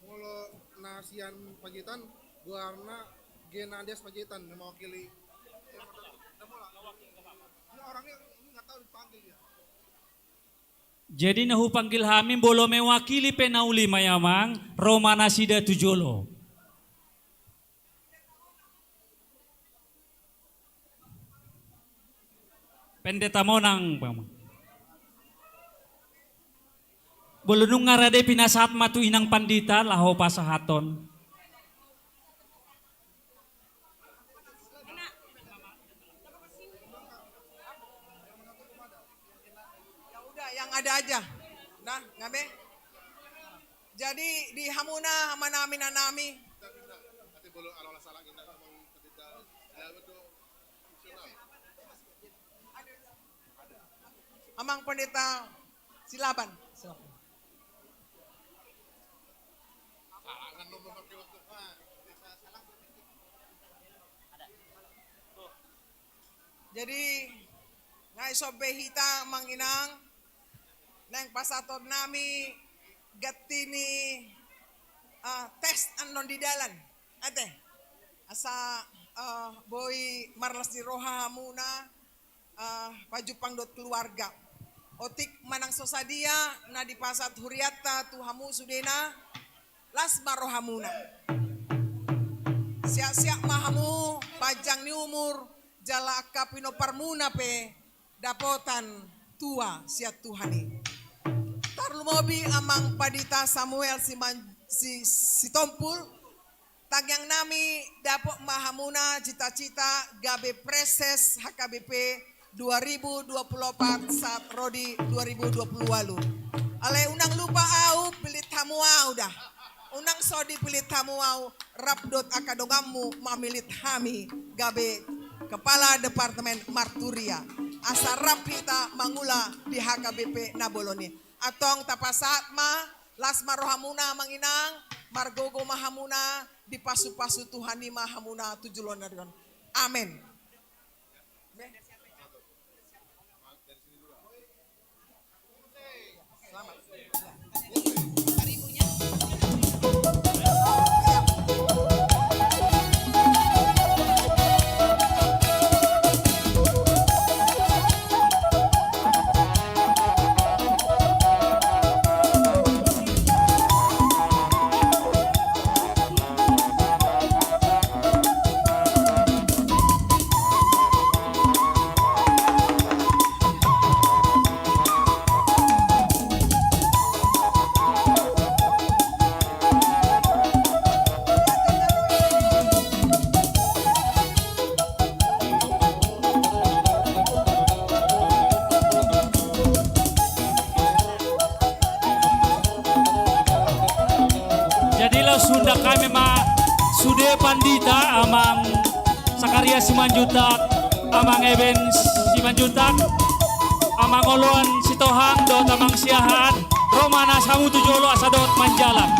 Mulu nasian Panjaitan Buarna Genandes Panjaitan mewakili orangnya nggak tahu dipanggil ya. Jadi nahu panggil hami bolo mewakili penauli mayamang Romana Sida Tujolo. Pendeta Monang, bolunung ngarade pinasat matu inang Pandita laho pasahaton. Ya udah yang ada aja. Nah, ngabe. Jadi di hamuna hamanami nanami. Nanti bolu ala salah kita ngomong ketika ya betul. Amang Pendeta Silaban. Jadi ngai sobe hita manginang nang pasator nami gatini tes anon di dalan ate asa boy marlas di roha muna pajupang dot keluarga otik manang sosadia na di pasat huriata tuhamu sudena las marohamuna siak-siak mahamu pajang ni umur jala kapino parmuna pe dapotan tua siat Tuhani tarlumobi amang Pandita Samuel si Tompul tagyang nami dapok mahamuna cita-cita gabe preses HKBP 2024 saat Rodi 2020 lalu. Ale unang lupa au pilit tamu au dah. Unang sodi pilit tamu au rapdot akadongamu mamilit hami gabe Kepala Departemen Marturia. Asa rapita mangula di HKBP Naboloni. Atong tapasat ma las marohamuna manginang margogo mahamuna di pasu-pasu Tuhani mahamuna tujulon narion. Amin. Sunda kami ma Sude Pandita amang Sakaria Simanjutak amang Eben Simanjutak amang Oloan Sitohang dot amang Siahaan Romana Samu Tujolo asadot Manjalan.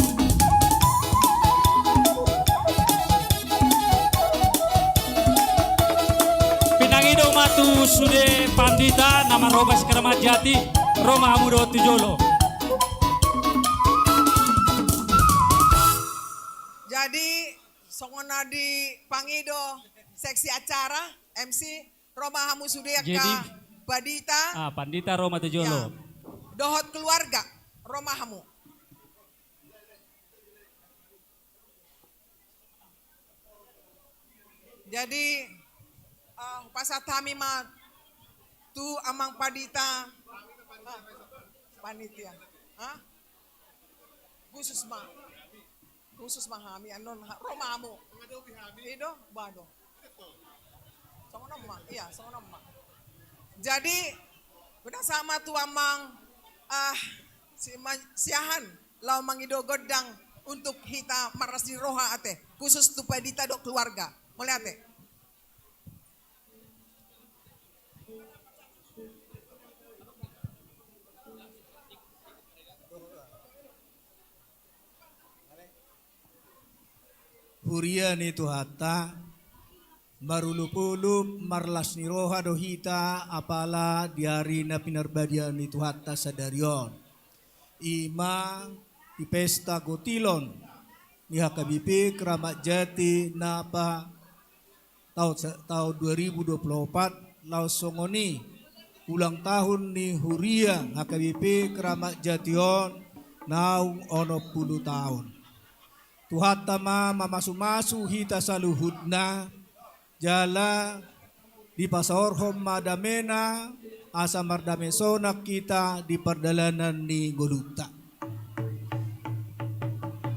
Pinangido matu Sude Pandita nama Robas Keramat Jati Roma Hamudo Tujolo. Jadi songona di Pangido seksi acara MC Roma Hamu Sudeka Jadi, Badita Pandita Roma Tujolo. Dohot keluarga Roma Hamu. Jadi pasatami ma tu amang Padita panitia. Khusus mahami anon Romamu. Ido bado. Songonom ma. Jadi udah sama tu amang siahan lau mangido godang untuk hita maras di roha ate khusus tu Padita dok keluarga. Mulai ate. Huria ni tuhata marulupulup marlas ni roha dohita apala diari na pinarbadian ni tuhata sadarion ima di pesta gotilon ni HKBP Keramat Jati napa tahun 2024 lau songoni ulang tahun ni Huria HKBP Keramat Jation naung ono 10 tahun. Tuhatama mamasu-masu hita saluhudna jala di pasorhom madamena asa mardamesona kita di perdalanan ni Goluta.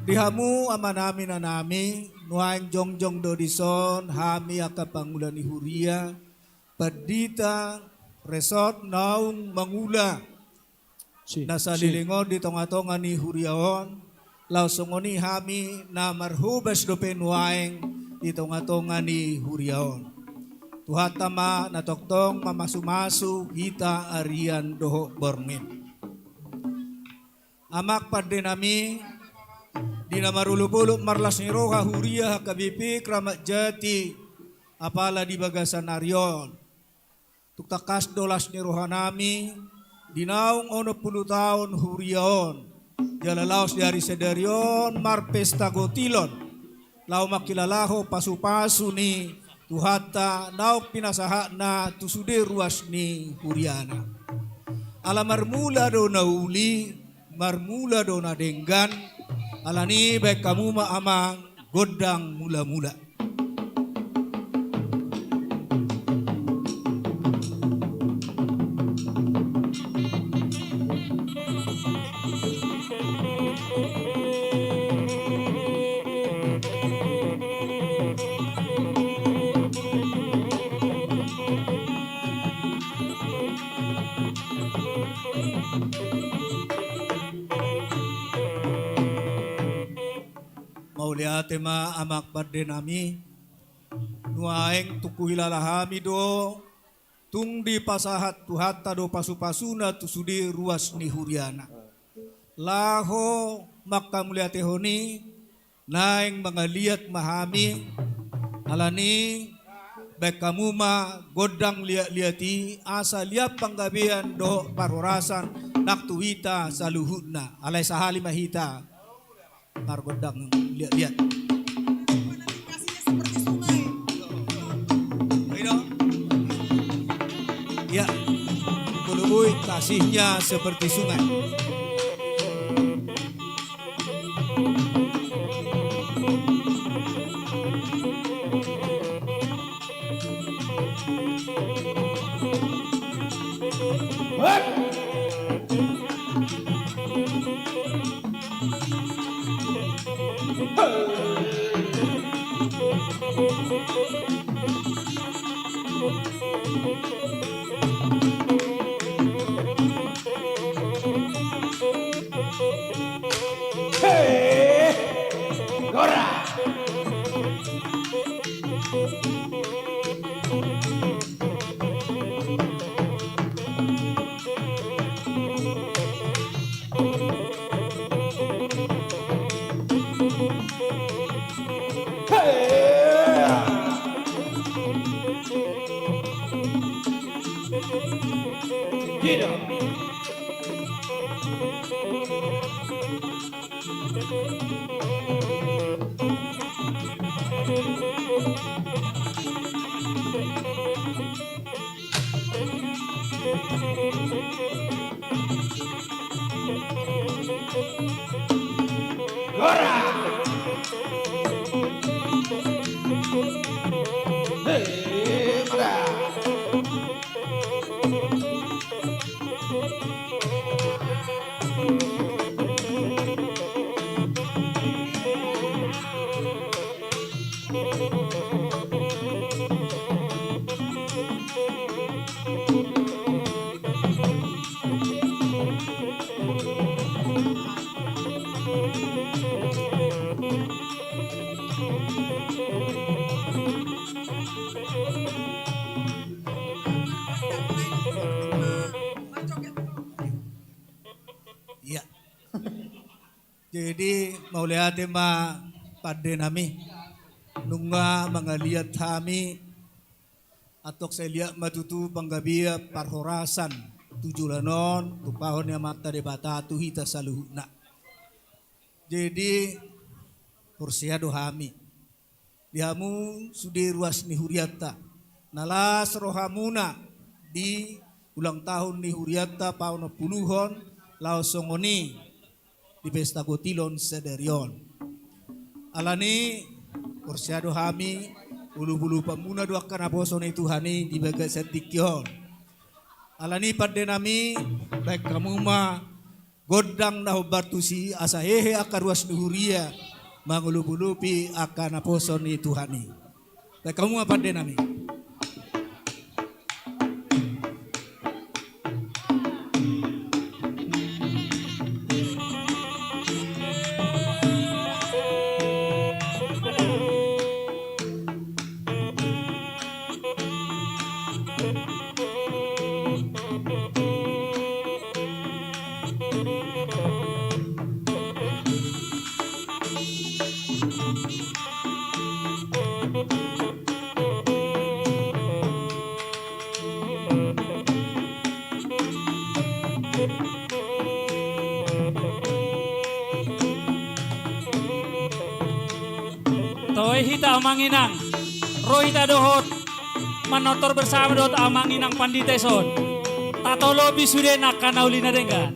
Dihamu amanami na nami nuaing jongjong dodison hami akapangulan ni Huria Padita resort naung mangula nasa lilingon di tonga-tonga ni Huriaon lausungoni hami na marhubas do penuaeng itonga-tonga ni Huriaon. Tuhatama na toktong mamasumasu hita arian doho borngin. Amak padde nami di namarulupuluk marlas ni roha Huria HKBP Keramat Jati apala di bagasan arion. Tuktakas dolas ni roha nami dinaung ono 10 tahun Huriaon. Jalalaos dari sedarion marpesta gotilon lau makilalaho pasu-pasu ni tuhata nauk pinasaha na tusude ruas ni Huriana ala marmula do nauli marmula do na denggan ala ni baik kamu ma amang godang mula-mula. Mauliate ma amak barde nami nuaeng tuku hilalahami do tung di pasahat tuhata do pasu-pasuna tusudi ruas ni Huriana laho makta muliate honi naeng mangaliat mahami alani baik kamu ma godang liati asa liap panggabian do parorasan naktuhita saluhudna alai sahali mahita margodang lihat. Ya, Kulubui kasihnya seperti sungai. Iya. Jadi mau lihat ma pada nami nunga mangaliat kami atau saya lihat matutu panggabia parhorasan tujulanon tupahon yang mata debata tu hita saluhna. Jadi porsiado hami dihamu sudi ruas ni huriata nalas rohamuna di ulang tahun ni huriata pauna puluhon lao songoni di pesta gotilon sederion alani porsiado hami ulu-ulu pamuna dua kanaposo ni Tuhani di bagai setikyon alani pada nami baik kamu ma godang nahu bartusi asa hehe akaruas nuhuria mangulu-ulupi akan aposo ni Tuhani baik kamu ma pada nami. Toy hita amanginang, rohita dohot, manotor bersama dohot amanginang panditeson. Tato lobi sudah nak kanaulina dengan.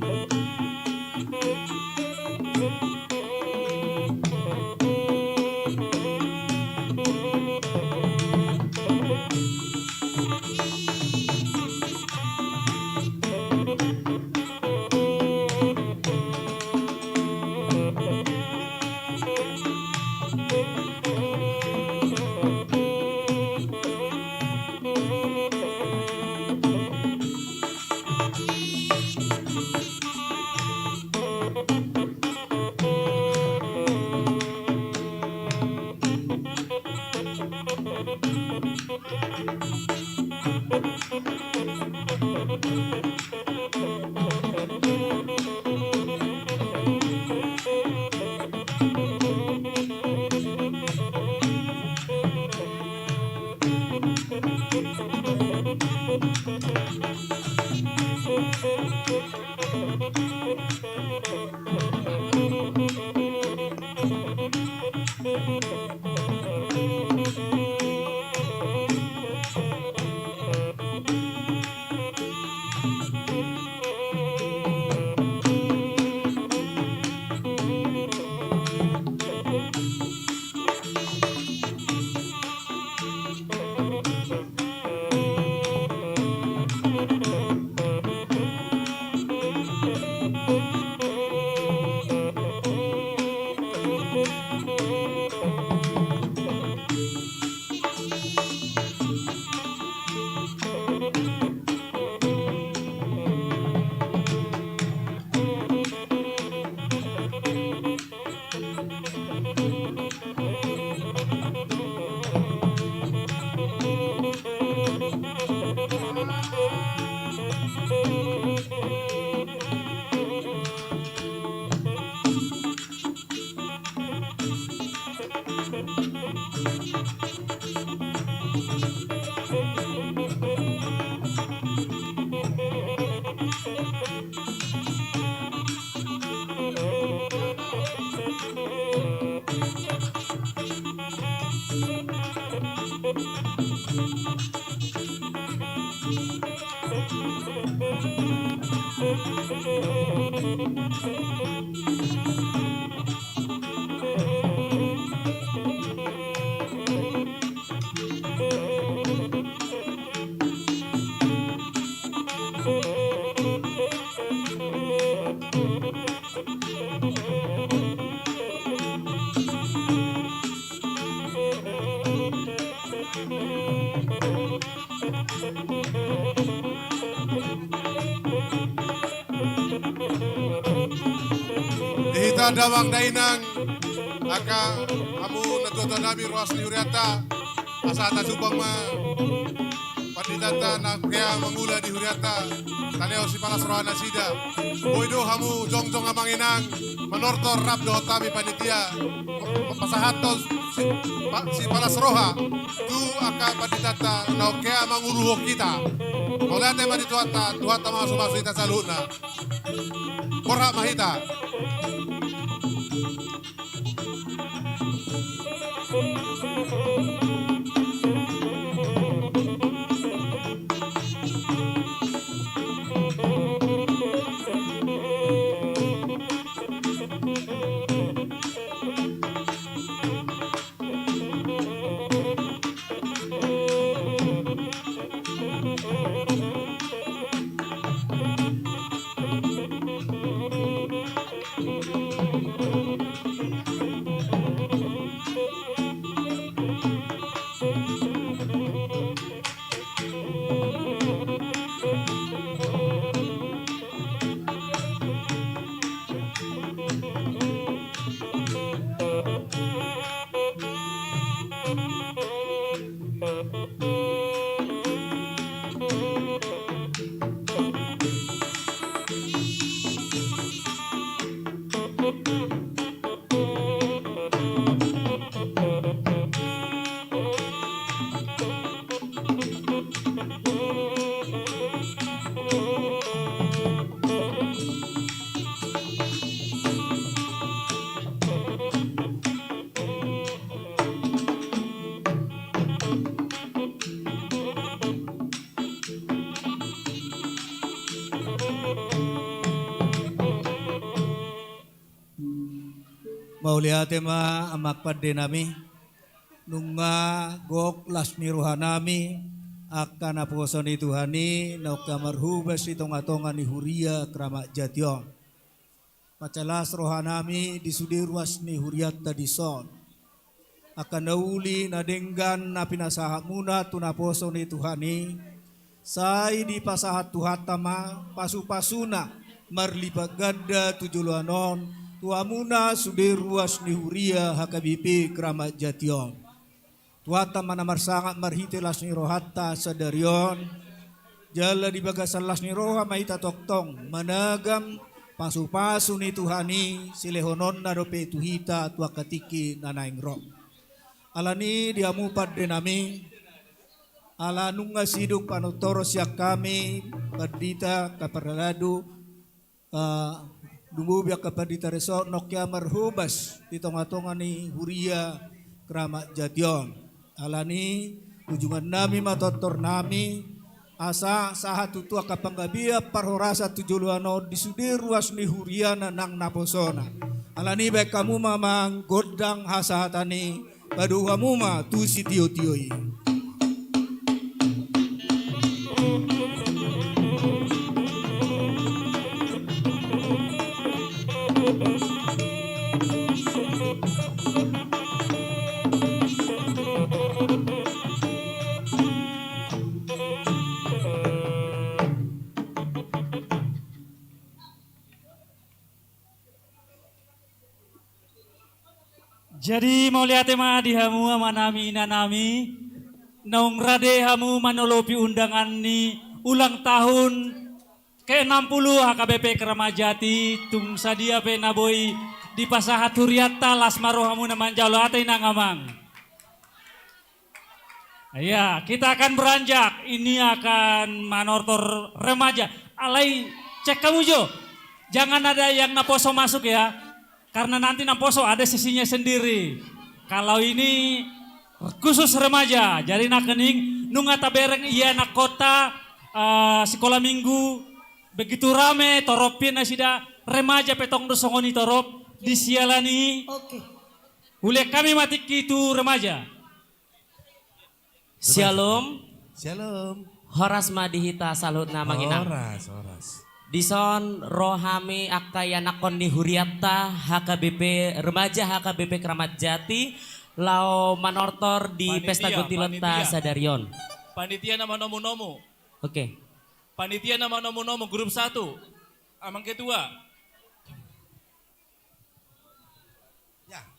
Dihita damang dainang aka amu natuto nabi ruas liuriata asata subang ma panditata na kaya mangula di huriata taneo si palas rohana sida boido hamu jongjong amanginang menortor rap do tabi panitia pasahato si palas roha tu aka panditata na kaya manguruho kita Maulate madituata tuata masuk ita saluna Korha mahita Mauliate ma amak padde nami nunga gok lasmi rohanami akan aposoni Tuhani nauka marhubas itong atongan ni Huria Kramat Jation. Pacalas rohanami disudirwas ni Huriat tadison. Akan nauli nadenggan na pinasahat muna tunaposoni Tuhani say di pasahat tuhatama pasu-pasuna marlipat ganda tujuluanon tuamuna sudir ruas ni Huria HKBP Kramat Jation. Tuata manamar sangat marhite las ni rohatta sadarion. Jala di bagasan las ni roha maita toktong managam pasu-pasu ni Tuhani silehonon na dope tuhita tua katiki nanaing roh. Alani diamupad denami ala nunga siduk panutoro siak kami perdita kaparaladu Dungu biak kapadita resort nokya marhubas di tonga-tonga ni Huria Kramat Jation. Alani ujungan nami matotor nami asa sahat tutua kapanggabia parhorasa tujuluano disudir ruas ni Huria nang naposona. Alani baik kamu mamang godang hasahatani padu kamu ma tu si tio-tioi. Jadi mau lihat tema di hamu manami nanami naung rade hamu manolopi undangan ni ulang tahun ke-60 HKBP Kramat Jati tung sadia pe naboy di pasahat Huriatta lasmaro hamu naman jalo atay nangamang. Ya, kita akan beranjak. Ini akan manortor remaja. Alay, cek kamu Jo. Jangan ada yang naposo masuk ya. Karena nanti Namposo ada sisinya sendiri. Kalau ini khusus remaja, jadi nak kening nunga tabereng iya nak kota sekolah minggu begitu rame toropin asida remaja petong dosongoni torop disialani. Oke. Ule kami mati itu remaja. Shalom. Shalom. Horas madihita salut nama ginang. Horas. Dison rohami akayana kondi huriatta HKBP remaja HKBP Kramat Jati lau manortor di Pesta Gontilota Sadarion. Panitia nama nomu-nomu. Oke. Panitia nama nomu-nomu grup 1. Amang ketua.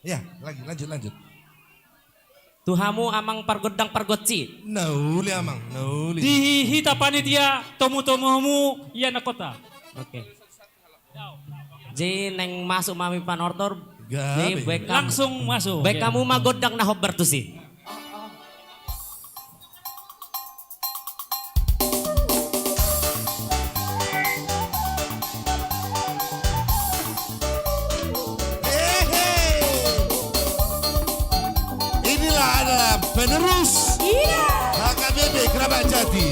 Ya, lanjut. Tuhamu amang pargodang pargotci. Nauli amang, nauli. Dihita panitia tomu-tomumu iya na kota. Oke. Jadi neng masuk mami panortor. Gabe. Langsung masuk. Baik kamu magodang na hober tuh sih. Inilah adalah penerus HKBP Kramat Jati.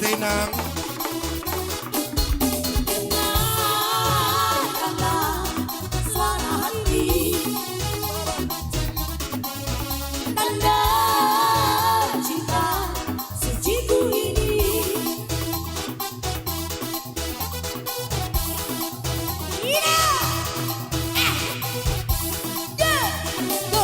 Dainang. Suara hati tanda cinta sejitu ini. Ira, go.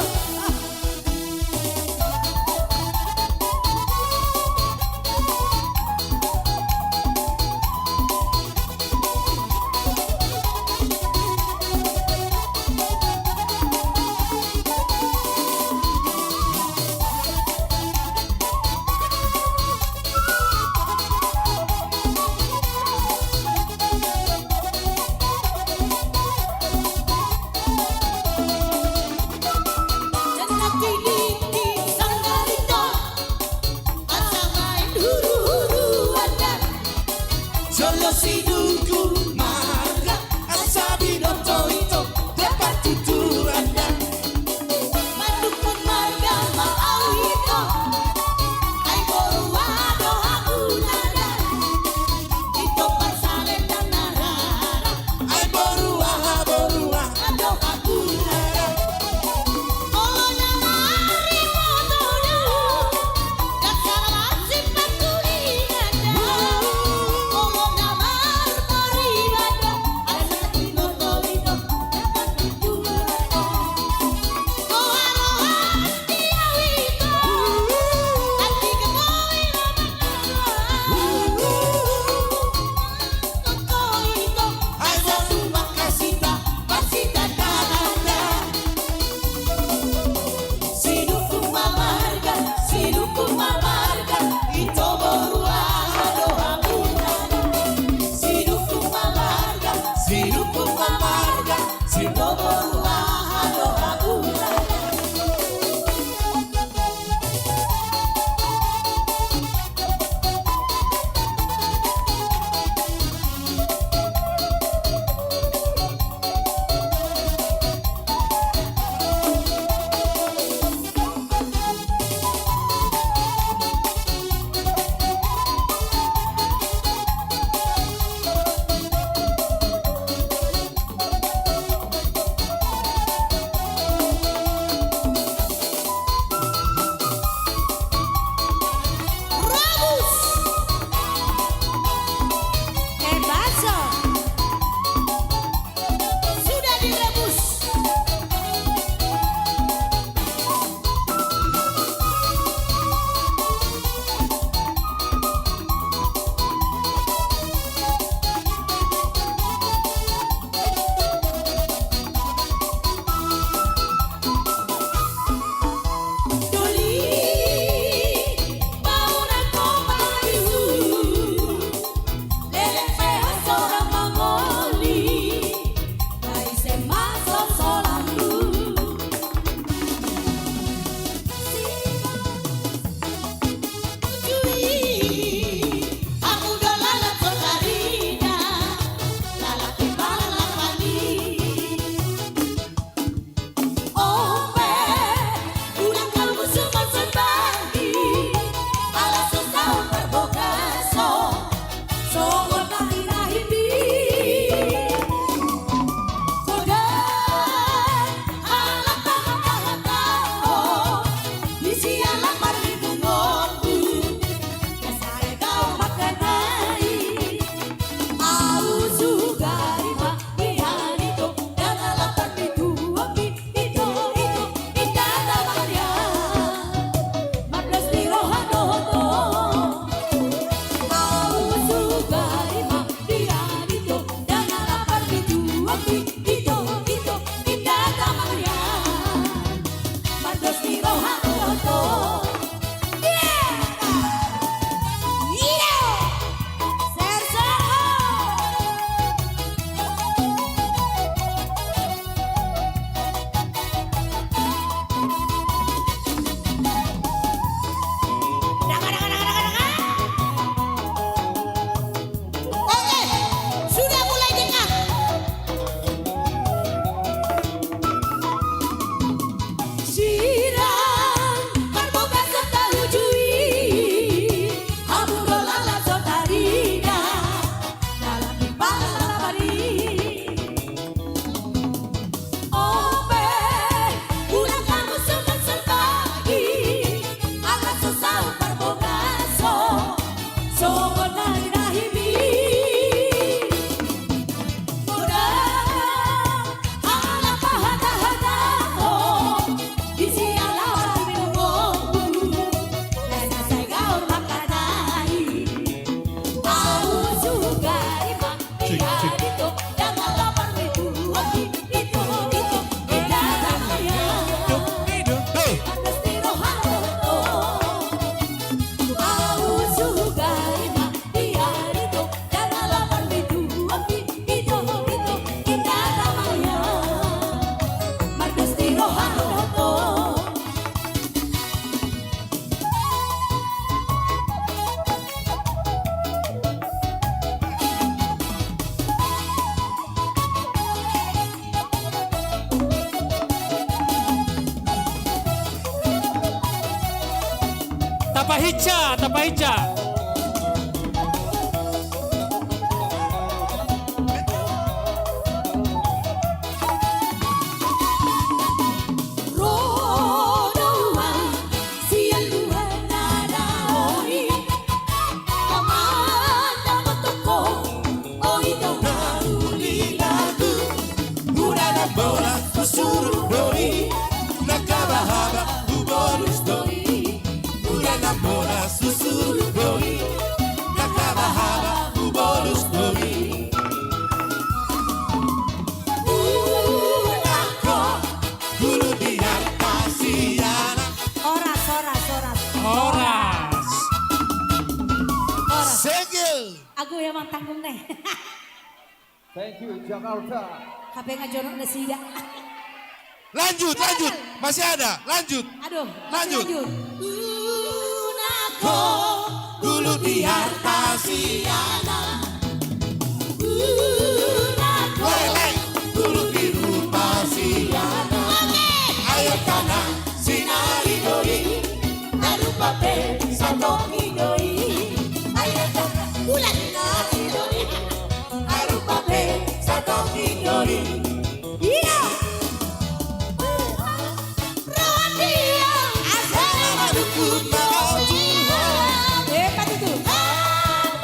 Solo si duku marga asabi no toito dapat tutu anda madukun marga mau itu ai boru ado aku nada itu parsalen dan narara ai boru ado aku nada oh namari motodo dakara simpan tulinada oh namar pari Biarito, jangan lapar itu, itu, indah namanya. Pardestiro Haroto, au sugaima. Biarito, jangan lapar itu, indah namanya. Pardestiro Haroto. Tapahica, tapahica. Rodoa, siang dua nada oi, amanda motoko, oi tau naruli lagu, Urana bola kusuru doi, nakabahaba ubonus doi. Urana bola susuru doi, nakabahaba ubonus doi. Unako, dulu biar kasiana. Horas, horas, horas. Horas. Horas. Segel. Aku emang tanggung nih. Thank you Jakarta. HP ngajonok nasiga. Lanjut, lanjut. Masih ada, lanjut. Aduh, Lanjut. lanjut. Unako, dulu biar kasiana. Unako, Dulu biru pasiana. ayo tanah sinari doi, arupa pe sandoki doi. Ayo tanah bulan sinari doi, arupa pe sandoki doi. Iya. Rawatia, asana maduku mau Tuhan. Hebat itu.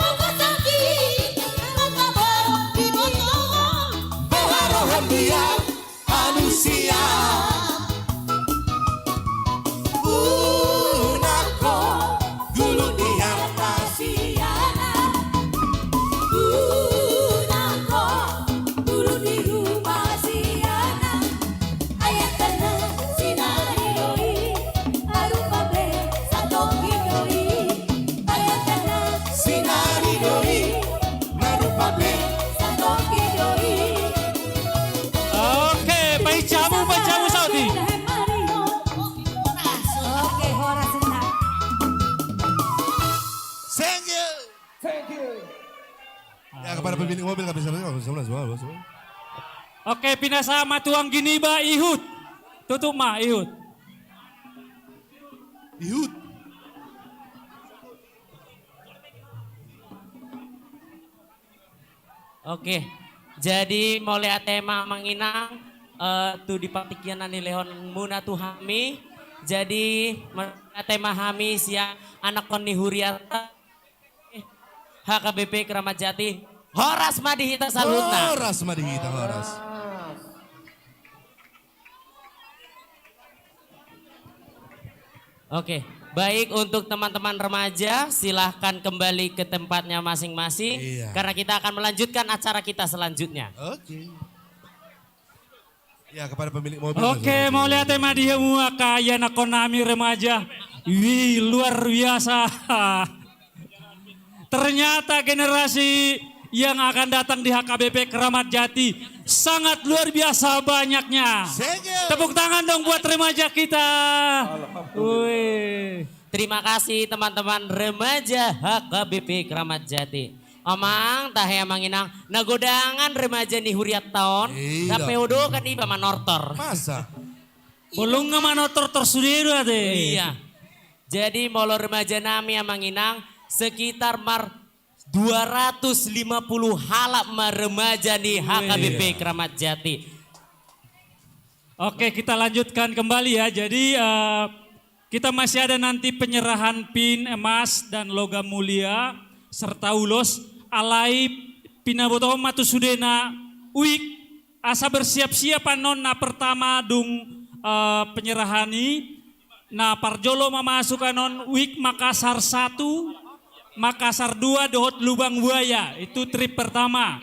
Moga sapi, moga bawa di botol. Bawarohan dia manusia. Unako, dulu dia Kasiana, unako, dulu di rumah Siana. Ayah tanah sinari doi, arupa be sandoki doi. Ayah tanah sinari doi, arupa be sandoki doi. Oke, pahicamu Saudi. Oke, horas senang. Segel. Thank you. Ya kepada pemilik mobil kami sampaikan semua. Oke, pindah sama tuang gini ba Ihud. Tutup mah Ihud. Ihud. Oke, jadi mulai tema menginang tu di patikian ni lehon muna tu hami. Jadi tema hami sia anak koni huriata HKBP Keramat Jati. Horas madihita salutna. Horas madihita horas. Oke, baik untuk teman-teman remaja silahkan kembali ke tempatnya masing-masing. Iya. Karena kita akan melanjutkan acara kita selanjutnya. Oke. Ya kepada pemilik mobil. Oke, mau lihat tema dia mua kaya nakonami remaja. Wih, luar biasa. Ternyata generasi yang akan datang di HKBP Keramat Jati sangat luar biasa banyaknya. Tepuk tangan dong buat remaja kita. Wih. Terima kasih teman-teman remaja HKBP Keramat Jati. Omang tahe manginang nagodangan remaja nih huriat tahun. Iya. Sampai udah kan iba manortor. Masa? Belum nggak manortor tersudah deh. Iya. Jadi molo remaja nami yang manginang sekitar 250 halap remaja di HKBP Keramat Jati. Oke, kita lanjutkan kembali ya. Jadi kita masih ada nanti penyerahan pin emas dan logam mulia serta ulos alai pinaboto matu sudena uik asa bersiap-siap non na pertama dung penyerahani na parjolo memasuk non uik Makassar 1 Makassar 2 dohot lubang buaya itu trip pertama.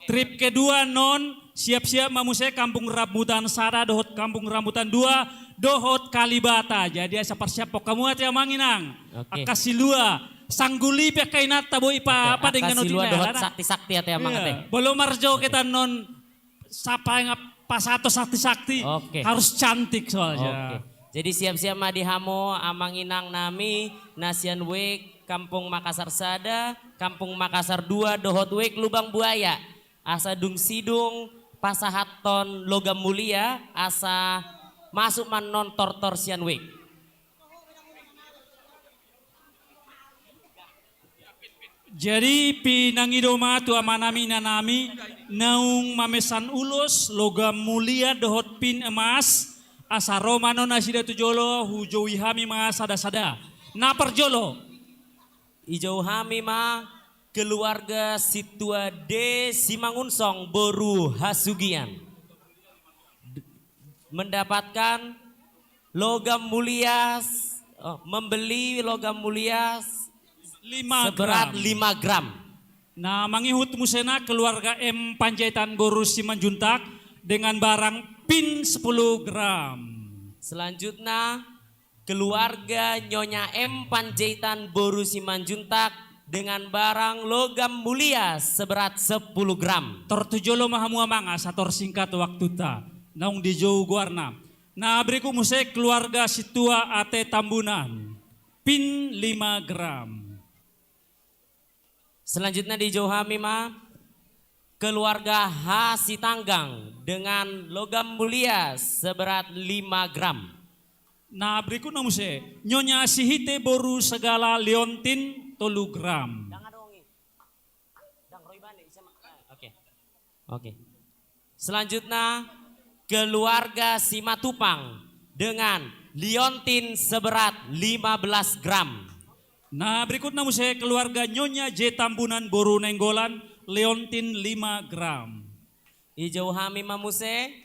Trip kedua non siap-siap mamusai Kampung Rambutan Sada dohot Kampung Rambutan 2 dohot Kalibata. Jadi asa persiap kamu ati manginang. Oke. Akasilua sangguli pe kainat tabo ipa apa dengan Akasilua notina. dohot sakti-sakti ati amang ate. Belum marjo kita non sapa yang pas atau sakti-sakti Oke. harus cantik Oke. soalnya. Jadi siap-siap madi hamo amang inang nami Nasian Wek Kampung Makassar Sada, Kampung Makassar 2 dohot Wek Lubang Buaya. Asa dung sidung pasahaton logam mulia asa masuk manon tortor Sian Wek. Jadi pinangidoma tu amanami nanami naung mamesan ulus logam mulia dohot pin emas asa romano nasida tujolo hujowi hami ma sada-sada. Na perjolo. Ijau hami ma keluarga Situa D Simangunsong Boru Hasugian mendapatkan logam mulia membeli logam mulia 5 seberat gram. 5 gram. Nah mangihut musena keluarga M Panjaitan Boru Simanjuntak dengan barang pin 10 gram. Selanjutnya keluarga Nyonya M Panjaitan Boru Simanjuntak dengan barang logam mulia seberat 10 gram. Tortujolo mahamu amanga sator singkat waktu ta. Naung di jauh guarna. Nah beriku musik keluarga Situa Ate Tambunan. Pin 5 gram. Selanjutnya di Johami ma keluarga H Sitanggang dengan logam mulia seberat 5 gram. Nah berikutnya musik Nyonya Sihite Boru Segala Leontin 3 gram. Oke. Selanjutnya keluarga Simatupang dengan liontin seberat 15 gram. Nah berikutnya musik keluarga Nyonya J Tambunan Boru Nenggolan Leontin 5 gram. Ijau hami mamuse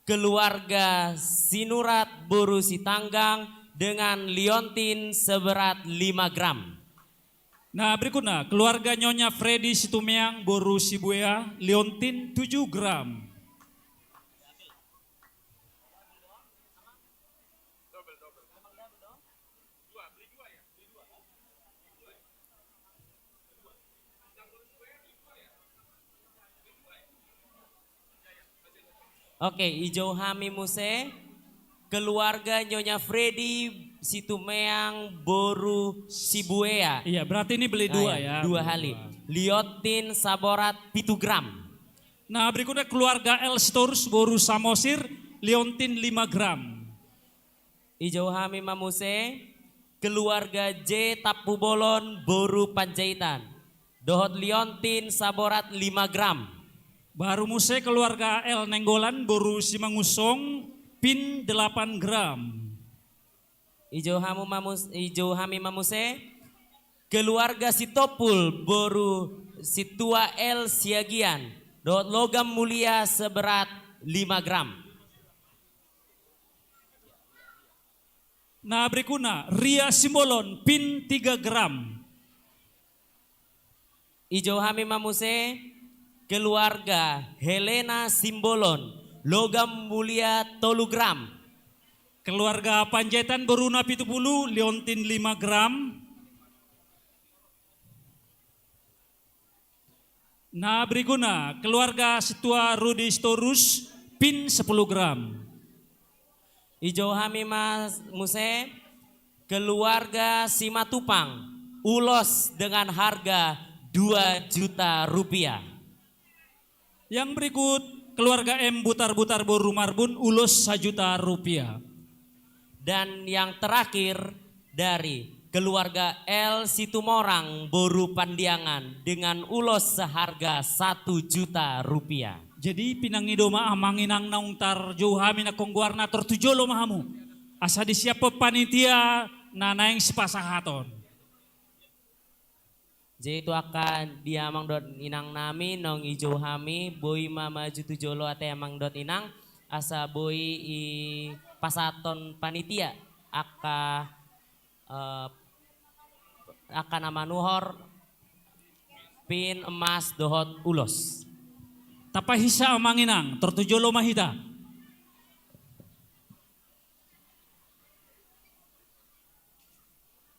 keluarga Sinurat Boru Sitanggang dengan liontin seberat 5 gram. Nah berikutnya keluarga Nyonya Freddy Situmeang Boru Sibuya Leontin 7 gram. Oke, Ijo Hami Muse, keluarga Nyonya Freddy Situmeang Boru Sibuea. Iya, berarti ini beli dua ya. 2 kali. Liotin Saborat 7 gram. Nah, berikutnya keluarga El Storus Boru Samosir Leontin 5 gram. Ijo Hami Mamuse, keluarga J Tapu Bolon Boru Panjaitan. Dohot Liontin Saborat 5 gram. Baru muse keluarga El Nenggolan Boru Simangusong pin 8 gram. Ijo Hami Mamuse, keluarga Sitopul Boru Situa El Siagian. Dohot logam mulia seberat 5 gram. Nah berikutnya Ria Simbolon pin 3 gram. Ijo Hami Mamuse, keluarga Helena Simbolon logam mulia 3 gram. Keluarga Panjaitan Boruna Pitupulu Leontin 5 gram. Nah berikutnya keluarga Situa Rudi Storus pin 10 gram. Ijo Hami Muse, keluarga Simatupang ulos dengan harga 2 juta rupiah. Yang berikut keluarga M Butar-Butar Boru Marbun ulos 1 juta rupiah. Dan yang terakhir dari keluarga L Situmorang Boru Pandiangan dengan ulos seharga 1 juta rupiah. Jadi pinangidoma amanginang naung tar jauh hami na kongguarna tortujolo mahamu. Asa disiap panitia nanaing sipasahaton. Jadi itu akan diamang dot inang nami nong ijo hami boy mama jutu jolo ate amang dot inang asa boy i pasaton panitia akan nama nuhor pin emas dohot ulos. Tapahisa amanginang, tortujolo mahita.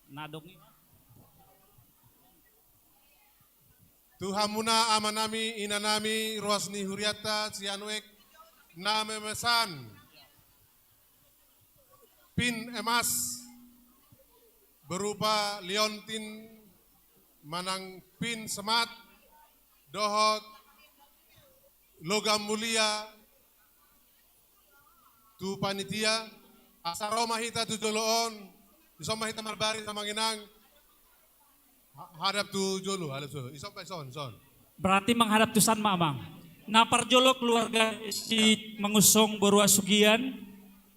Nadok ni. Tuhamuna amanami inanami ruasni huriata sianuek na memesan pin emas berupa liontin manang pin semat dohot logam mulia tu panitia asaro mahita tu joloon iso mahita marbari sama nginang hadap tu jolo hadap jolo iso pa son. Berarti menghadap Tusan Mamang. Naparjolo keluarga si mengusung boru asugian,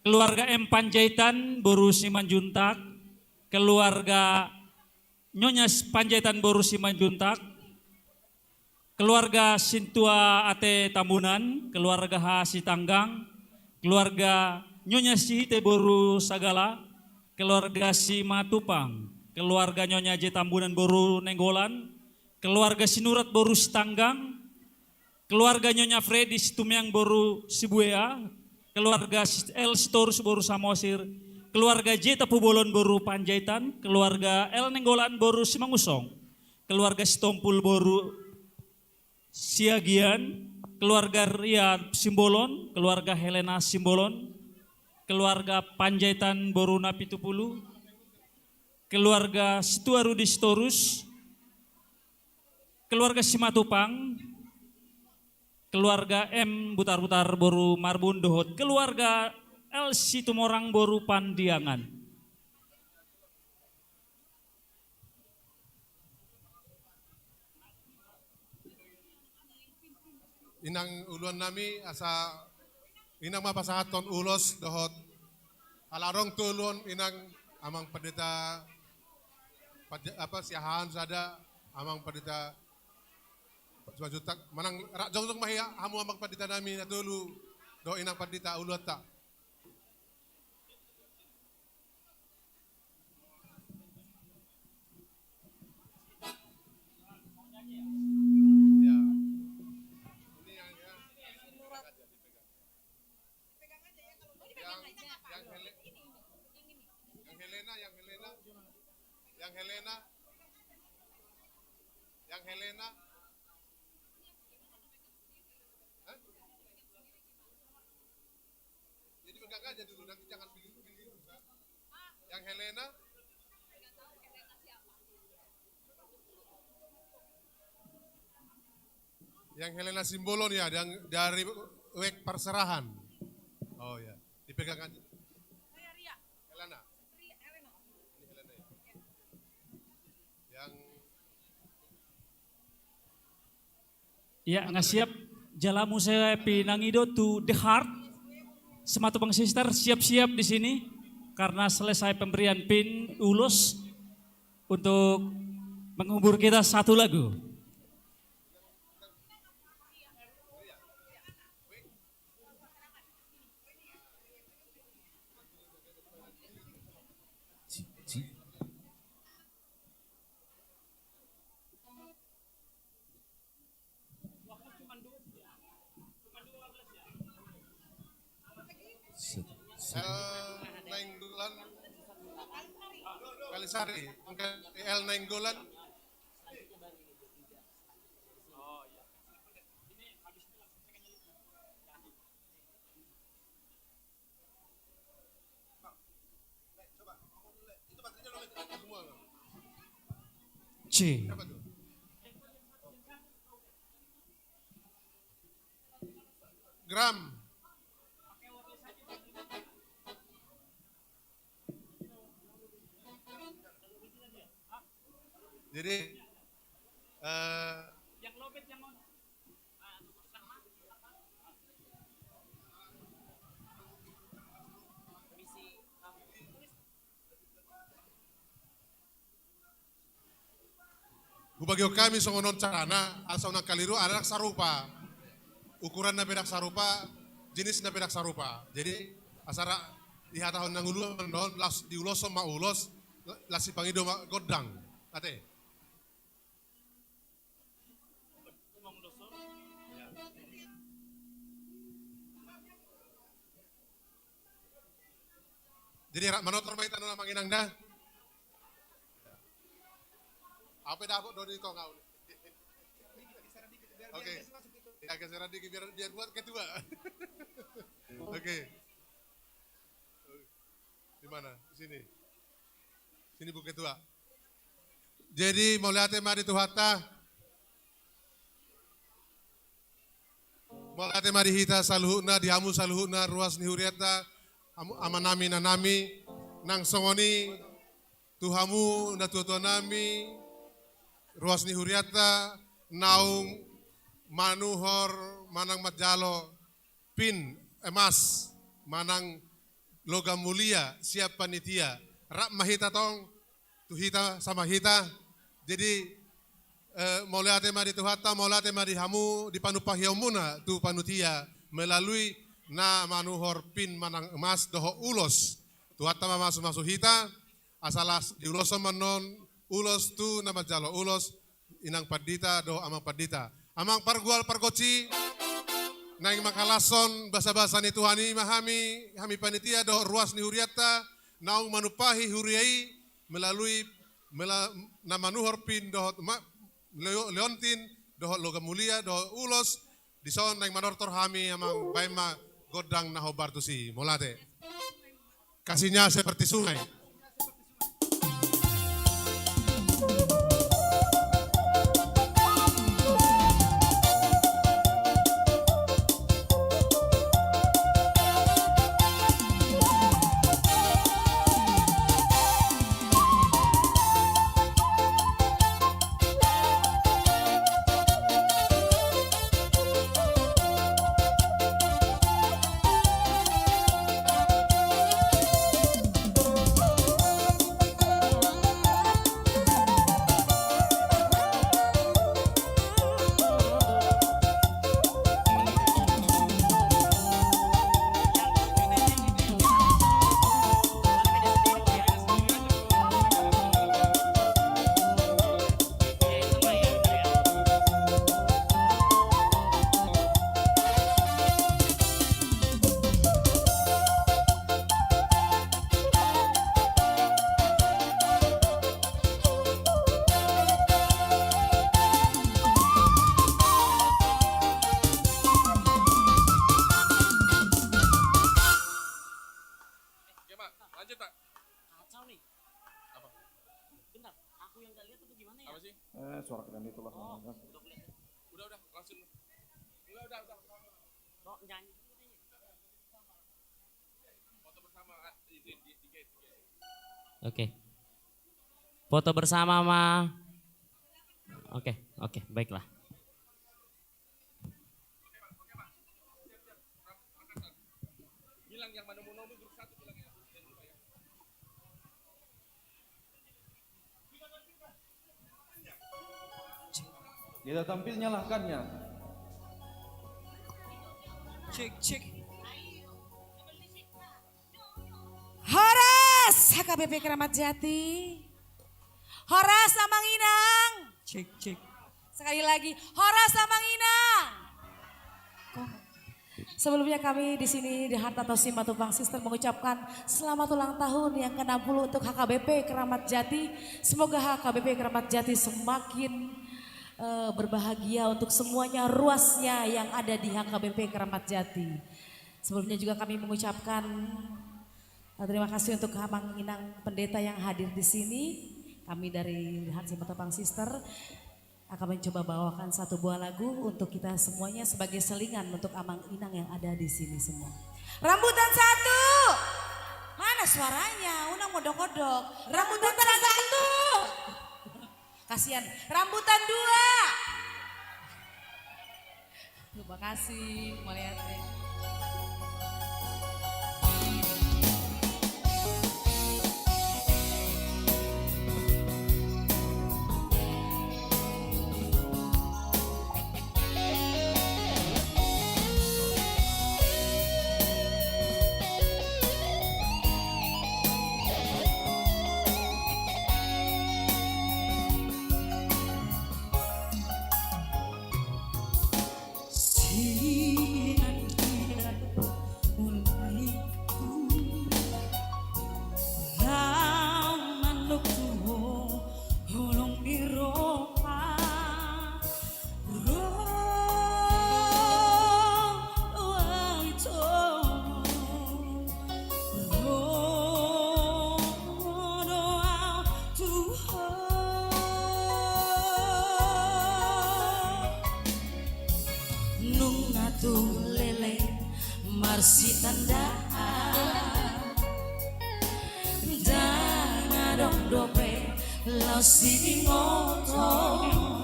keluarga M Panjaitan boru Simanjuntak, keluarga Nyonya Panjaitan boru Simanjuntak, keluarga Sintua Ate Tambunan, keluarga Hasi Tanggang, keluarga Nyonya Sihite boru Sagala, keluarga Si Matupang, keluarga Nyonya J Tambunan boru Nenggolan, keluarga Sinurat boru Sitanggang, keluarga Nyonya Freddy Situmiang boru Sibuea, keluarga El Sitorus boru Samosir, keluarga J Tapubolon boru Panjaitan, keluarga El Nenggolan boru Simangusong, keluarga Sitompul boru Siagian, keluarga Ria Simbolon, keluarga Helena Simbolon, keluarga Panjaitan boru Napitupulu, keluarga Situarudi Sitorus, keluarga Simatupang, keluarga M Butar-Butar boru Marbun Dohot, keluarga L Situmorang boru Pandiangan. Inang uluan nami asa inang mapasahaton ulos dohot alarong tulun inang amang pendeta siahaan sada amang pendeta jutak manang jong mahiya hamu amang pendeta nami na dulu do inang pendeta ulut tak. Yang Helena. Hah? Jadi pegang aja dulu, nanti jangan pilih-pilih. Yang Helena. Yang Helena Simbolon ya, yang dari wek perserahan. Oh ya, dipegang aja. Helena. Ya, nggak siap jalamu saya pinangido to the heart. Sematupang sister siap-siap di sini karena selesai pemberian pin ulos untuk menghibur kita satu lagu. Nainggolan Kalisari, El Nainggolan. C. Gram. Jadi yang lobet yang mana? Gubagyo kami songonon carana asal na kaliru anak sarupa. Ukuran na bedak sarupa, jenis na bedak sarupa. Jadi asara dihatahon nang ulo non las diulos sama ulos lasi pangido godang. Ate. Jadi rak manotor baita nuna manginang dah. Apa dah aku doni tongau. Oke. Ya geser dikit biar buat ketua. Oke. Di mana? Di sini. Sini Bu Ketua. Jadi mau lihat tema di Tuhata. Mau lihat tema di hita saluhuna, di hamu saluhuna, ruas nihuriata, amanami nanami, nang songoni, tuhamu na tua nami, ruas nihuriata, naung manuhor, manang matjalo, pin, emas, manang logam mulia, siap panitia, rak mahita tong, tuhita sama hita, jadi mau lihat tema di Tuhata, mau lihat tema di hamu, di panupahiomuna, tu panutia, melalui na manuhor pin manang emas doho ulos, Tuhata masuk hita, asalas di ulos manon, ulos tu nama jalo ulos, inang padita doho amang padita, amang pargual pargoci, naing makalason basa-basa ni Tuhani mahami, hami panitia doho ruas ni huriata, naung manupahi huriai, melalui nama nuhor pin doho leontin doho logam mulia doho ulos dison naing manortor hami amang baima godang naho bartusi molate kasihnya seperti sungai. Suara keren itu lah. Udah, langsung. Udah. Kok nyanyi? Foto bersama di gate. Oke. Foto bersama Ma. Oke, baiklah. Bilang yang mana mau nomor grup 1 bilang ya. Kita tampil nyalakannya. Cek. Horas HKBP Keramat Jati. Horas Samanginang. Cek. Sekali lagi, Horas Samanginang. Sebelumnya kami di sini di Harta Tosi Matupang Sister mengucapkan selamat ulang tahun yang ke-60 untuk HKBP Keramat Jati. Semoga HKBP Keramat Jati semakin berbahagia untuk semuanya ruasnya yang ada di HKBP Keramat Jati. Sebelumnya juga kami mengucapkan terima kasih untuk Amang Inang Pendeta yang hadir di sini. Kami dari Harta Matupang Sister akan mencoba bawakan satu buah lagu untuk kita semuanya sebagai selingan untuk Amang Inang yang ada di sini semua. Rambutan 1. Mana suaranya? Unang modok-modok. Rambutan 1. Kasihan. Rambutan 2. Terima kasih. Melihat. ngatung lele marsi tandaan dan adong dope lau si ngotong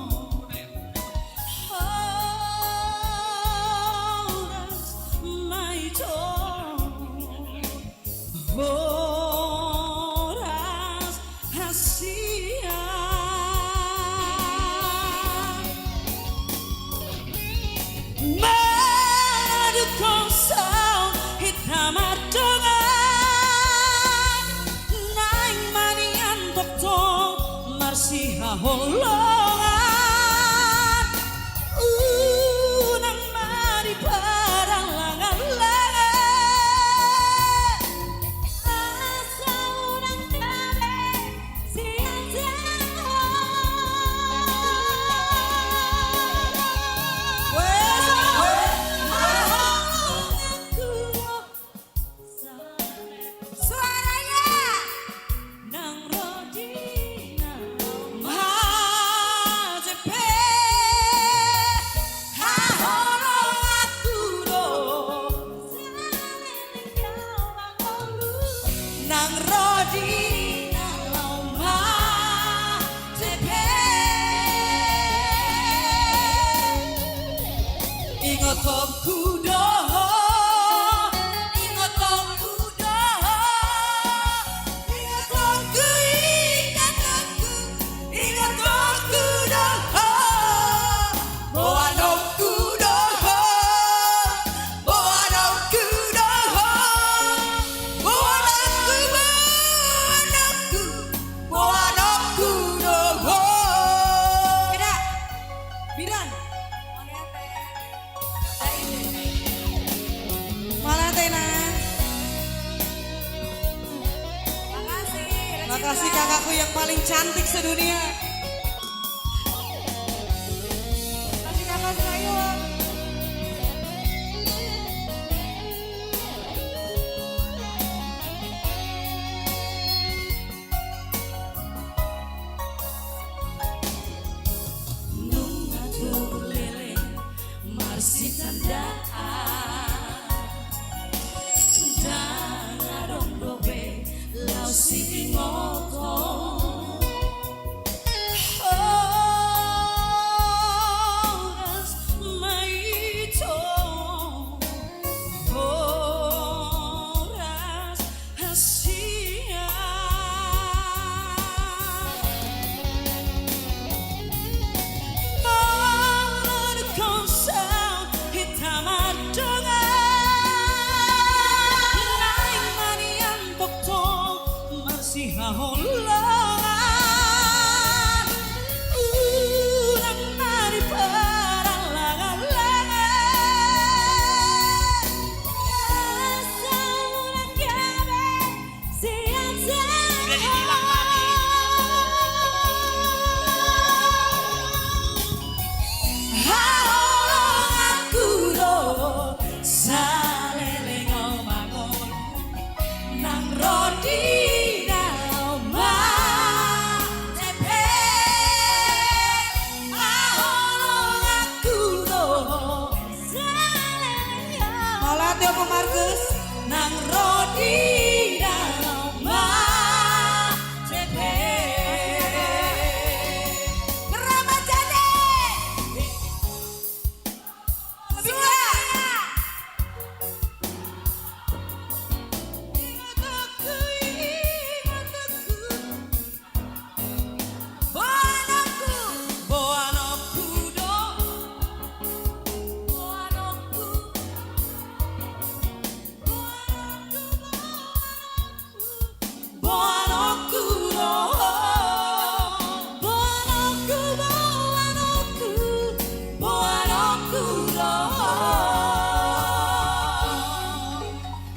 horas hasia madu konsau hitam adongan naing manian dokto marsiha holongan unang mari parang langan Makasih kakakku yang paling cantik sedunia. Kasih kakak sayang. Nungatur lele marsi tandaan dan adong dobe lau si ngotong horas maito horas hasia malam konsau hitam adongan naing manian dokto marsiha holongan urang mari parang langan-langan asa urang gawe sia-sia udah dibilang tadi holongan kudo salele ngomangon nang rodi Malatyo po Marcus. nang rodi dalma cepe Keramat Jati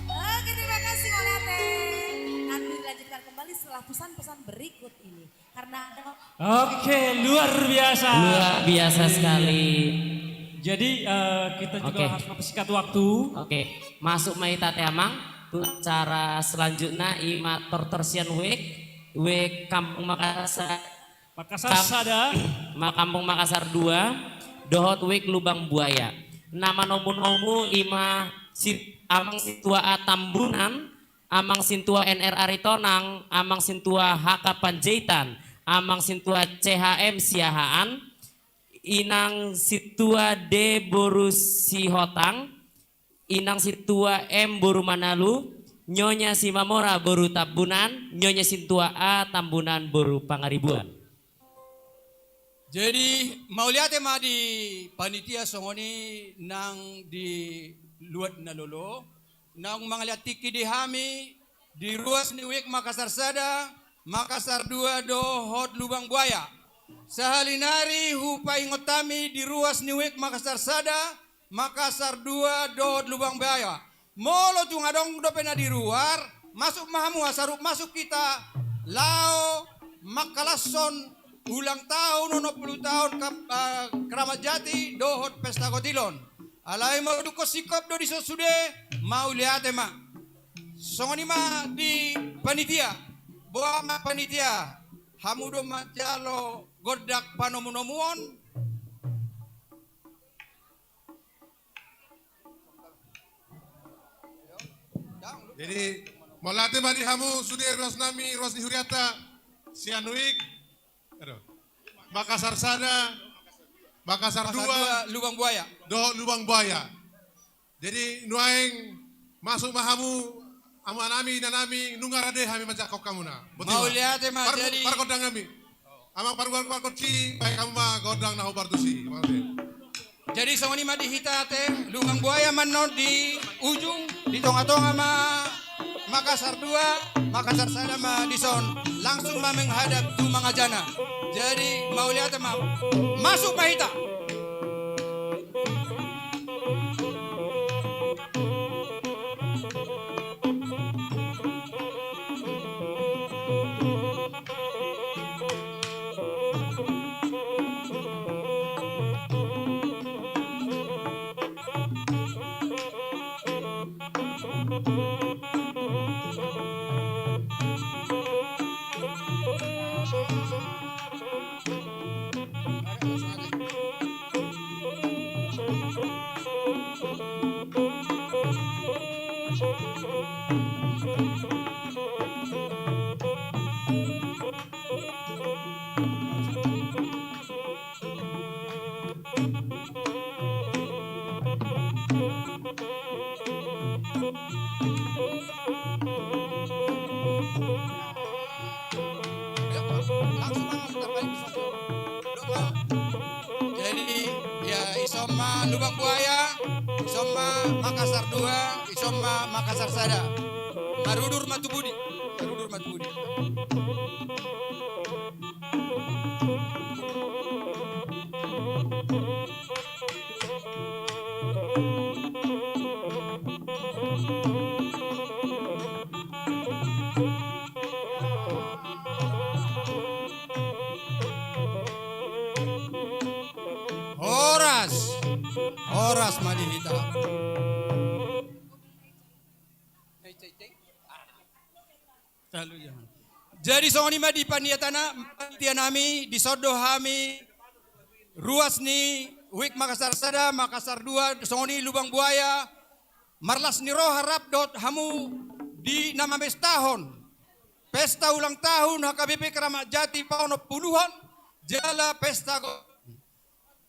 Oke, terima kasih Olete. Nanti dilanjutkan kembali setelah pesan-pesan berikut ini. Karena ada Oke, luar biasa. Luar biasa sekali. Jadi kita juga Oke. harus mempersingkat waktu. Oke, masuk Maita Teamang. Tuh cara selanjutnya imator tersian wek Kampung Makassar. Makassar sada. Kampung Makassar 2, dohot wek Lubang Buaya. nama nomu ima amang sintua A Tambunan, amang sintua NR Aritonang, amang sintua HK Panjaitan, amang sintua CHM Siahaan, inang situa D Borus Sihotang, inang situa M Boru Manalu, Nyonya Simamora Boru Tambunan, Nyonya sintua A Tambunan Boru Pangaribuan. Jadi mau lihat ma di panitia songoni nang di luat na lolo, nang mga lihat tiki di hami di ruas ni Wik Makassar Sada, Makassar 2 dohot Lubang Buaya. Sahalinari hupai ngotami di ruas ni Wik Makassar Sada, Makassar 2 dohot Lubang Buaya. Molo tunga dong dopena di luar, masuk mahamu asarup masuk kita lao Makalason ulang tahun 60 tahun Keramat Jati dohot pesta kotilon. Alai mau duko sikop do diso sude mau lihat ma. Songoni ma di panitia. Boa ma panitia. Hamudo majalo godak panomunomuon. Jadi molate ma di hamu sude Rosnami Rosni Huriata Sianuik. Aduh. Makassar Sada, Makassar 2, Lubang Buaya. Lubang Buaya. Jadi nuaing masuk mahamu amanami nanami nungarade hami majakok kamuna. Mau lihat ma jadi parkodang kami. Amang parkodci baik kamu mah godang nahu bartusi. Jadi songoni ma di hitate Lubang Buaya manno di ujung di tonga-tonga ma Makassar 2, Makassar Sada ma dison langsung ma menghadap tu Mangajana. Jadi mau lihat ma masuk mahita. Jadi ya isoma Lubang Buaya, isoma Makassar 2, isoma Makassar Sada. Marudur Matubudi. Marudur Matubudi. Horas Madinita. Jadi songoni ma di panitia nami di sodo hami ruas ni Wik Makassar Sada, Makassar 2, songoni Lubang Buaya, marlas ni roh harap dot hamu di nama tahun. Pesta ulang tahun HKBP Keramat Jati pauno puluhan, jala pesta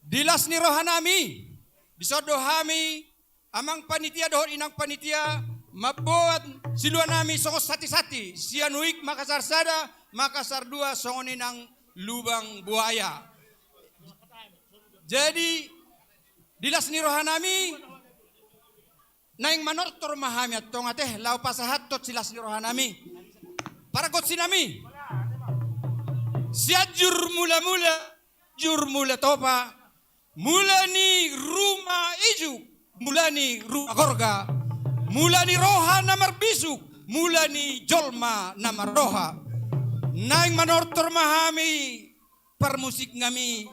dilas ni rohanami, disodo hami, amang panitia dohot inang panitia, mabuat siluan nami songos sati-sati, Sianuik Makassar Sada, Makassar 2 songon inang Lubang Buaya. Jadi dilas ni rohanami, naing manortor mahami at tonga teh lau pasahat tot silas ni rohanami. Para kot sinami, siajur mula-mula, jur mula topa, mula ni rumah ijuk, mula ni rumah korga, mula ni roha namar bisuk, mula ni jolma namar roha. Naik manortor mahami, permusik ngami,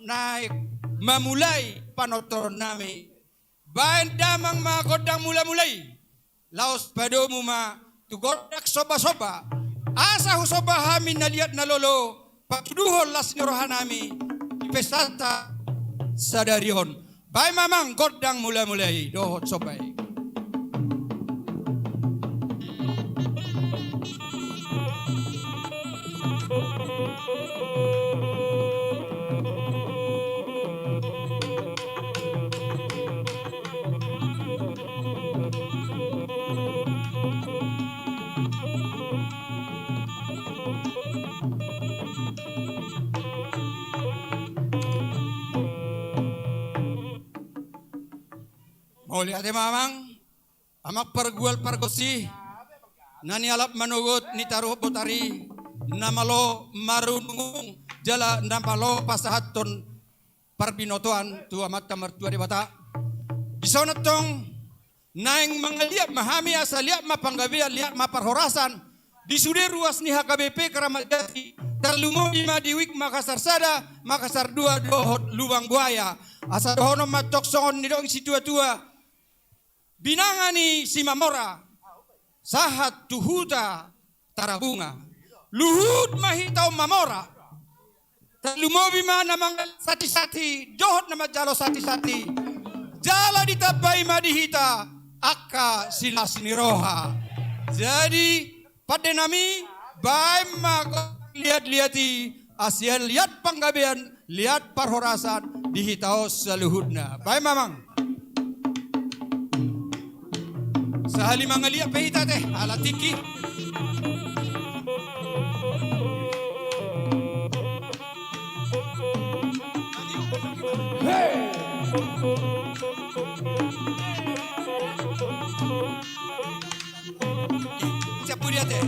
naik memulai panotor nami. Bain damang magodang mula-mulai, laos padomu ma tu godak soba-soba, asa husoba hami naliat nalolo, patuduhol las nyorohanami, pesata sadarion. Pai mamang godang mulai dohot sopai. Mau lihat mamang, amak pergual pargosi, nani alap manugut ni taruh botari, namalo marunung jala nampalo pasahaton parbinotoan tu amat kamar tua di bata. Di sana tong naing mangaliap mahami asal liap mapanggabian liap maparhorasan di sude ruas ni HKBP Keramat Jati terlumo lima diwik Makassar Sada Makassar 2 dohot Lubang Buaya asal dohono matok songon ni dong si tua-tua binangani si Mamora sahat tuhuta tarabunga luhut mahitau Mamora terlumo bima namang sati-sati dohot nama jalo sati-sati jala ditabai madihita akka sila siniroha jadi pada nami baik mak lihat-lihati asian lihat panggabean lihat parhorasan dihitau seluhutna baik mamang sahali mangaliap pehita teh ala tiki siapa dia teh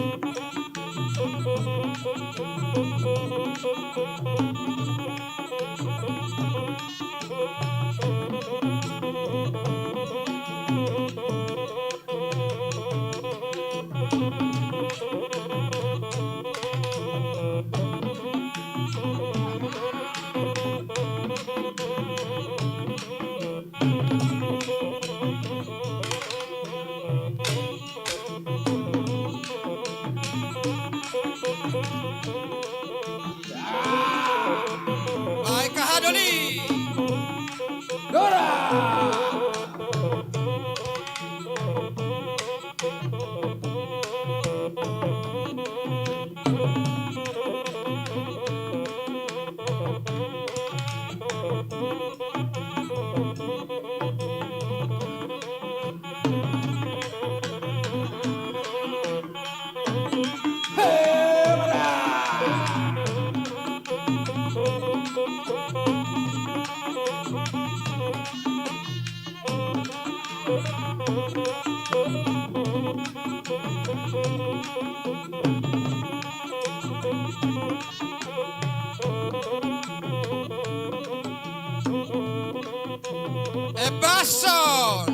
baik kahadoli Dora Ebason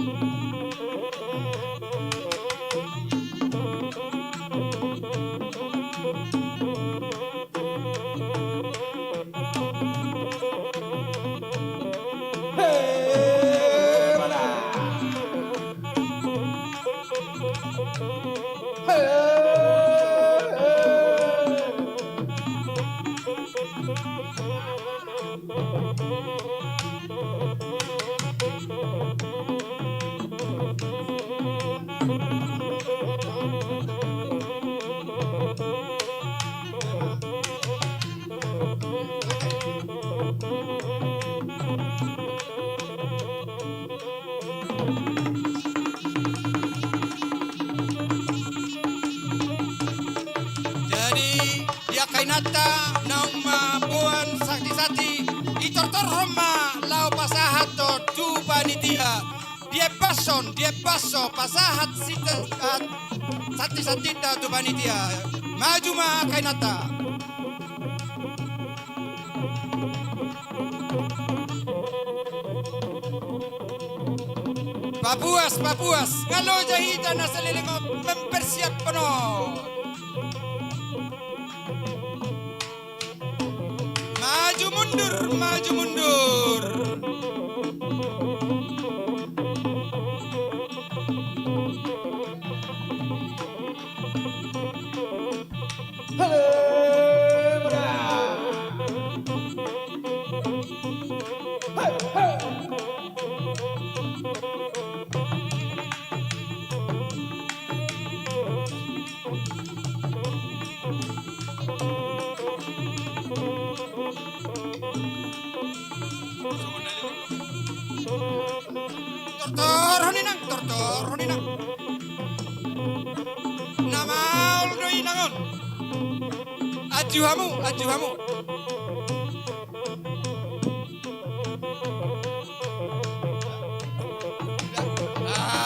Kainata nauma buan sakti-sakti itortor Roma lau pasahato tu panitia dia baso pasahat sita sakti-sakti tu panitia maju ma kainata Papuas ngalo jahita na salilingo mempersiap penuh maju mundur tortor ni na. Nama uldoi nangon. Ajuhamu.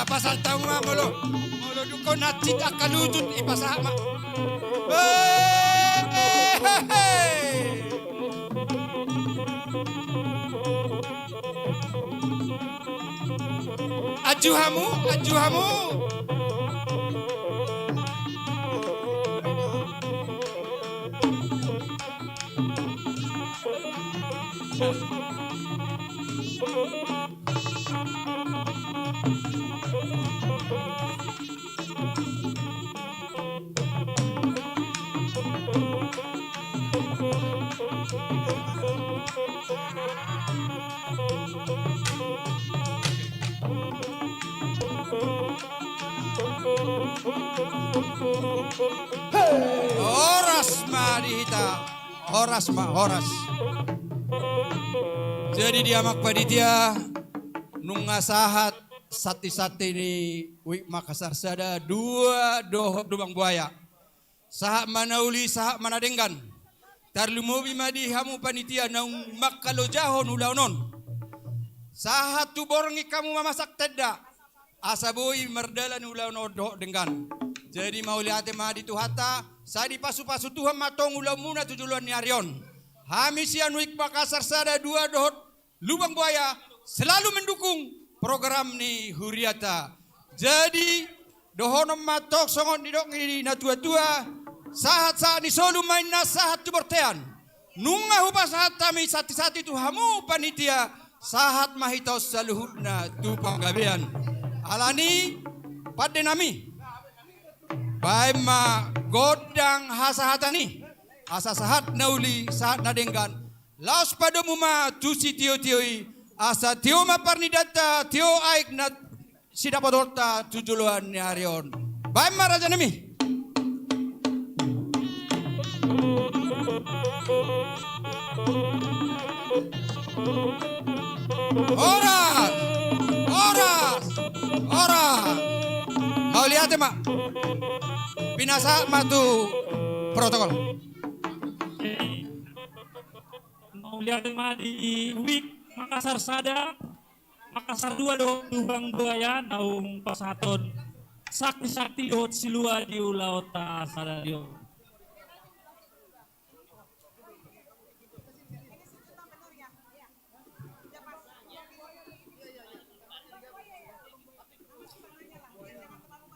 Pasal tahu mah mulu duko natit akalutut ipasah mah. Ajuhamu. Horas. Jadi dia mak panitia nunga sahat sati ni Wik Makassar sada dua dohot dubang buaya. Sahat manauli sahat manadenggan. Tarlumobi madi hamu panitia nang makalo jahon ulaunon. Sahat tu borongi kamu mamasak teda. Asaboi merdalan ulaunon doh denggan. Jadi mau lihat madi tu hata. Saya di pasu-pasu Tuhan matong ulau muna tujuluan ni Arion. Hamisian Wik Makassar sada dua dohot lubang buaya selalu mendukung program ni Huriata. Jadi dohonom matok songon di dok ni na tua-tua sahat ni solu main na sahat tu bertean. Nunga hupa sahat tami sati-sati tu hamu panitia sahat mahitau saluhutna tu panggabean. Alani pada nami. Baima godang hasahatani asa sahat nauli sahat nadenggan laos pada muma tusi tio-tioi asa tio maparnidata tio aik na sidapadorta tujuluan ni Arion. Baima raja nami. Ora. Mau lihat mak? Binasa matu protokol. Mau lihat mak di Wik Makassar sada Makassar 2 dohot lubang buaya naung pasaton sakti dohot silua di ulau ta sada dio.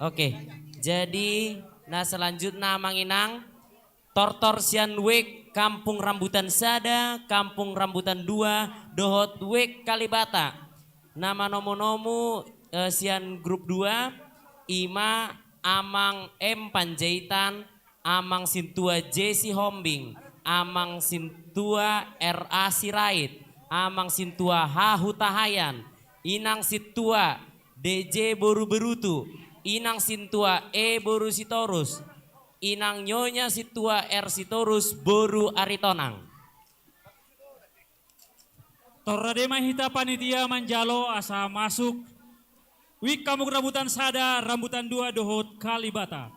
Oke, jadi nah selanjutnya manginang Tortor Sian Wik Kampung Rambutan Sada, Kampung Rambutan 2, Dohot Wik Kalibata. Nama nomu Sian Grup 2, Ima Amang M Panjaitan, Amang Sintua Jesi Hombing, Amang Sintua RA Sirait, Amang Sintua H Hutahayan, Inang Sintua DJ Boru Berutu, Inang Sintua E Boru Sitorus, Inang Nyonya Situa R Sitorus Boru Aritonang. Toradema hita panitia manjalo asa masuk Wik Kampung Rambutan Sada Rambutan 2 Dohot Kalibata.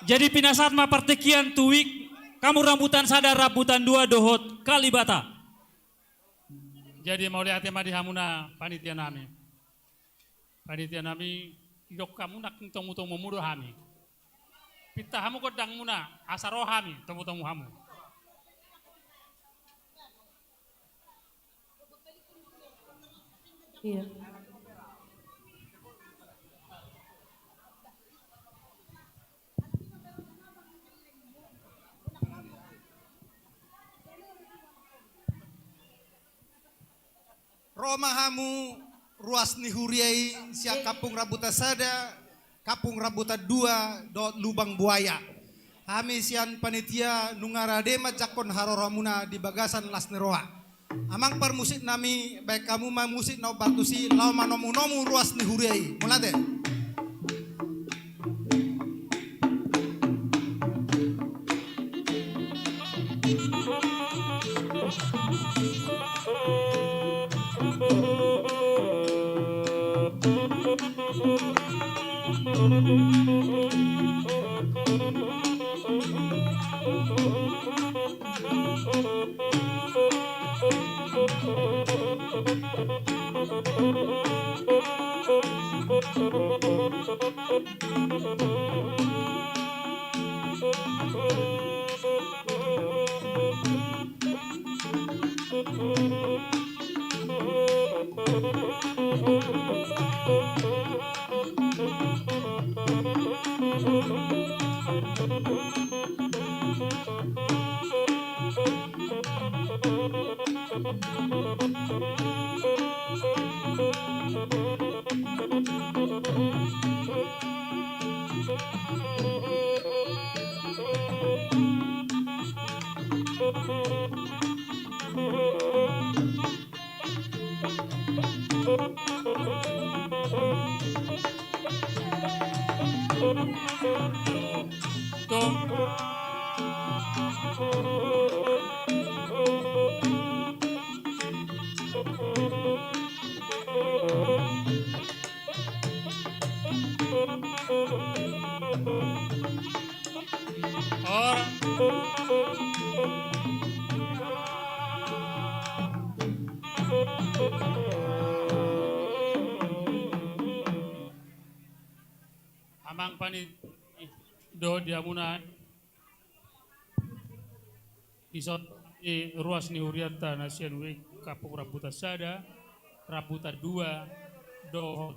Jadi pinasat ma pertekian tuwik kamu rambutan sada rambutan 2 Dohot Kalibata. Jadi mau lihat ma di hamuna panitia nami. Panitia nami dok kamu nak temu mudo hami. Pita hamu kodang muna asaro hami temu hamu. Iya. Romahamu ruas ni huriai sia kapung Rabuta Sada, kapung Rabuta 2 do Lubang Buaya. Kami sian panitia nungaradema jakon haroramuna di bagasan lasneroa. Amang par musik nami baik kamu ma musik nau batusi lau manomu ruas ni huriai. Mulate. Amang panit do diamuna isot ruas ni huriata nasian we kapung Rabuta Sada, Rabuta 2 do